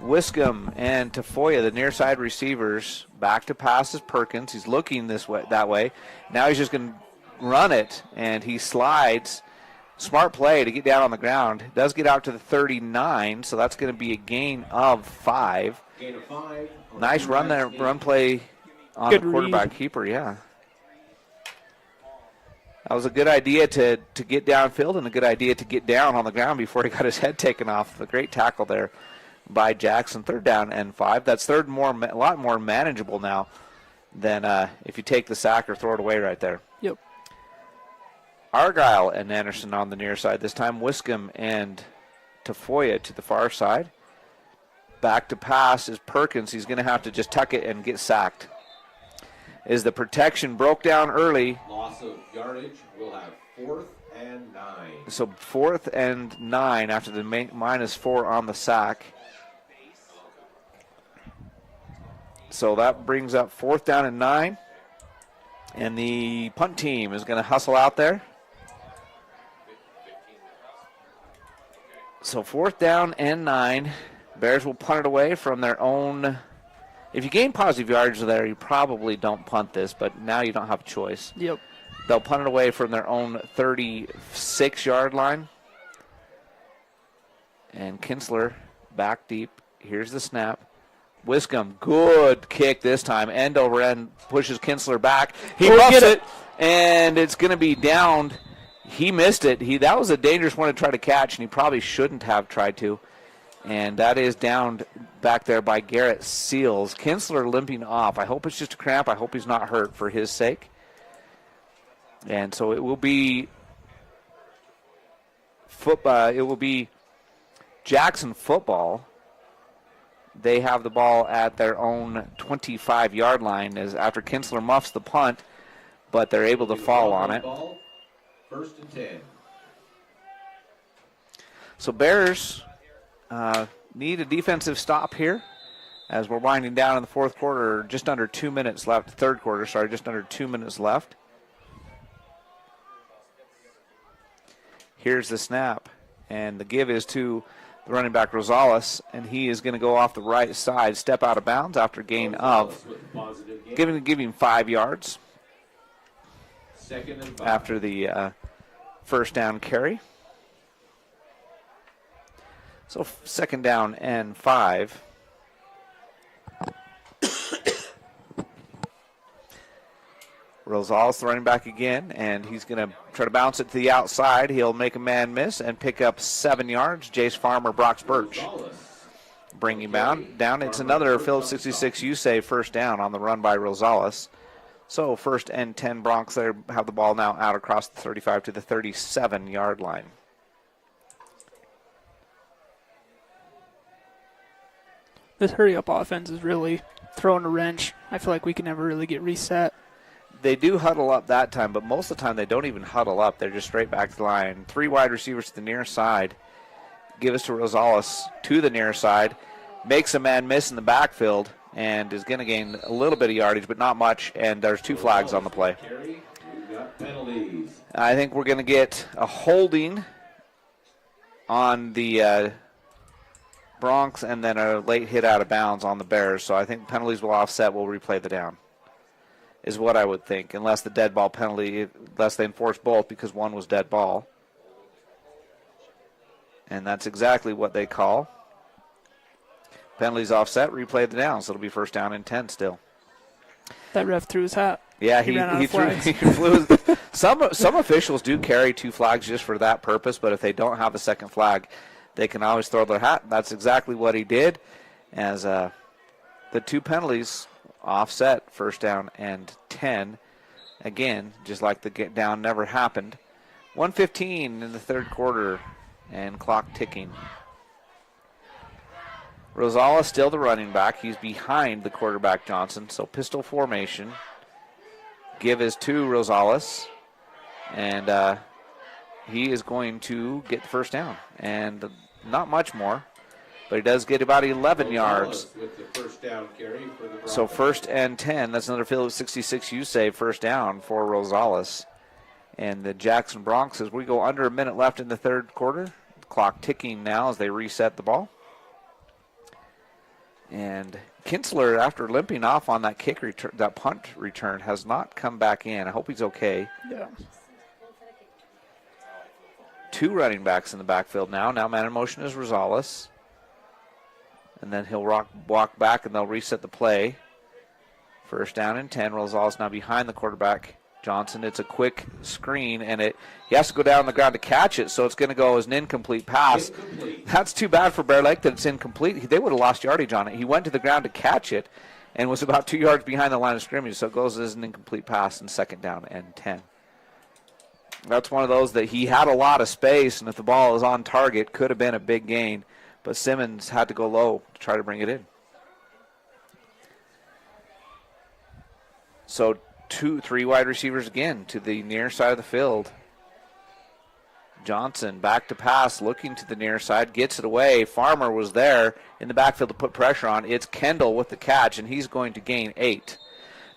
S1: Wiscombe and Tafoya, the near side receivers, back to pass is Perkins. He's looking that way. Now he's just going to run it, and he slides. Smart play to get down on the ground. Does get out to the 39, so that's going to be a gain of 5.
S3: Gain of 5.
S1: Nice run there, run play on the quarterback keeper, yeah. That was a good idea to get downfield and a good idea to get down on the ground before he got his head taken off. A great tackle there by Jackson. 3rd down and 5. That's a lot more manageable now than if you take the sack or throw it away right there.
S4: Yep.
S1: Argyle and Anderson on the near side. This time Wiscombe and Tafoya to the far side. Back to pass is Perkins. He's going to have to just tuck it and get sacked. As the protection broke down early.
S3: Loss of yardage. We'll have 4th and 9.
S1: So 4th and 9 after the -4 on the sack. So that brings up 4th down and 9. And the punt team is going to hustle out there. So 4th down and 9. Bears will punt it away from their own. If you gain positive yardage there, you probably don't punt this, but now you don't have a choice.
S4: Yep.
S1: They'll punt it away from their own 36-yard line. And Kinsler back deep. Here's the snap. Wiscombe, good kick this time. End over end, pushes Kinsler back. He muffs it, and it's going to be downed. He missed it. That was a dangerous one to try to catch, and he probably shouldn't have tried to. And that is downed back there by Garrett Seals. Kinsler limping off. I hope it's just a cramp. I hope he's not hurt for his sake. And so it will be football. It will be Jackson football. They have the ball at their own 25-yard line as after Kinsler muffs the punt, but they're able to fall on it.
S3: 1st and 10.
S1: So Bears need a defensive stop here as we're winding down in the fourth quarter. Just under 2 minutes left. Third quarter, sorry, just under 2 minutes left. Here's the snap, and the give is to the running back Rosales, and he is going to go off the right side, step out of bounds after gain of giving 5 yards.
S3: 2nd and 5.
S1: After the first down carry. So 2nd down and 5. Rosales, the running back again, and he's going to try to bounce it to the outside. He'll make a man miss and pick up 7 yards. Jace Farmer, Brox Birch bring him down. It's another Phillips 66 U-Save first down on the run by Rosales. So 1st and 10 Bronx there have the ball now out across the 35 to the 37-yard line.
S4: This hurry-up offense is really throwing a wrench. I feel like we can never really get reset.
S1: They do huddle up that time, but most of the time they don't even huddle up. They're just straight back to the line. 3 wide receivers to the near side. Give us to Rosales to the near side. Makes a man miss in the backfield and is going to gain a little bit of yardage, but not much, and there's 2 flags on the play. I think we're going to get a holding on the Bronx and then a late hit out of bounds on the Bears. So I think penalties will offset. We'll replay the down. Is what I would think, unless the dead ball penalty, unless they enforce both because one was dead ball. And that's exactly what they call. Penalties offset, replay the down, so it'll be 1st down and 10 still.
S4: That ref threw his hat.
S1: Yeah, he flew. Some officials do carry 2 flags just for that purpose, but if they don't have a second flag, they can always throw their hat. That's exactly what he did, as the 2 penalties offset 1st down and 10. Again, just like the get down never happened. 1:15 in the third quarter and clock ticking. Rosales still the running back. He's behind the quarterback Johnson, so pistol formation. Give is to Rosales, and he is going to get the 1st down. And not much more, but he does get about 11 yards.
S3: With the 1st down carry for the
S1: so 1st and 10. That's another Phillips 66 U-Save 1st down for Rosales. And the Jackson Bronx, as we go under a minute left in the third quarter. Clock ticking now as they reset the ball. And Kinsler, after limping off on that that punt return, has not come back in. I hope he's okay.
S4: Yeah.
S1: 2 running backs in the backfield now. Now man in motion is Rosales. And then he'll walk back and they'll reset the play. 1st down and 10. Rosales now behind the quarterback Johnson. It's a quick screen, and he has to go down on the ground to catch it, so it's going to go as an incomplete pass. That's too bad for Bear Lake that it's incomplete. They would have lost yardage on it. He went to the ground to catch it and was about 2 yards behind the line of scrimmage, so it goes as an incomplete pass in 2nd down and 10. That's one of those that he had a lot of space, and if the ball is on target, could have been a big gain. but Simmons had to go low to try to bring it in. So 3 wide receivers again to the near side of the field. Johnson back to pass, looking to the near side, gets it away. Farmer was there in the backfield to put pressure on. It's Kendall with the catch, and he's going to gain 8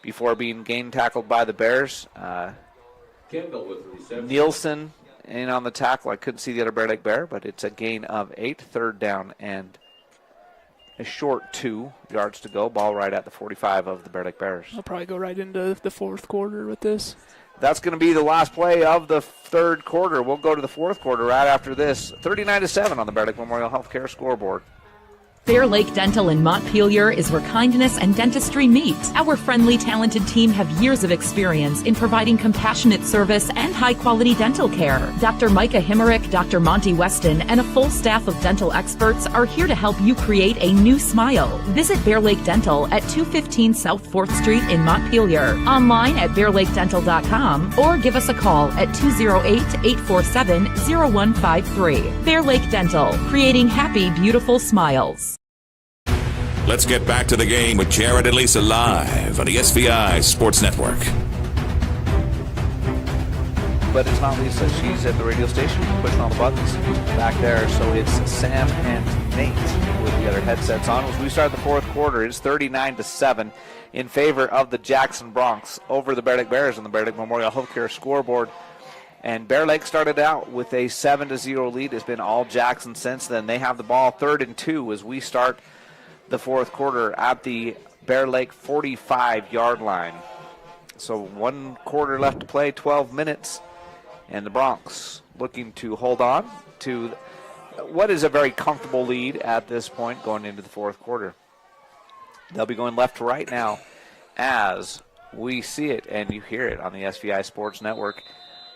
S1: before being tackled by the Bears.
S3: Kendall with the reception.
S1: Nielsen in on the tackle. I couldn't see the other Bear Lake Bear, but it's a gain of 8, 3rd down, and a short 2 yards to go. Ball right at the 45 of the Bear Lake Bears.
S4: I'll probably go right into the 4th quarter with this.
S1: That's going to be the last play of the 3rd quarter. We'll go to the 4th quarter right after this. 39-7 on the Bear Lake Memorial Healthcare scoreboard.
S8: Bear Lake Dental in Montpelier is where kindness and dentistry meet. Our friendly, talented team have years of experience in providing compassionate service and high-quality dental care. Dr. Micah Himmerick, Dr. Monty Weston, and a full staff of dental experts are here to help you create a new smile. Visit Bear Lake Dental at 215 South 4th Street in Montpelier, online at bearlakedental.com, or give us a call at 208-847-0153. Bear Lake Dental, creating happy, beautiful smiles.
S5: Let's get back to the game with Jared and Lisa live on the SVI Sports Network.
S1: But it's not Lisa. She's at the radio station pushing all the buttons back there. So it's Sam and Nate with the other headsets on. As we start the 4th quarter, it's 39-7 in favor of the Jackson Bronx over the Bear Lake Bears on the Bear Lake Memorial Healthcare scoreboard. And Bear Lake started out with a 7-0 lead. It's been all Jackson since then. They have the ball 3rd and 2 as we start the 4th quarter at the Bear Lake 45-yard line. So 1 quarter left to play, 12 minutes, and the Bronx looking to hold on to what is a very comfortable lead at this point going into the 4th quarter. They'll be going left to right now as we see it and you hear it on the SVI Sports Network.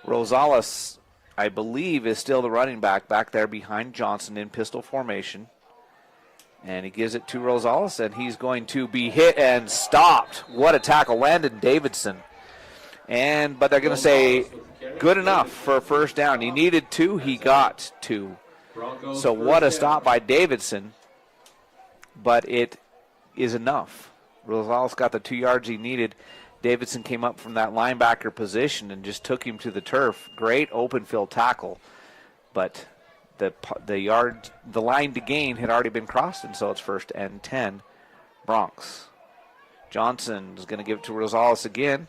S1: Rosales, I believe, is still the running back there behind Johnson in pistol formation. And he gives it to Rosales, and he's going to be hit and stopped. What a tackle. Landon Davidson. But they're going to say good enough for a 1st down. He needed 2. He got 2. So what a stop by Davidson. But it is enough. Rosales got the 2 yards he needed. Davidson came up from that linebacker position and just took him to the turf. Great open field tackle. But the line to gain had already been crossed, and so it's 1st and 10, Bronx. Johnson is going to give it to Rosales again,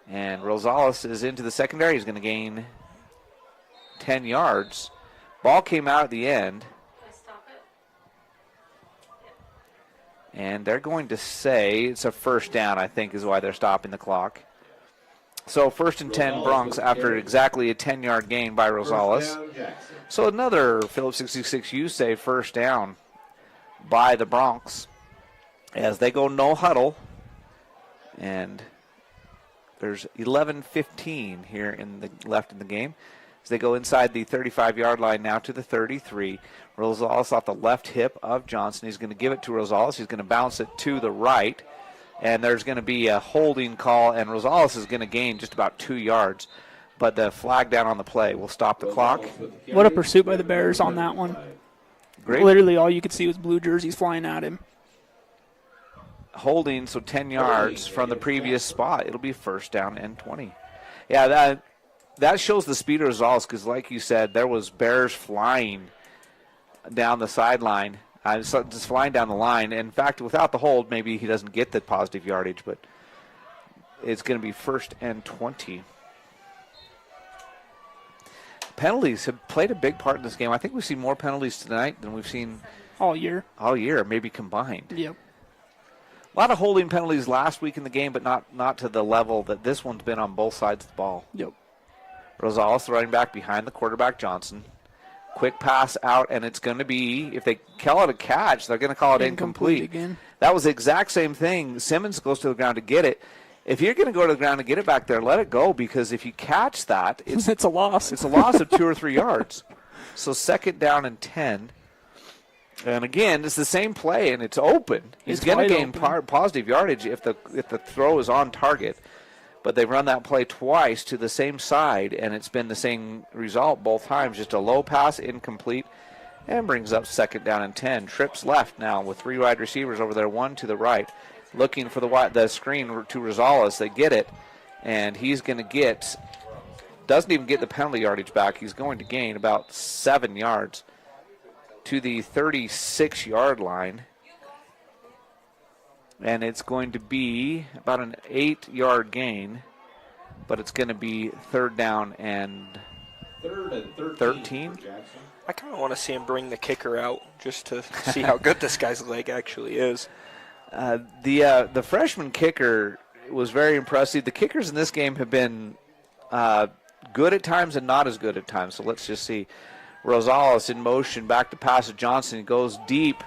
S1: and Rosales is into the secondary. He's going to gain 10 yards. Ball came out at the end, and they're going to say it's a 1st down, I think, is why they're stopping the clock. So 1st and 10 Bronx after exactly a 10-yard gain by Rosales. So another Phillips 66U say 1st down by the Bronx as they go no huddle. And there's 11:15 here left in the game. As they go inside the 35-yard line now to the 33. Rosales off the left hip of Johnson. He's going to give it to Rosales. He's going to bounce it to the right. And there's going to be a holding call, and Rosales is going to gain just about 2 yards. But the flag down on the play will stop the clock.
S4: What a pursuit by the Bears on that one.
S1: Great.
S4: Literally all you could see was blue jerseys flying at him.
S1: Holding, so 10 yards from the previous spot. It'll be 1st down and 20. Yeah, that shows the speed of Rosales because, like you said, there was Bears flying down the sideline. Just flying down the line. In fact, without the hold, maybe he doesn't get the positive yardage, but it's going to be 1st and 20. Penalties have played a big part in this game. I think we've seen more penalties tonight than we've seen
S4: all year,
S1: maybe combined.
S4: Yep.
S1: A lot of holding penalties last week in the game, but not to the level that this one's been on both sides of the ball.
S4: Yep.
S1: Rosales, the running back behind the quarterback, Johnson. Quick pass out, and it's going to be, if they call it a catch, they're going to call it incomplete.
S4: Again.
S1: That was the exact same thing. Simmons goes to the ground to get it. If you're going to go to the ground and get it back there, let it go, because if you catch that, it's
S4: a loss.
S1: It's a loss of 2 or 3 yards. So 2nd down and 10. And again, it's the same play, and it's open. He's going to gain positive yardage if the throw is on target. But they've run that play twice to the same side, and it's been the same result both times. Just a low pass, incomplete. and brings up 2nd down and 10. Trips left now with 3 wide receivers over there, 1 to the right, looking for the screen to Rosales. They get it, and he's going to doesn't even get the penalty yardage back. He's going to gain about 7 yards to the 36-yard line. And it's going to be about an 8-yard gain, but it's going to be 3rd down and 13.
S2: I kind of want to see him bring the kicker out just to see how good this guy's leg actually is.
S1: The freshman kicker was very impressive. The kickers in this game have been good at times and not as good at times. So let's just see. Rosales in motion, back to pass to Johnson. He goes deep,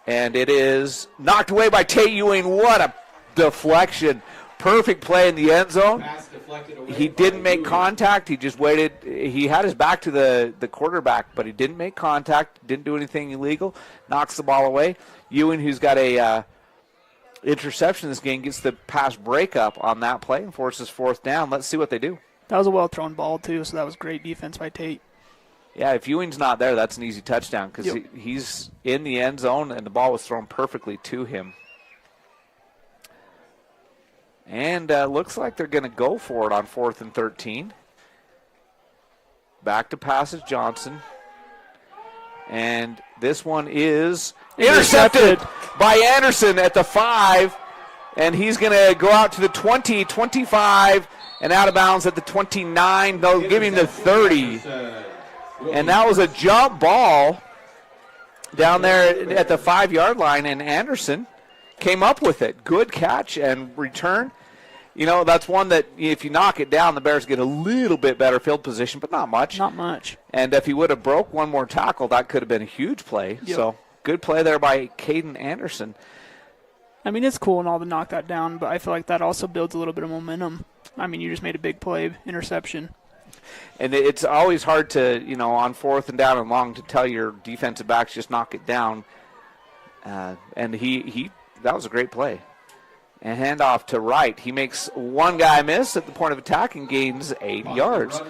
S1: and it is knocked away by Tate Ewing. What a deflection. Perfect play in the end zone. He didn't make contact. He just waited. He had his back to the quarterback, but he didn't make contact, didn't do anything illegal, knocks the ball away. Ewing, who's got a interception in this game, gets the pass breakup on that play and forces 4th down. Let's see what they do.
S4: That was a well-thrown ball, too, so that was great defense by Tate.
S1: Yeah, if Ewing's not there, that's an easy touchdown because he's in the end zone and the ball was thrown perfectly to him. And looks like they're going to go for it on 4th and 13. Back to passes Johnson. And this one is intercepted by Anderson at the 5. And he's going to go out to the 20, 25, and out of bounds at the 29. They'll give him the 30. And that was a jump ball down there at the 5-yard line, and Anderson came up with it. Good catch and return. You know, that's one that if you knock it down, the Bears get a little bit better field position, but not much.
S4: Not much.
S1: And if he would have broke one more tackle, that could have been a huge play.
S4: Yep.
S1: So good play there by Caden Anderson.
S4: I mean, it's cool and all to knock that down, but I feel like that also builds a little bit of momentum. I mean, you just made a big play, interception.
S1: And it's always hard to, on 4th and down and long to tell your defensive backs just knock it down. And that was a great play. And handoff to Wright. He makes one guy miss at the point of attack and gains 8 yards.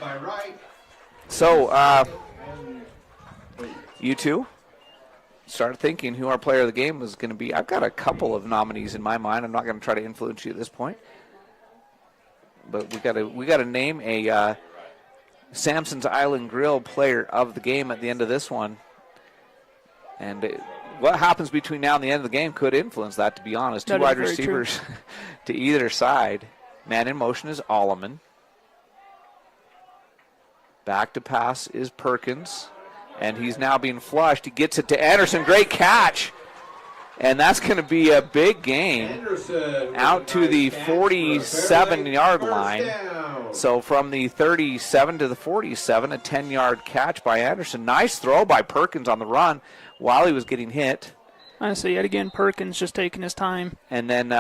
S1: So, you two start thinking who our player of the game was going to be. I've got a couple of nominees in my mind. I'm not going to try to influence you at this point. But we got to name a Samson's Island Grill player of the game at the end of this one. And what happens between now and the end of the game could influence that, to be honest. 2 wide receivers to either side. Man in motion is Alleman. Back to pass is Perkins. And he's now being flushed. He gets it to Anderson. Great catch. And that's going to be a big gain out to the 47-yard line. So from the 37 to the 47, a 10-yard catch by Anderson. Nice throw by Perkins on the run while he was getting hit.
S4: Honestly, yet again, Perkins just taking his time.
S1: And then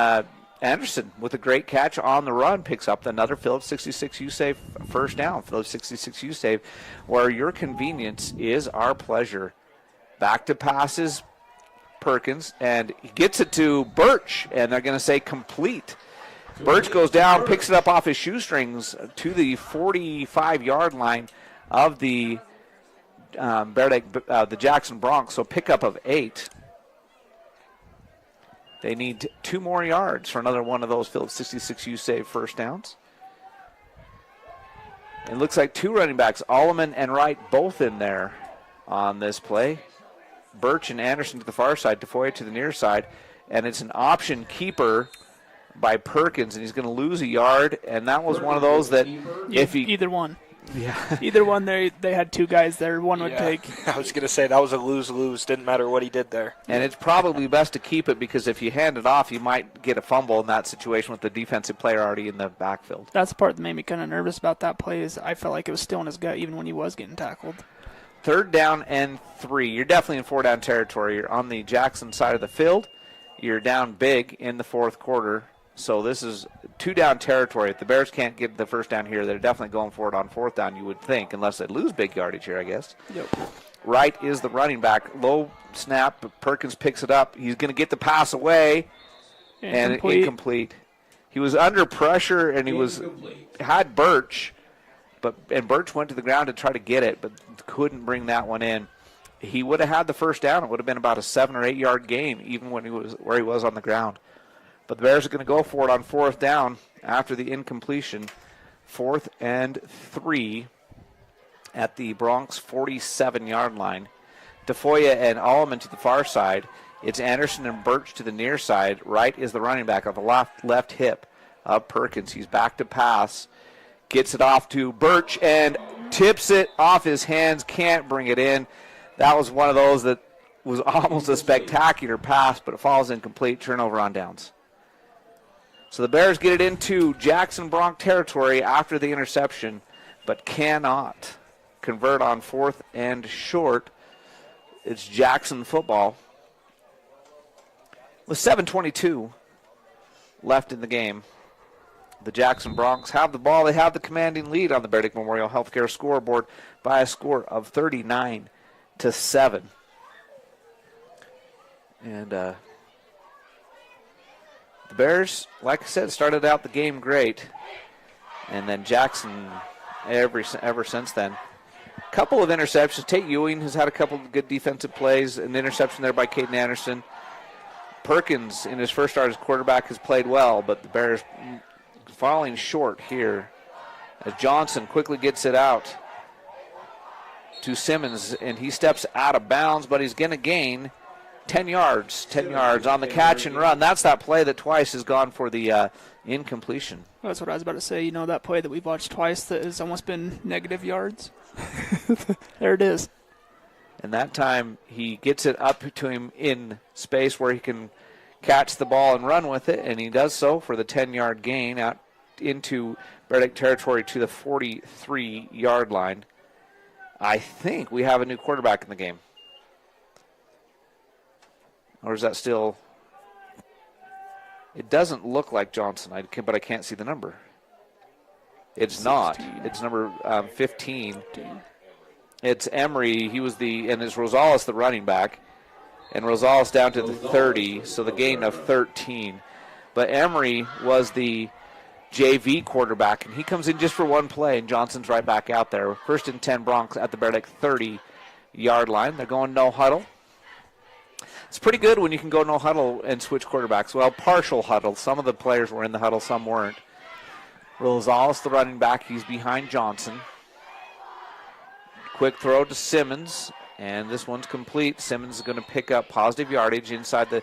S1: Anderson, with a great catch on the run, picks up another Phillips 66 U-Save first down. Phillips 66 U-Save, where your convenience is our pleasure. Back to passes, Perkins, and he gets it to Birch, and they're going to say complete. Birch goes down, picks it up off his shoestrings to the 45-yard line of the the Jackson Bronx, so pickup of 8. They need 2 more yards for another one of those Phillips 66 U-Save first downs. It looks like 2 running backs, Alleman and Wright, both in there on this play. Birch and Anderson to the far side, Tafoya to the near side, and it's an option keeper by Perkins, and he's going to lose a yard, and that was one of those that if he...
S4: Either one.
S1: Yeah.
S4: Either one, they had 2 guys there. One would take.
S2: I was going to say that was a lose-lose. Didn't matter what he did there.
S1: And it's probably best to keep it because if you hand it off, you might get a fumble in that situation with the defensive player already in the backfield.
S4: That's the part that made me kind of nervous about that play is I felt like it was still in his gut even when he was getting tackled.
S1: 3rd down and 3. You're definitely in 4-down territory. You're on the Jackson side of the field. You're down big in the 4th quarter. So this is 2-down territory. If the Bears can't get the first down here, they're definitely going for it on 4th down, you would think, unless they lose big yardage here, I guess.
S4: Yep.
S1: Wright is the running back. Low snap, but Perkins picks it up. He's going to get the pass away, and incomplete. He was under pressure, and had Birch, and Birch went to the ground to try to get it, but couldn't bring that one in. he would have had the first down. It would have been about a 7 or 8 yard gain, even when he was where he was on the ground. But the Bears are going to go for it on 4th down after the incompletion. 4th and 3 at the Bronx 47-yard line. Tafoya and Alleman to the far side. It's Anderson and Birch to the near side. Right is the running back on the left hip of Perkins. He's back to pass. Gets it off to Birch and tips it off his hands. Can't bring it in. That was one of those that was almost a spectacular pass, but it falls incomplete. Turnover on downs. So the Bears get it into Jackson Bronx territory after the interception, but cannot convert on 4th and short. It's Jackson football. With 7:22 left in the game, the Jackson Bronx have the ball. They have the commanding lead on the Bear Lake Memorial Healthcare scoreboard by a score of 39-7. And the Bears, like I said, started out the game great, and then Jackson ever since then. Couple of interceptions. Tate Ewing has had a couple of good defensive plays. An interception there by Caden Anderson. Perkins, in his first start as quarterback, has played well, but the Bears falling short here as Johnson quickly gets it out to Simmons, and he steps out of bounds, but he's going to gain 10 yards. 10 yards on the catch and run. That's that play that twice has gone for the incompletion.
S4: That's what I was about to say. You know, that play that we've watched twice that has almost been negative yards? There it is.
S1: And that time he gets it up to him in space where he can catch the ball and run with it, and he does so for the 10-yard gain out into Bear Lake territory to the 43-yard line. I think we have a new quarterback in the game. Or is that still... It doesn't look like Johnson, but I can't see the number. It's 16. Not. It's number 15. It's Emery. He was and it's Rosales, the running back. And Rosales down to the 30, so the gain of 13. But Emery was the JV quarterback, and he comes in just for one play, and Johnson's right back out there. 1st and 10 Bronx at the Bear Lake 30-yard line. They're going no huddle. It's pretty good when you can go no huddle and switch quarterbacks. Well, partial huddle. Some of the players were in the huddle, some weren't. Rosales, the running back, he's behind Johnson. Quick throw to Simmons, and this one's complete. Simmons is going to pick up positive yardage inside the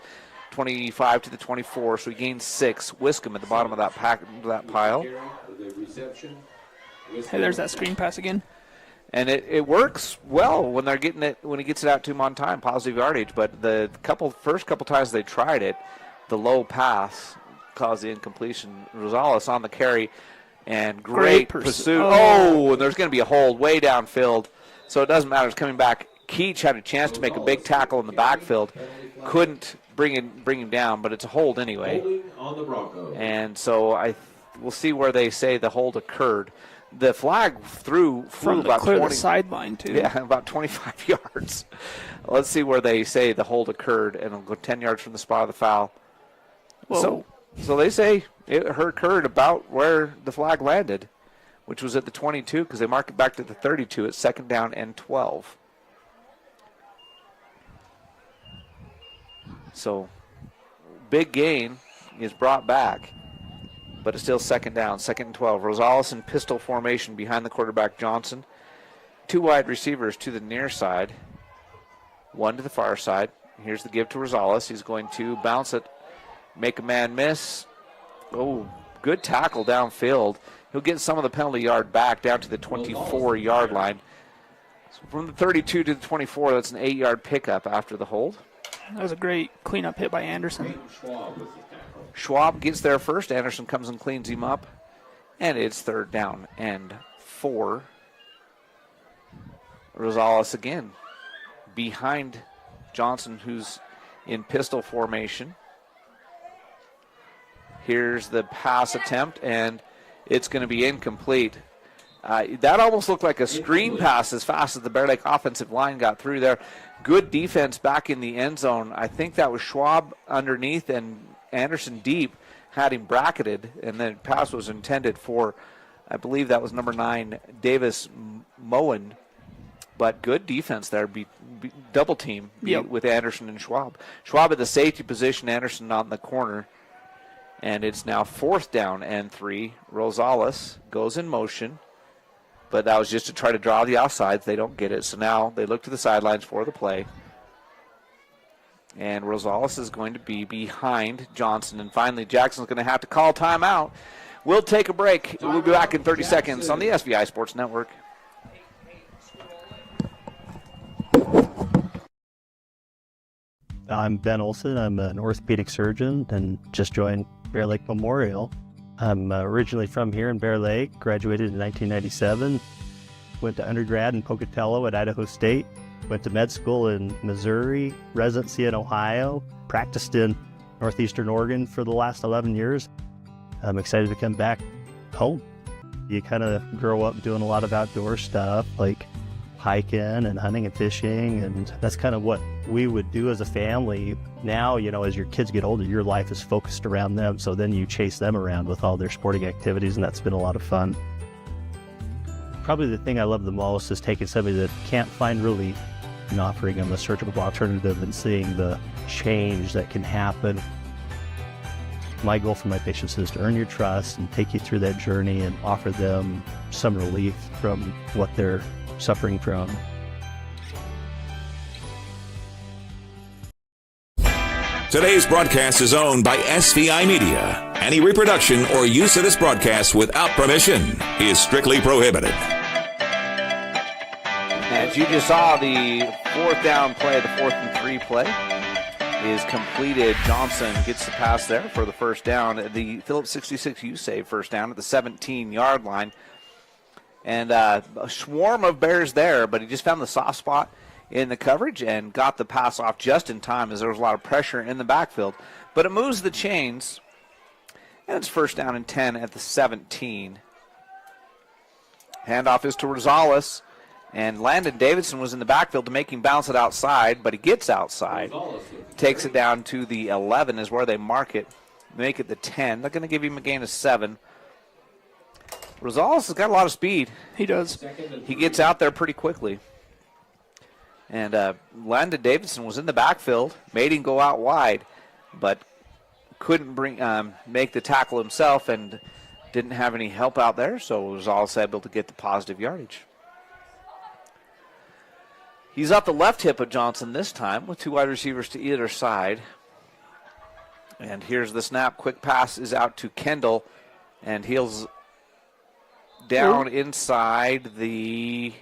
S1: 25 to the 24, so he gains 6. Wiscombe at the bottom of that pile.
S4: Hey, there's that screen pass again.
S1: And it works well when they're getting it, when he gets it out to him on time, positive yardage. But the first couple times they tried it, the low pass caused the incompletion. Rosales on the carry, and great pursuit. Oh, and there's going to be a hold way downfield. So it doesn't matter. It's coming back. Keach had a chance to make a big tackle in the backfield. Couldn't bring him down, but it's a hold anyway. And so we'll see where they say the hold occurred. The flag flew about 20.
S4: The sideline, too.
S1: Yeah, about 25 yards. Let's see where they say the hold occurred, and it'll go 10 yards from the spot of the foul. So they say it occurred about where the flag landed, which was at the 22, because they mark it back to the 32. It's 2nd down and 12. So big gain is brought back, but it's still 2nd down, 2nd and 12. Rosales in pistol formation behind the quarterback Johnson. 2 wide receivers to the near side, 1 to the far side. Here's the give to Rosales. He's going to bounce it, make a man miss. Oh, good tackle downfield. He'll get some of the penalty yard back down to the 24-yard line. So from the 32 to the 24, that's an 8-yard pickup after the hold.
S4: That was a great cleanup hit by Anderson.
S1: Schwab gets there first. Anderson comes and cleans him up. And it's 3rd down and 4. Rosales again behind Johnson, who's in pistol formation. Here's the pass attempt, and it's going to be incomplete. That almost looked like a screen pass as fast as the Bear Lake offensive line got through there. Good defense back in the end zone. I think that was Schwab underneath, and Anderson deep had him bracketed, and the pass was intended for, I believe that was number 9, Davis Moen. but good defense there. Double team with Anderson and Schwab. Schwab at the safety position, Anderson on the corner. And it's now 4th down and 3. Rosales goes in motion, but that was just to try to draw the offsides. They don't get it, so now they look to the sidelines for the play. And Rosales is going to be behind Johnson. And finally, Jackson's going to have to call timeout. We'll take a break. We'll be back in 30 seconds on the SVI Sports Network.
S9: I'm Ben Olson. I'm an orthopedic surgeon and just joined Bear Lake Memorial. I'm originally from here in Bear Lake, graduated in 1997, went to undergrad in Pocatello at Idaho State, went to med school in Missouri, residency in Ohio, practiced in Northeastern Oregon for the last 11 years. I'm excited to come back home. You kind of grow up doing a lot of outdoor stuff like hiking and hunting and fishing, and that's kind of what we would do as a family. Now, as your kids get older, your life is focused around them, so then you chase them around with all their sporting activities, and that's been a lot of fun. Probably the thing I love the most is taking somebody that can't find relief and offering them a surgical alternative and seeing the change that can happen. My goal for my patients is to earn your trust and take you through that journey and offer them some relief from what they're suffering from.
S5: Today's broadcast is owned by SVI Media. Any reproduction or use of this broadcast without permission is strictly prohibited.
S1: As you just saw, the 4th down play, the 4th and 3 play is completed. Johnson gets the pass there for the 1st down. The Phillips 66U save 1st down at the 17-yard line. And a swarm of Bears there, but he just found the soft spot in the coverage and got the pass off just in time as there was a lot of pressure in the backfield. But it moves the chains, and it's 1st down and 10 at the 17. Handoff is to Rosales, and Landon Davidson was in the backfield to make him bounce it outside, but he gets outside. Takes it down to the 11 is where they mark it, make it the 10. They're going to give him a gain of 7. Rosales has got a lot of speed.
S4: He does.
S1: He gets out there pretty quickly. And Landon Davidson was in the backfield, made him go out wide, but couldn't make the tackle himself and didn't have any help out there, so Rosales able to get the positive yardage. He's up the left hip of Johnson this time with 2 wide receivers to either side. And here's the snap. Quick pass is out to Kendall, and he's down inside the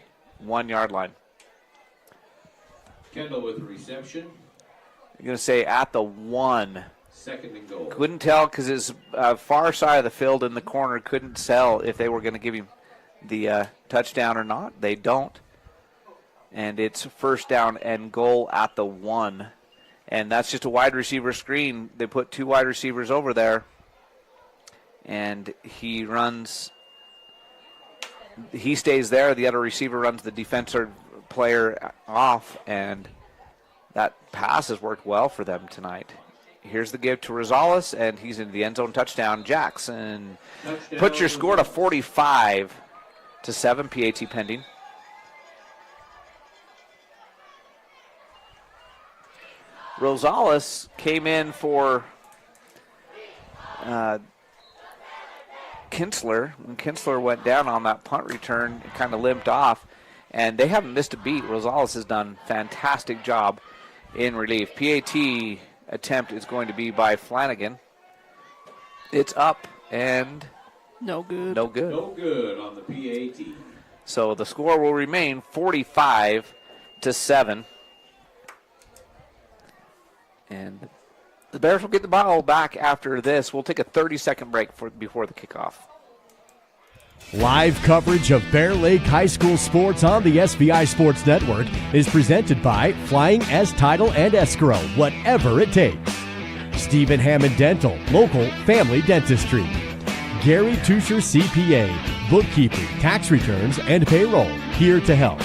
S1: 1-yard line.
S3: Kendall with the reception.
S1: You're going to say at the 1.
S3: 2nd and goal.
S1: Couldn't tell because his far side of the field in the corner couldn't tell if they were going to give him the touchdown or not. They don't. And it's 1st down and goal at the 1. And that's just a wide receiver screen. They put 2 wide receivers over there. And he stays there. The other receiver runs the defensive player off, and that pass has worked well for them tonight. Here's the give to Rosales, and he's in the end zone. Touchdown, Jackson. Put your score to 45-7, PAT pending. Rosales came in for Kinsler. When Kinsler went down on that punt return, it kind of limped off, and they haven't missed a beat. Rosales has done a fantastic job in relief. PAT attempt is going to be by Flanagan. It's up and
S4: no good.
S1: No good.
S3: No good on the PAT.
S1: So the score will remain 45-7. And the Bears will get the ball back after this. We'll take a 30-second break before the kickoff.
S7: Live coverage of Bear Lake High School sports on the SVI Sports Network is presented by Flying S Title and Escrow, whatever it takes. Stephen Hammond Dental, local family dentistry. Gary Tusher CPA, bookkeeping, tax returns, and payroll, here to help.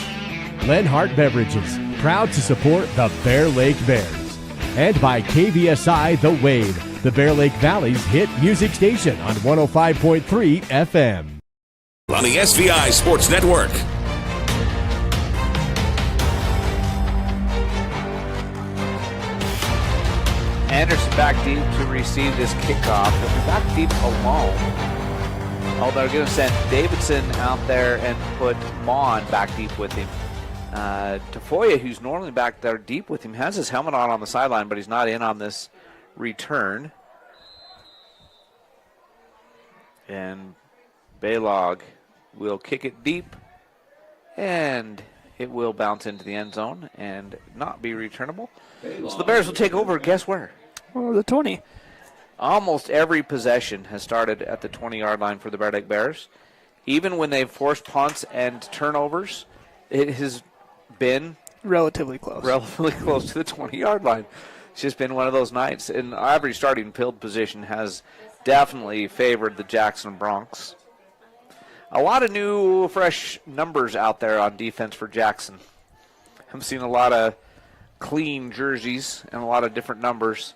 S7: Lenhart Beverages, proud to support the Bear Lake Bears. And by KVSI The Wave, the Bear Lake Valley's hit music station on 105.3 FM.
S5: On the SVI Sports Network.
S1: Anderson back deep to receive this kickoff. He'll be back deep alone. Oh, they're going to send Davidson out there and put Mon back deep with him. Tafoya, who's normally back there deep with him, has his helmet on the sideline, but he's not in on this return. And Baylog will kick it deep, and it will bounce into the end zone and not be returnable. So the Bears will take over, guess where?
S4: Oh, the 20.
S1: Almost every possession has started at the 20-yard line for the Bear Lake Bears. Even when they've forced punts and turnovers, it has been
S4: relatively close
S1: to the 20-yard line. It's just been one of those nights. And average starting field position has definitely favored the Jackson Broncs. A lot of new, fresh numbers out there on defense for Jackson. I'm seeing a lot of clean jerseys and a lot of different numbers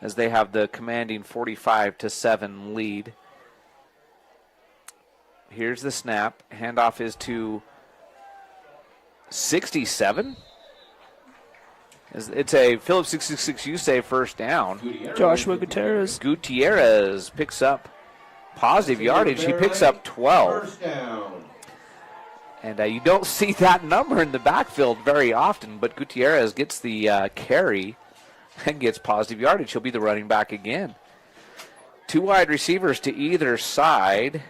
S1: as they have the commanding 45-7 lead. Here's the snap. Handoff is to 67. It's a Phillips 666 U-Save first down.
S4: Joshua Gutierrez.
S1: Gutierrez picks up positive yardage. He picks up 12. And you don't see that number in the backfield very often, but Gutierrez gets the carry and gets positive yardage. He'll be the running back again. 2 wide receivers to either side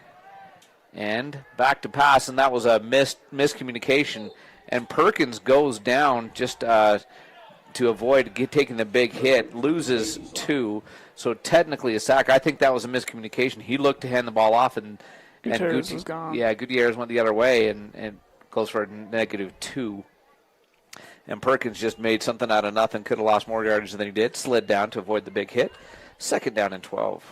S1: and back to pass, and that was a miscommunication. And Perkins goes down just to avoid taking the big hit, loses 2. So technically a sack. I think that was a miscommunication. He looked to hand the ball off, and
S4: Gutierrez was gone.
S1: Yeah, Gutierrez went the other way and goes for a -2. And Perkins just made something out of nothing. Could have lost more yardage than he did. Slid down to avoid the big hit. 2nd down and 12.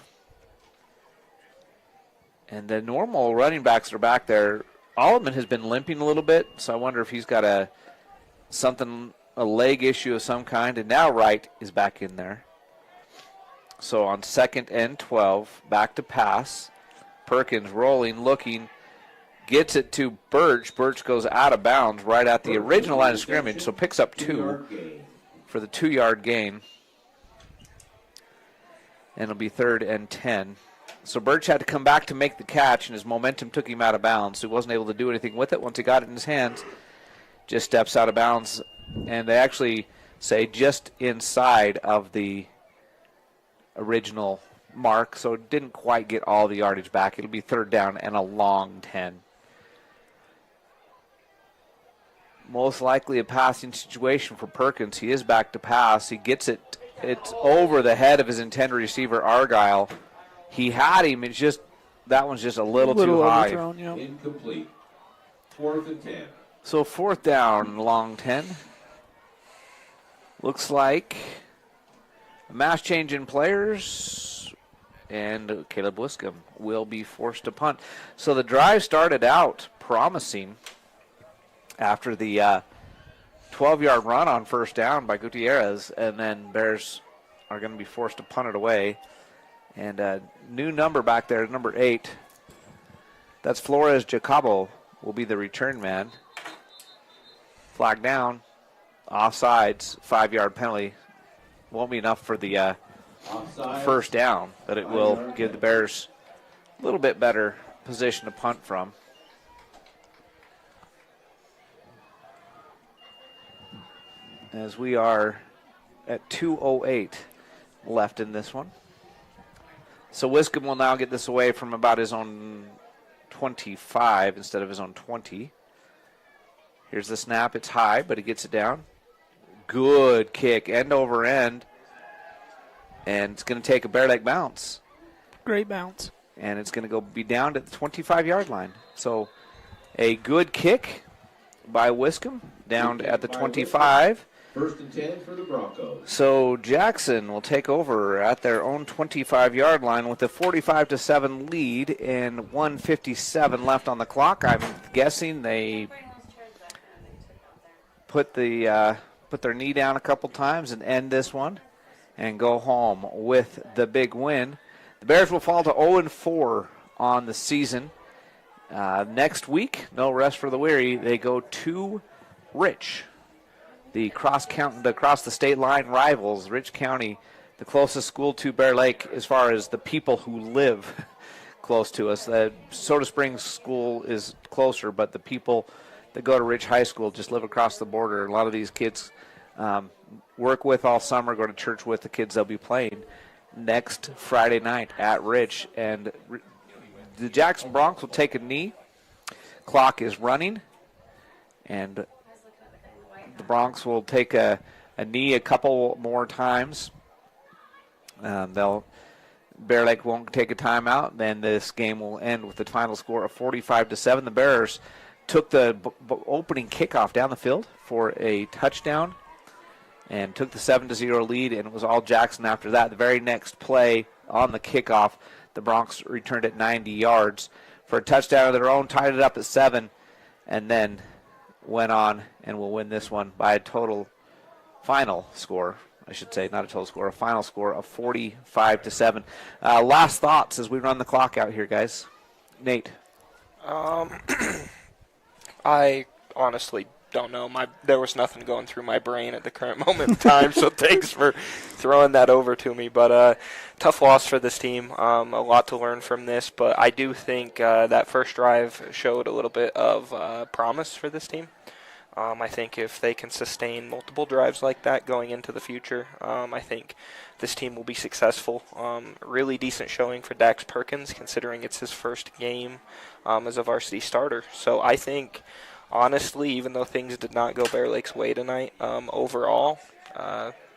S1: And the normal running backs that are back there, Allman has been limping a little bit, so I wonder if he's got a leg issue of some kind. And now Wright is back in there. So on 2nd and 12, back to pass. Perkins rolling, looking, gets it to Birch. Birch goes out of bounds right at the original line of scrimmage, so picks up 2 for the 2-yard gain. And it'll be 3rd and 10. So Birch had to come back to make the catch, and his momentum took him out of bounds. So he wasn't able to do anything with it. Once he got it in his hands, just steps out of bounds. And they actually say just inside of the original mark, so it didn't quite get all the yardage back. It'll be 3rd down and a long 10. Most likely a passing situation for Perkins. He is back to pass. He gets it. It's over the head of his intended receiver, Argyle. He had him. It's just that one's just a little too high.
S4: Yeah.
S3: Incomplete. 4th and 10.
S1: So 4th down, long 10. Looks like a mass change in players, and Caleb Wiscombe will be forced to punt. So the drive started out promising after the 12-yard run on 1st down by Gutierrez, and then Bears are going to be forced to punt it away. And a new number back there, number 8. That's Flores Jacobo will be the return man. Flag down, offsides, 5-yard penalty. Won't be enough for the first down, but it will give the Bears a little bit better position to punt from. As we are at 2:08 left in this one. So Wiscombe will now get this away from about his own 25 instead of his own 20. Here's the snap. It's high, but he gets it down. Good kick, end over end. And it's going to take a Bear Lake bounce.
S4: Great bounce.
S1: And it's going to be down to the 25-yard line. So a good kick by Wiscombe down at the 25.
S3: 1st and 10 for the Broncos.
S1: So Jackson will take over at their own 25-yard line with a 45-7 lead and 1:57 left on the clock. I'm guessing they put their knee down a couple times and end this one and go home with the big win. The Bears will fall to 0-4 on the season. Next week, no rest for the weary. They go to Rich the across the state line rivals, Rich County, the closest school to Bear Lake as far as the people who live close to us. The Soda Springs School is closer, but the people that go to Rich High School just live across the border. A lot of these kids work with all summer, go to church with the kids they'll be playing next Friday night at Rich. And the Jackson Bronx will take a knee. Clock is running, and the Bronx will take a knee a couple more times. Bear Lake won't take a timeout. Then this game will end with the final score of 45-7. The Bears took the opening kickoff down the field for a touchdown and took the 7-0 lead, and it was all Jackson after that. The very next play on the kickoff, the Bronx returned it 90 yards for a touchdown of their own, tied it up at 7, and then went on and will win this one by a final score of 45-7. Last thoughts as we run the clock out here, guys. Nate.
S2: I honestly don't know. There was nothing going through my brain at the current moment in time, so thanks for throwing that over to me. But tough loss for this team. A lot to learn from this, but I do think that first drive showed a little bit of promise for this team. I think if they can sustain multiple drives like that going into the future, I think this team will be successful. Really decent showing for Dax Perkins, considering it's his first game as a varsity starter. So I think, honestly, even though things did not go Bear Lake's way tonight, overall,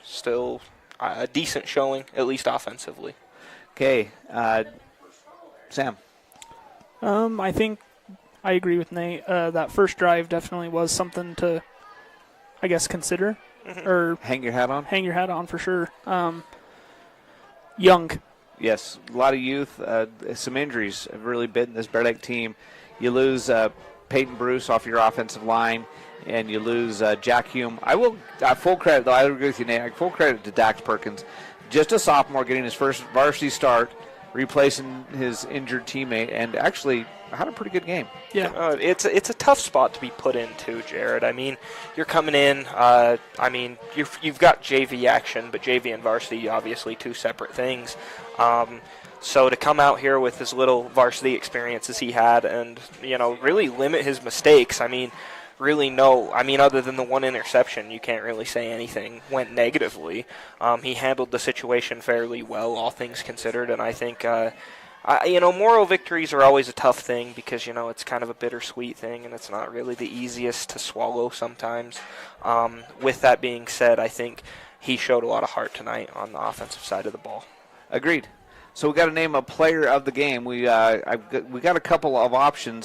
S2: still a decent showing, at least offensively.
S1: Okay. Sam.
S4: I think I agree with Nate. That first drive definitely was something to, I guess, consider. Or
S1: hang your hat on?
S4: Hang your hat on for sure. Young.
S1: Yes, a lot of youth. Some injuries have really bitten this Bear Lake team. You lose Peyton Bruce off your offensive line, and you lose Jack Hume. I will full credit, though. I agree with you, Nate. Full credit to Dax Perkins. Just a sophomore getting his first varsity start, replacing his injured teammate, and actually had a pretty good game.
S2: Yeah, it's a tough spot to be put into, Jared. I mean, you're coming in. You've got JV action, but JV and varsity obviously two separate things. So to come out here with as little varsity experience as he had, and really limit his mistakes. Other than the one interception, you can't really say anything went negatively. He handled the situation fairly well, all things considered, and I think. Moral victories are always a tough thing because, it's kind of a bittersweet thing and it's not really the easiest to swallow sometimes. With that being said, I think he showed a lot of heart tonight on the offensive side of the ball.
S1: Agreed. So we got to name a player of the game. We got a couple of options.